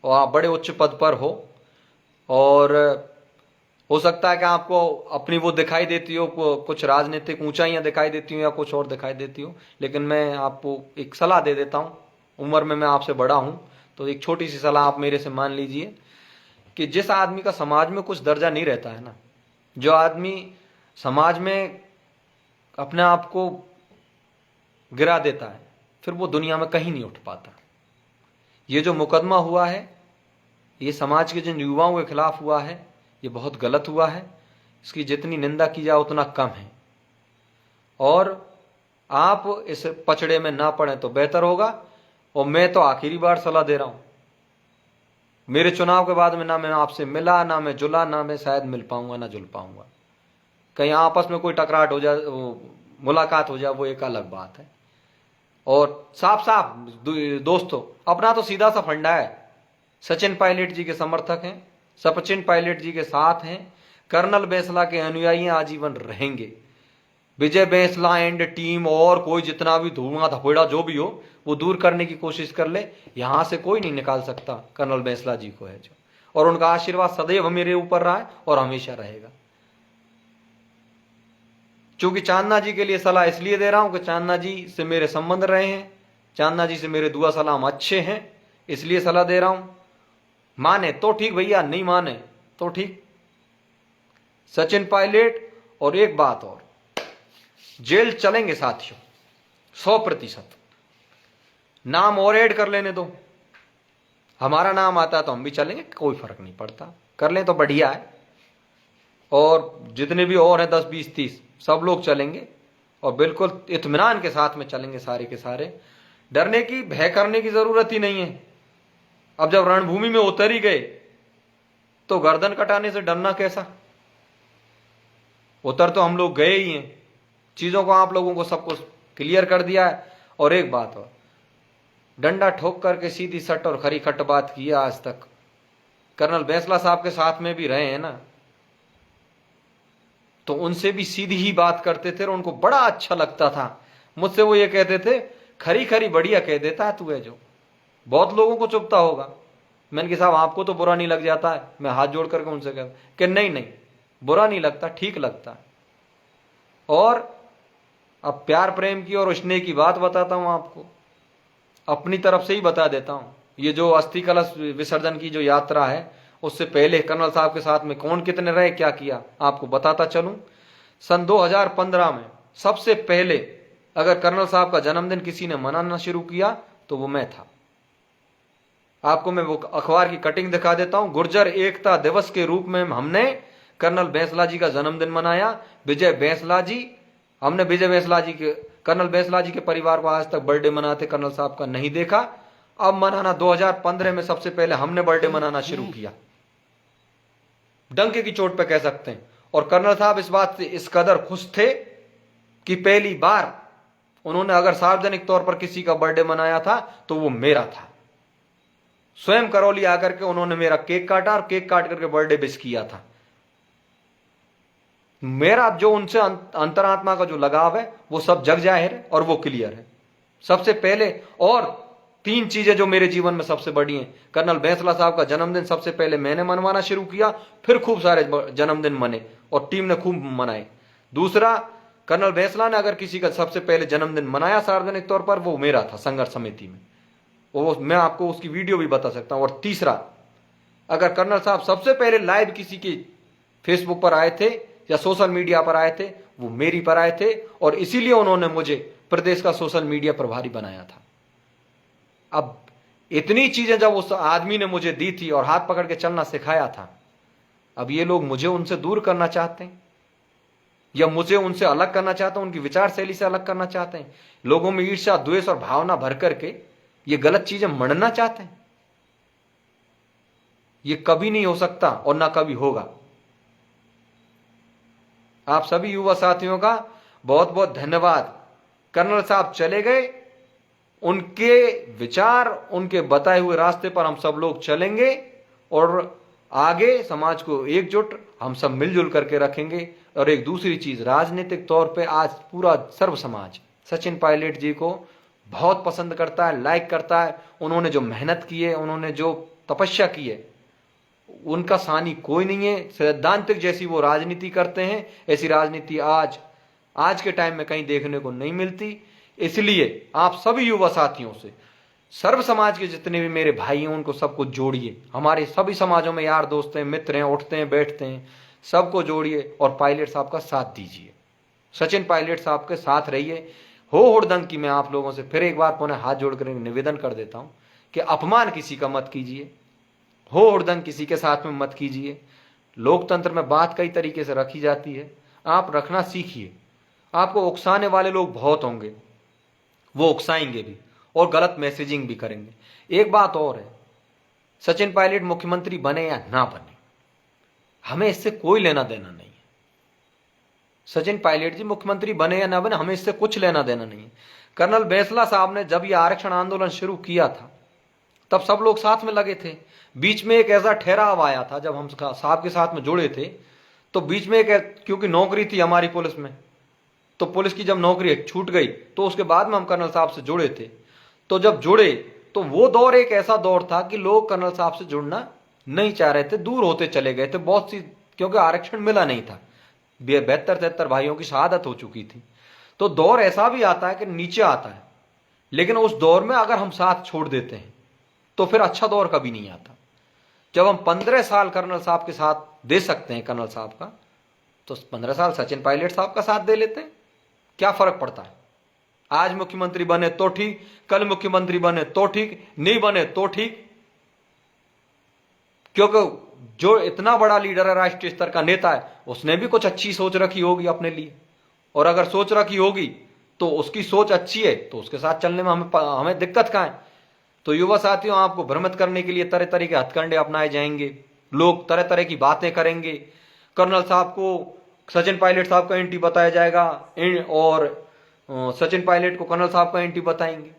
और आप बड़े उच्च पद पर हो, और हो सकता है कि आपको अपनी वो दिखाई देती हो, कुछ राजनीतिक ऊंचाइयां दिखाई देती हो या कुछ और दिखाई देती हो, लेकिन मैं आपको एक सलाह दे देता हूं। उम्र में मैं आपसे बड़ा हूं, तो एक छोटी सी सलाह आप मेरे से मान लीजिए कि जिस आदमी का समाज में कुछ दर्जा नहीं रहता है ना, जो आदमी समाज में अपने आप को गिरा देता है, फिर वो दुनिया में कहीं नहीं उठ पाता। ये जो मुकदमा हुआ है, ये समाज के जिन युवाओं के खिलाफ हुआ है, ये बहुत गलत हुआ है। इसकी जितनी निंदा की जाए उतना कम है, और आप इस पचड़े में ना पड़े तो बेहतर होगा। और मैं तो आखिरी बार सलाह दे रहा हूं, मेरे चुनाव के बाद में ना मैं आपसे मिला, ना मैं जुला, ना मैं शायद मिल पाऊंगा, ना जुल पाऊंगा। कहीं आपस में कोई टकराट हो जाए, मुलाकात हो जाए, वो एक अलग बात है। और साफ साफ दोस्तों, अपना तो सीधा सा फंडा है, सचिन पायलट जी के समर्थक हैं, सचिन पायलट जी के साथ हैं, कर्नल बैंसला के अनुयायी आजीवन रहेंगे। विजय बैंसला एंड टीम और कोई जितना भी धुआं धपेड़ा जो भी हो, वो दूर करने की कोशिश कर ले, यहां से कोई नहीं निकाल सकता कर्नल बैंसला जी को है जो। और उनका आशीर्वाद सदैव मेरे ऊपर रहा है और हमेशा रहेगा। क्योंकि चांदना जी के लिए सलाह इसलिए दे रहा हूं कि चांदना जी से मेरे संबंध रहे हैं, चांदना जी से मेरे दुआ सलाम अच्छे हैं, इसलिए सलाह दे रहा हूं। माने तो ठीक भैया, नहीं माने तो ठीक। सचिन पायलट, और एक बात और, जेल चलेंगे साथियों 100%। नाम और ऐड कर लेने दो, हमारा नाम आता है तो हम भी चलेंगे, कोई फर्क नहीं पड़ता, कर लें तो बढ़िया है। और जितने भी और हैं 10, 20, 30 सब लोग चलेंगे, और बिल्कुल इत्मीनान के साथ में चलेंगे सारे के सारे। डरने की, भय करने की जरूरत ही नहीं है। अब जब रणभूमि में उतर ही गए तो गर्दन कटाने से डरना कैसा। उतर तो हम लोग गए ही हैं, चीजों को आप लोगों को सब कुछ क्लियर कर दिया है। और एक बात और, डंडा ठोक करके सीधी सट और खरी खट बात की है आज तक। कर्नल बैंसला साहब के साथ में भी रहे हैं ना, तो उनसे भी सीधी ही बात करते थे और उनको बड़ा अच्छा लगता था। मुझसे वो ये कहते थे, खरी खरी बढ़िया कह देता है तू है जो। बहुत लोगों को चुभता होगा। मैंने कहा साहब आपको तो बुरा नहीं लग जाता है? मैं हाथ जोड़ करके उनसे कहता कि नहीं नहीं, बुरा नहीं लगता, ठीक लगता है। और अब प्यार प्रेम की और स्नेह की बात बताता हूं आपको, अपनी तरफ से ही बता देता हूं। ये जो अस्थि कलश विसर्जन की जो यात्रा है, उससे पहले कर्नल साहब के साथ में कौन कितने रहे, क्या किया, आपको बताता चलूं। सन 2015 में सबसे पहले अगर कर्नल साहब का जन्मदिन किसी ने मनाना शुरू किया तो वो मैं था। आपको मैं वो अखबार की कटिंग दिखा देता हूं। गुर्जर एकता दिवस के रूप में हमने कर्नल बैंसला जी का जन्मदिन मनाया। विजय बैंसला जी, हमने विजय बैंसला जी के, कर्नल बैंसला जी के परिवार को आज तक बर्थडे मनाते कर्नल साहब का नहीं देखा। अब मनाना 2015 में सबसे पहले हमने बर्थडे मनाना शुरू किया, डंके की चोट पे कह सकते हैं। और कर्नल साहब इस बात से इस कदर खुश थे कि पहली बार उन्होंने अगर सार्वजनिक तौर पर किसी का बर्थडे मनाया था तो वो मेरा था। स्वयं करौली आकर के उन्होंने मेरा केक काटा और केक काट करके बर्थडे विश किया था। मेरा जो उनसे अंतरात्मा का जो लगाव है वो सब जग जाहिर है और वो क्लियर है सबसे पहले। और 3 चीजें जो मेरे जीवन में सबसे बड़ी हैं। कर्नल बैंसला साहब का जन्मदिन सबसे पहले मैंने मनवाना शुरू किया, फिर खूब सारे जन्मदिन मने और टीम ने खूब मनाए। दूसरा, कर्नल बैंसला ने अगर किसी का सबसे पहले जन्मदिन मनाया सार्वजनिक तौर पर, वो मेरा था संघर्ष समिति में, वो मैं आपको उसकी वीडियो भी बता सकता हूं। और तीसरा, अगर कर्नल साहब सबसे पहले लाइव किसी के फेसबुक पर आए थे या सोशल मीडिया पर आए थे, वो मेरी पर आए थे, और इसीलिए उन्होंने मुझे प्रदेश का सोशल मीडिया प्रभारी बनाया था। अब इतनी चीजें जब उस आदमी ने मुझे दी थी और हाथ पकड़ के चलना सिखाया था, अब ये लोग मुझे उनसे दूर करना चाहते हैं या मुझे उनसे अलग करना चाहते हैं, उनकी विचार शैली से अलग करना चाहते हैं, लोगों में ईर्ष्या द्वेष और भावना भर करके ये गलत चीजें मढ़ना चाहते हैं। ये कभी नहीं हो सकता और ना कभी होगा। आप सभी युवा साथियों का बहुत बहुत धन्यवाद। कर्नल साहब चले गए, उनके विचार, उनके बताए हुए रास्ते पर हम सब लोग चलेंगे और आगे समाज को एकजुट हम सब मिलजुल करके रखेंगे। और एक दूसरी चीज, राजनीतिक तौर पे आज पूरा सर्व समाज सचिन पायलट जी को बहुत पसंद करता है, लाइक करता है। उन्होंने जो मेहनत की है, उन्होंने जो तपस्या की है, उनका सानी कोई नहीं है। सैद्धांतिक जैसी वो राजनीति करते हैं, ऐसी राजनीति आज के टाइम में कहीं देखने को नहीं मिलती। इसलिए आप सभी युवा साथियों से, सर्व समाज के जितने भी मेरे भाई हैं, उनको सबको जोड़िए। हमारे सभी समाजों में यार दोस्त हैं, मित्र हैं, उठते हैं बैठते हैं, सबको जोड़िए और पायलट साहब का साथ दीजिए। सचिन पायलट साहब के साथ रहिए। हो हुड़दंग की मैं आप लोगों से फिर एक बार पुनः हाथ जोड़कर निवेदन कर देता हूं कि अपमान किसी का मत कीजिए, हो हुड़दंग किसी के साथ में मत कीजिए। लोकतंत्र में बात कई तरीके से रखी जाती है, आप रखना सीखिए। आपको उकसाने वाले लोग बहुत होंगे, वो उकसाएंगे भी और गलत मैसेजिंग भी करेंगे। एक बात और है, सचिन पायलट मुख्यमंत्री बने या ना बने, हमें इससे कोई लेना देना नहीं है। सचिन पायलट जी मुख्यमंत्री बने या ना बने, हमें इससे कुछ लेना देना नहीं है। कर्नल बैंसला साहब ने जब यह आरक्षण आंदोलन शुरू किया था, तब सब लोग साथ में लगे थे। बीच में एक ऐसा ठहराव आया था जब हम साहब के साथ में जुड़े थे, तो बीच में क्योंकि नौकरी थी हमारी पुलिस में, तो पुलिस की जब नौकरी छूट गई तो उसके बाद में हम कर्नल साहब से जुड़े थे। तो जब जुड़े तो वो दौर एक ऐसा दौर था कि लोग कर्नल साहब से जुड़ना नहीं चाह रहे थे, दूर होते चले गए थे बहुत सी, क्योंकि आरक्षण मिला नहीं था। 72-73 भाइयों की शहादत हो चुकी थी। तो दौर ऐसा भी आता है कि नीचे आता है, लेकिन उस दौर में अगर हम साथ छोड़ देते हैं तो फिर अच्छा दौर कभी नहीं आता। जब हम 15 साल कर्नल साहब के साथ दे सकते हैं कर्नल साहब का, तो 15 साल सचिन पायलट साहब का साथ दे लेते हैं, क्या फर्क पड़ता है। आज मुख्यमंत्री बने तो ठीक, कल मुख्यमंत्री बने तो ठीक, नहीं बने तो ठीक, क्योंकि जो इतना बड़ा लीडर है, राष्ट्रीय स्तर का नेता है, उसने भी कुछ अच्छी सोच रखी होगी अपने लिए। और अगर सोच रखी होगी तो उसकी सोच अच्छी है तो उसके साथ चलने में हमें दिक्कत कहां है। तो युवा साथियों, आपको भ्रमित करने के लिए तरह तरह के हथकंडे अपनाए जाएंगे, लोग तरह तरह की बातें करेंगे। कर्नल साहब को सचिन पायलट साहब का एंटी बताया जाएगा और सचिन पायलट को कर्नल साहब का एंटी बताएंगे।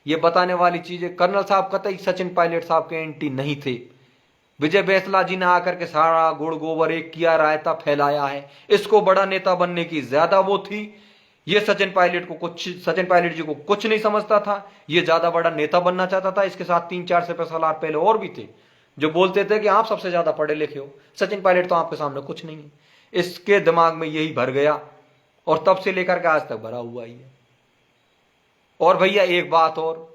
ये बताने वाली चीजें, कर्नल साहब कतई सचिन पायलट साहब के एंटी नहीं थे। विजय बैंसला जी ने आकर के सारा गुड़ गोबर एक किया, रायता फैलाया है। इसको बड़ा नेता बनने की ज्यादा वो थी। ये सचिन पायलट जी को कुछ नहीं समझता था, ये ज्यादा बड़ा नेता बनना चाहता था। इसके साथ 3-4 साल पहले और भी थे जो बोलते थे कि आप सबसे ज्यादा पढ़े लिखे हो, सचिन पायलट तो आपके सामने कुछ नहीं है। इसके दिमाग में यही भर गया और तब से लेकर के आज तक भरा हुआ ही है। और भैया एक बात और,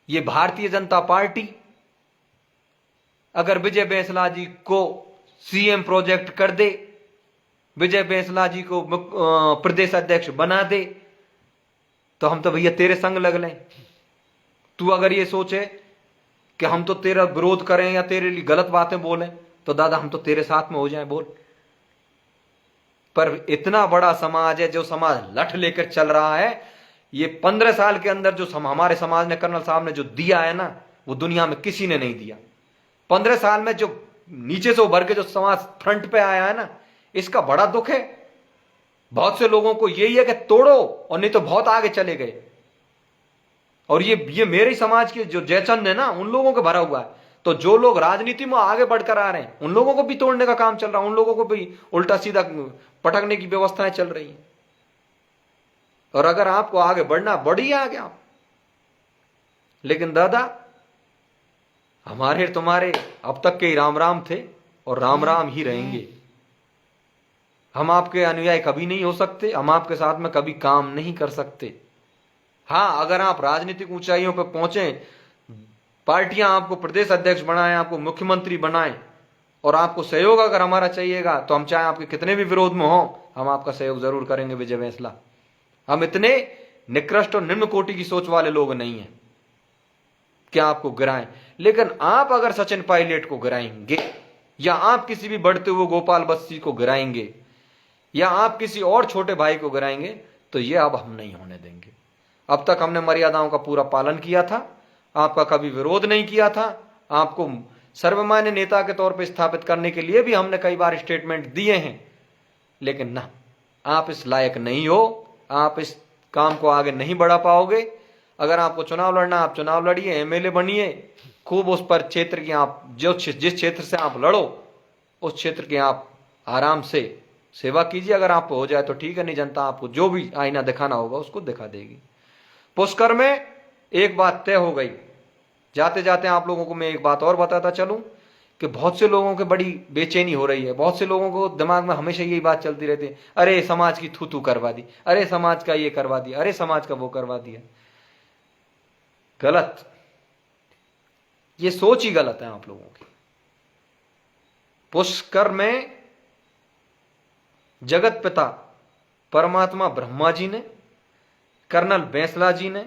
ये भारतीय जनता पार्टी अगर विजय बैंसला जी को सीएम प्रोजेक्ट कर दे, विजय बैंसला जी को प्रदेश अध्यक्ष बना दे, तो हम तो भैया तेरे संग लग लें। तू अगर ये सोचे कि हम तो तेरा विरोध करें या तेरे लिए गलत बातें बोलें, तो दादा हम तो तेरे साथ में हो जाएं, बोल। पर इतना बड़ा समाज है, जो समाज लठ लेकर चल रहा है, ये 15 साल के अंदर जो हमारे समाज ने, कर्नल साहब ने जो दिया है ना, वो दुनिया में किसी ने नहीं दिया। 15 साल में जो नीचे से उभर के जो समाज फ्रंट पे आया है ना, इसका बड़ा दुख है। बहुत से लोगों को यही है कि तोड़ो, और नहीं तो बहुत आगे चले गए। और ये मेरे समाज के जो जयचंद है ना, उन लोगों को भरा हुआ है। तो जो लोग राजनीति में आगे बढ़कर आ रहे हैं, उन लोगों को भी तोड़ने का काम चल रहा है, उन लोगों को भी उल्टा सीधा पटकने की व्यवस्थाएं चल रही हैं। और अगर आपको आगे बढ़ना, बढ़िए आगे आप, लेकिन दादा, हमारे तुम्हारे अब तक के ही राम राम थे और राम राम ही रहेंगे। हम आपके अनुयायी कभी नहीं हो सकते, हम आपके साथ में कभी काम नहीं कर सकते। हाँ, अगर आप राजनीतिक ऊंचाइयों पर पहुंचे, पार्टियां आपको प्रदेश अध्यक्ष बनाएं, आपको मुख्यमंत्री बनाएं, और आपको सहयोग अगर हमारा चाहिएगा, तो हम चाहे आपके कितने भी विरोध में हो, हम आपका सहयोग जरूर करेंगे विजय बैंसला। हम इतने निकृष्ट और निम्न कोटि की सोच वाले लोग नहीं हैं कि आपको गिराएं। लेकिन आप अगर सचिन पायलट को गिराएंगे, या आप किसी भी बढ़ते हुए गोपाल बस्सी को गिराएंगे, या आप किसी और छोटे भाई को गिराएंगे, तो ये अब हम नहीं होने देंगे। अब तक हमने मर्यादाओं का पूरा पालन किया था, आपका कभी विरोध नहीं किया था, आपको सर्वमान्य नेता के तौर पर स्थापित करने के लिए भी हमने कई बार स्टेटमेंट दिए हैं। लेकिन ना, आप इस लायक नहीं हो, आप इस काम को आगे नहीं बढ़ा पाओगे। अगर आपको चुनाव लड़ना, आप चुनाव लड़िए, एमएलए बनिए, खूब उस पर क्षेत्र की आप जिस क्षेत्र से आप लड़ो, उस क्षेत्र की आप आराम से सेवा कीजिए। अगर आप हो जाए तो ठीक है, नहीं जनता आपको जो भी आईना दिखाना होगा उसको दिखा देगी। पुष्कर में एक बात तय हो गई। जाते जाते आप लोगों को मैं एक बात और बताता चलूं कि बहुत से लोगों को बड़ी बेचैनी हो रही है। बहुत से लोगों को दिमाग में हमेशा यही बात चलती रहती है, अरे समाज की थू थू करवा दी, अरे समाज का ये करवा दिया, अरे समाज का वो करवा दिया। गलत, ये सोच ही गलत है आप लोगों की। पुष्कर में जगत पिता परमात्मा ब्रह्मा जी ने, कर्नल बैंसला जी ने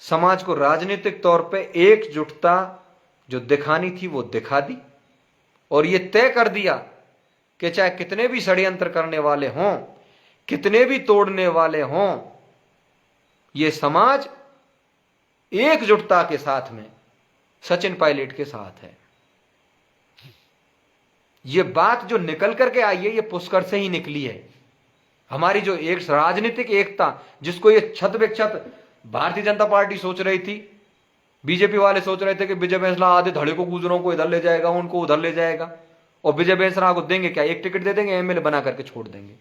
समाज को राजनीतिक तौर पे एकजुटता जो दिखानी थी वो दिखा दी, और ये तय कर दिया कि चाहे कितने भी षड्यंत्र करने वाले हों, कितने भी तोड़ने वाले हों, ये समाज एकजुटता के साथ में सचिन पायलट के साथ है। ये बात जो निकल करके आई है, ये पुष्कर से ही निकली है। हमारी जो एक राजनीतिक एकता, जिसको ये छत विक्षत भारतीय जनता पार्टी सोच रही थी, बीजेपी वाले सोच रहे थे कि विजय बैंसला आधे धड़े को गुजरों को इधर ले जाएगा, उनको उधर ले जाएगा, और विजय बैंसला को देंगे क्या, एक टिकट दे देंगे, एमएलए बना करके छोड़ देंगे।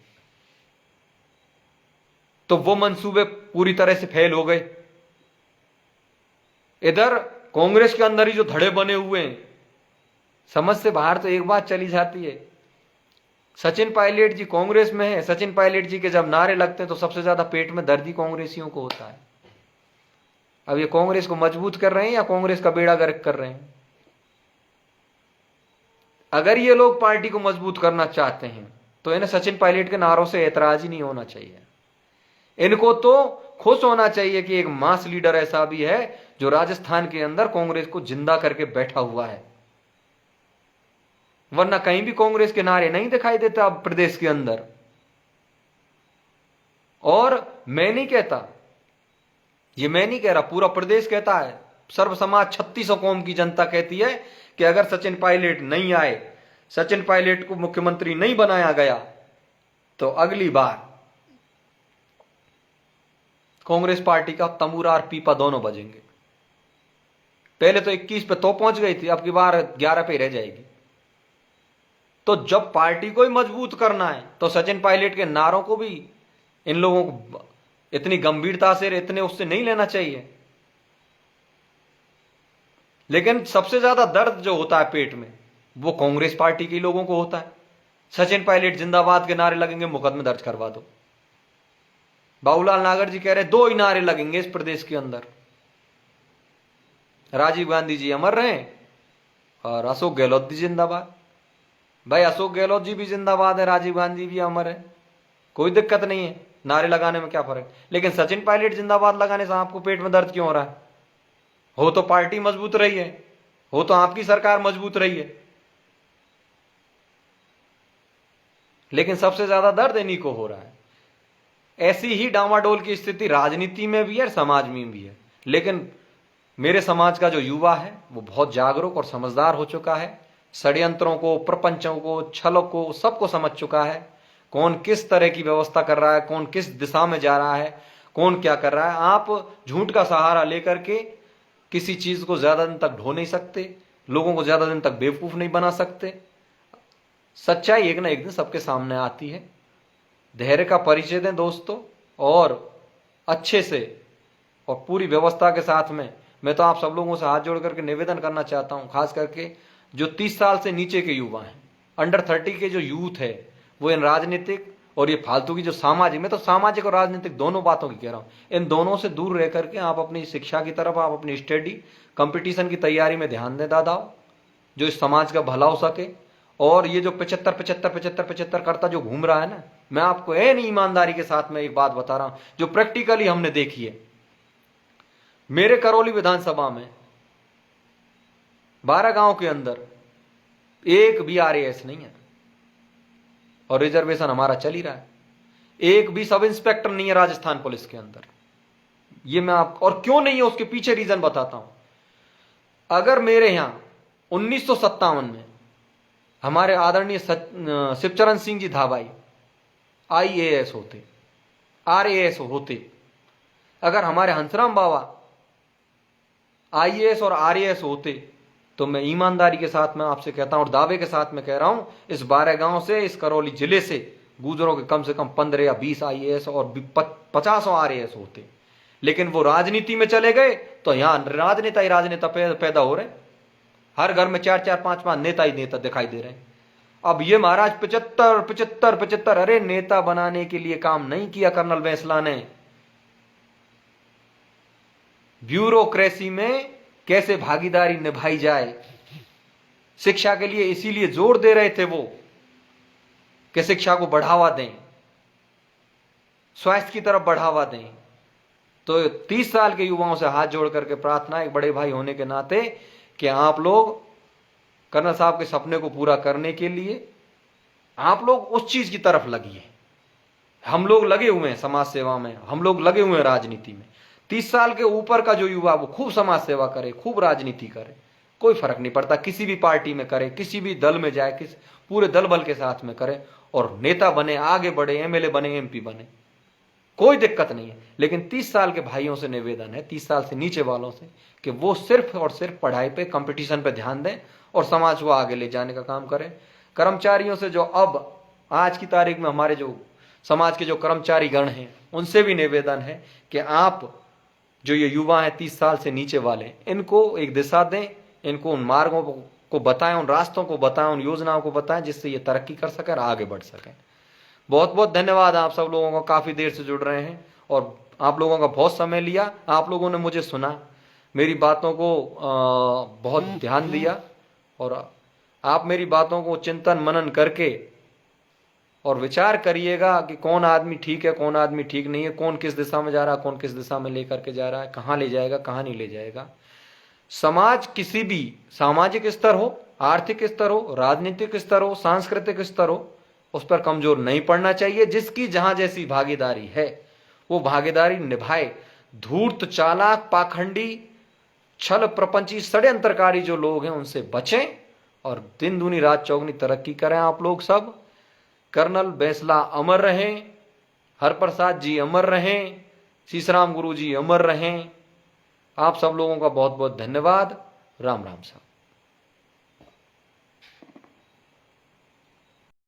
तो वो मंसूबे पूरी तरह से फेल हो गए। इधर कांग्रेस के अंदर ही जो धड़े बने हुए हैं, समझ से बाहर तो एक बात चली जाती है। सचिन पायलट जी कांग्रेस में है, सचिन पायलट जी के जब नारे लगते हैं तो सबसे ज्यादा पेट में दर्द ही कांग्रेसियों को होता है। अब ये कांग्रेस को मजबूत कर रहे हैं या कांग्रेस का बेड़ा गर्क कर रहे हैं? अगर ये लोग पार्टी को मजबूत करना चाहते हैं तो इन्हें सचिन पायलट के नारों से ऐतराज ही नहीं होना चाहिए। इनको तो खुश होना चाहिए कि एक मास लीडर ऐसा भी है जो राजस्थान के अंदर कांग्रेस को जिंदा करके बैठा हुआ है। वरना कहीं भी कांग्रेस के नारे नहीं दिखाई देते अब प्रदेश के अंदर। और मैं नहीं कहता, ये मैं नहीं कह रहा, पूरा प्रदेश कहता है, सर्व समाज 3600 कौम की जनता कहती है कि अगर सचिन पायलट नहीं आए, सचिन पायलट को मुख्यमंत्री नहीं बनाया गया, तो अगली बार कांग्रेस पार्टी का तंबूरा और पीपा दोनों बजेंगे। पहले तो 21 पे तो पहुंच गई थी, अब की बार 11 पे रह जाएगी। तो जब पार्टी को ही मजबूत करना है तो सचिन पायलट के नारों को भी इन लोगों को इतनी गंभीरता से, इतने उससे नहीं लेना चाहिए। लेकिन सबसे ज्यादा दर्द जो होता है पेट में, वो कांग्रेस पार्टी के लोगों को होता है। सचिन पायलट जिंदाबाद के नारे लगेंगे, मुकदमे दर्ज करवा दो। बाबूलाल नागर जी कह रहे 2 ही नारे लगेंगे इस प्रदेश के अंदर, राजीव गांधी जी अमर रहे और अशोक गहलोत जी जिंदाबाद। भाई अशोक गहलोत जी भी जिंदाबाद है, राजीव गांधी भी अमर है, कोई दिक्कत नहीं है, नारे लगाने में क्या फर्क। लेकिन सचिन पायलट जिंदाबाद लगाने से आपको पेट में दर्द क्यों हो रहा है? हो तो पार्टी मजबूत रही है, हो तो आपकी सरकार मजबूत रही है, लेकिन सबसे ज्यादा दर्द इन्हीं को हो रहा है। ऐसी ही डामाडोल की स्थिति राजनीति में भी है, समाज में भी है। लेकिन मेरे समाज का जो युवा है वो बहुत जागरूक और समझदार हो चुका है। षड्यंत्रों को, प्रपंचों को, छलों को, सबको समझ चुका है। कौन किस तरह की व्यवस्था कर रहा है, कौन किस दिशा में जा रहा है, कौन क्या कर रहा है। आप झूठ का सहारा लेकर के किसी चीज को ज्यादा दिन तक ढो नहीं सकते, लोगों को ज्यादा दिन तक बेवकूफ नहीं बना सकते। सच्चाई एक ना एक दिन सबके सामने आती है। धैर्य का परिचय दें दोस्तों, और अच्छे से और पूरी व्यवस्था के साथ में मैं तो आप सब लोगों से हाथ जोड़ करके निवेदन करना चाहता हूं, खास करके जो 30 साल से नीचे के युवा हैं, अंडर 30 के जो यूथ है, वो इन राजनीतिक और ये फालतू की जो सामाजिक, मैं तो सामाजिक और राजनीतिक दोनों बातों की कह रहा हूं, इन दोनों से दूर रह करके आप अपनी शिक्षा की तरफ, आप अपनी स्टडी कंपटीशन की तैयारी में ध्यान दें दादाओ, जो इस समाज का भला हो सके। और ये जो 75 करता जो घूम रहा है ना, मैं आपको एन ईमानदारी के साथ में एक बात बता रहा हूं जो प्रैक्टिकली हमने देखी है। मेरे करौली विधानसभा में 12 गांव के अंदर एक भी आरएएस नहीं है और रिजर्वेशन हमारा चल ही रहा है। एक भी सब इंस्पेक्टर नहीं है राजस्थान पुलिस के अंदर। ये मैं आपको, और क्यों नहीं है उसके पीछे रीजन बताता हूं। अगर मेरे यहां 1957 में हमारे आदरणीय शिवचरण सिंह जी धाबाई आईएएस होते, आरएएस होते, अगर हमारे हंसराम बाबा आईएएस और आरएएस होते, तो मैं ईमानदारी के साथ मैं आपसे कहता हूं और दावे के साथ मैं कह रहा हूं, इस 12 गांव से, इस करौली जिले से गुजरों के कम से कम 15 या 20 आईएएस और 50 आरएएस होते। लेकिन वो राजनीति में चले गए तो यहां राजनेता ही राजनेता पैदा हो रहे। हर घर में 4-4, 5-5 नेता ही नेता दिखाई दे रहे हैं। अब ये महाराज 75, अरे नेता बनाने के लिए काम नहीं किया कर्नल बैंसला ने। ब्यूरोक्रेसी में कैसे भागीदारी निभाई जाए, शिक्षा के लिए इसीलिए जोर दे रहे थे वो कि शिक्षा को बढ़ावा दें, स्वास्थ्य की तरफ बढ़ावा दें। तो 30 साल के युवाओं से हाथ जोड़ करके प्रार्थना, एक बड़े भाई होने के नाते, कि आप लोग कर्नल साहब के सपने को पूरा करने के लिए आप लोग उस चीज की तरफ लगिए। हम लोग लगे हुए हैं समाज सेवा में, हम लोग लगे हुए हैं राजनीति में। 30 साल के ऊपर का जो युवा वो खूब समाज सेवा करे, खूब राजनीति करे, कोई फर्क नहीं पड़ता, किसी भी पार्टी में करे, किसी भी दल में जाए, किस पूरे दल बल के साथ में करे और नेता बने, आगे बढ़े, एमएलए बने, एमपी बने, कोई दिक्कत नहीं है। लेकिन 30 साल के भाइयों से निवेदन है, 30 साल से नीचे वालों से, कि वो सिर्फ और सिर्फ पढ़ाई पे, कंपटीशन पे ध्यान दें और समाज को आगे ले जाने का काम करें। कर्मचारियों से जो अब आज की तारीख में हमारे जो समाज के जो कर्मचारी गण हैं, उनसे भी निवेदन है कि आप जो ये युवा हैं 30 साल से नीचे वाले, इनको एक दिशा दें, इनको उन मार्गों को बताएं, उन रास्तों को बताएं, उन योजनाओं को बताएं जिससे ये तरक्की कर सकें और आगे बढ़ सकें। बहुत बहुत धन्यवाद आप सब लोगों को, काफ़ी देर से जुड़ रहे हैं और आप लोगों का बहुत समय लिया, आप लोगों ने मुझे सुना, मेरी बातों को बहुत ध्यान दिया और आप मेरी बातों को चिंतन मनन करके और विचार करिएगा कि कौन आदमी ठीक है, कौन आदमी ठीक नहीं है, कौन किस दिशा में जा रहा है, कौन किस दिशा में लेकर के जा रहा है, कहाँ ले जाएगा, कहाँ नहीं ले जाएगा। समाज किसी भी सामाजिक स्तर हो, आर्थिक स्तर हो, राजनीतिक स्तर हो, सांस्कृतिक स्तर हो, उस पर कमजोर नहीं पड़ना चाहिए। जिसकी जहां जैसी भागीदारी है वो भागीदारी निभाए। धूर्त, चालाक, पाखंडी, छल प्रपंची, षड्यंत्रकारी जो लोग हैं उनसे बचें और दिन दूनी रात चौगनी तरक्की करें आप लोग सब। कर्नल बैंसला अमर रहें, हरप्रसाद जी अमर रहें, शीशराम गुरु जी अमर रहें। आप सब लोगों का बहुत बहुत धन्यवाद। राम राम साहब।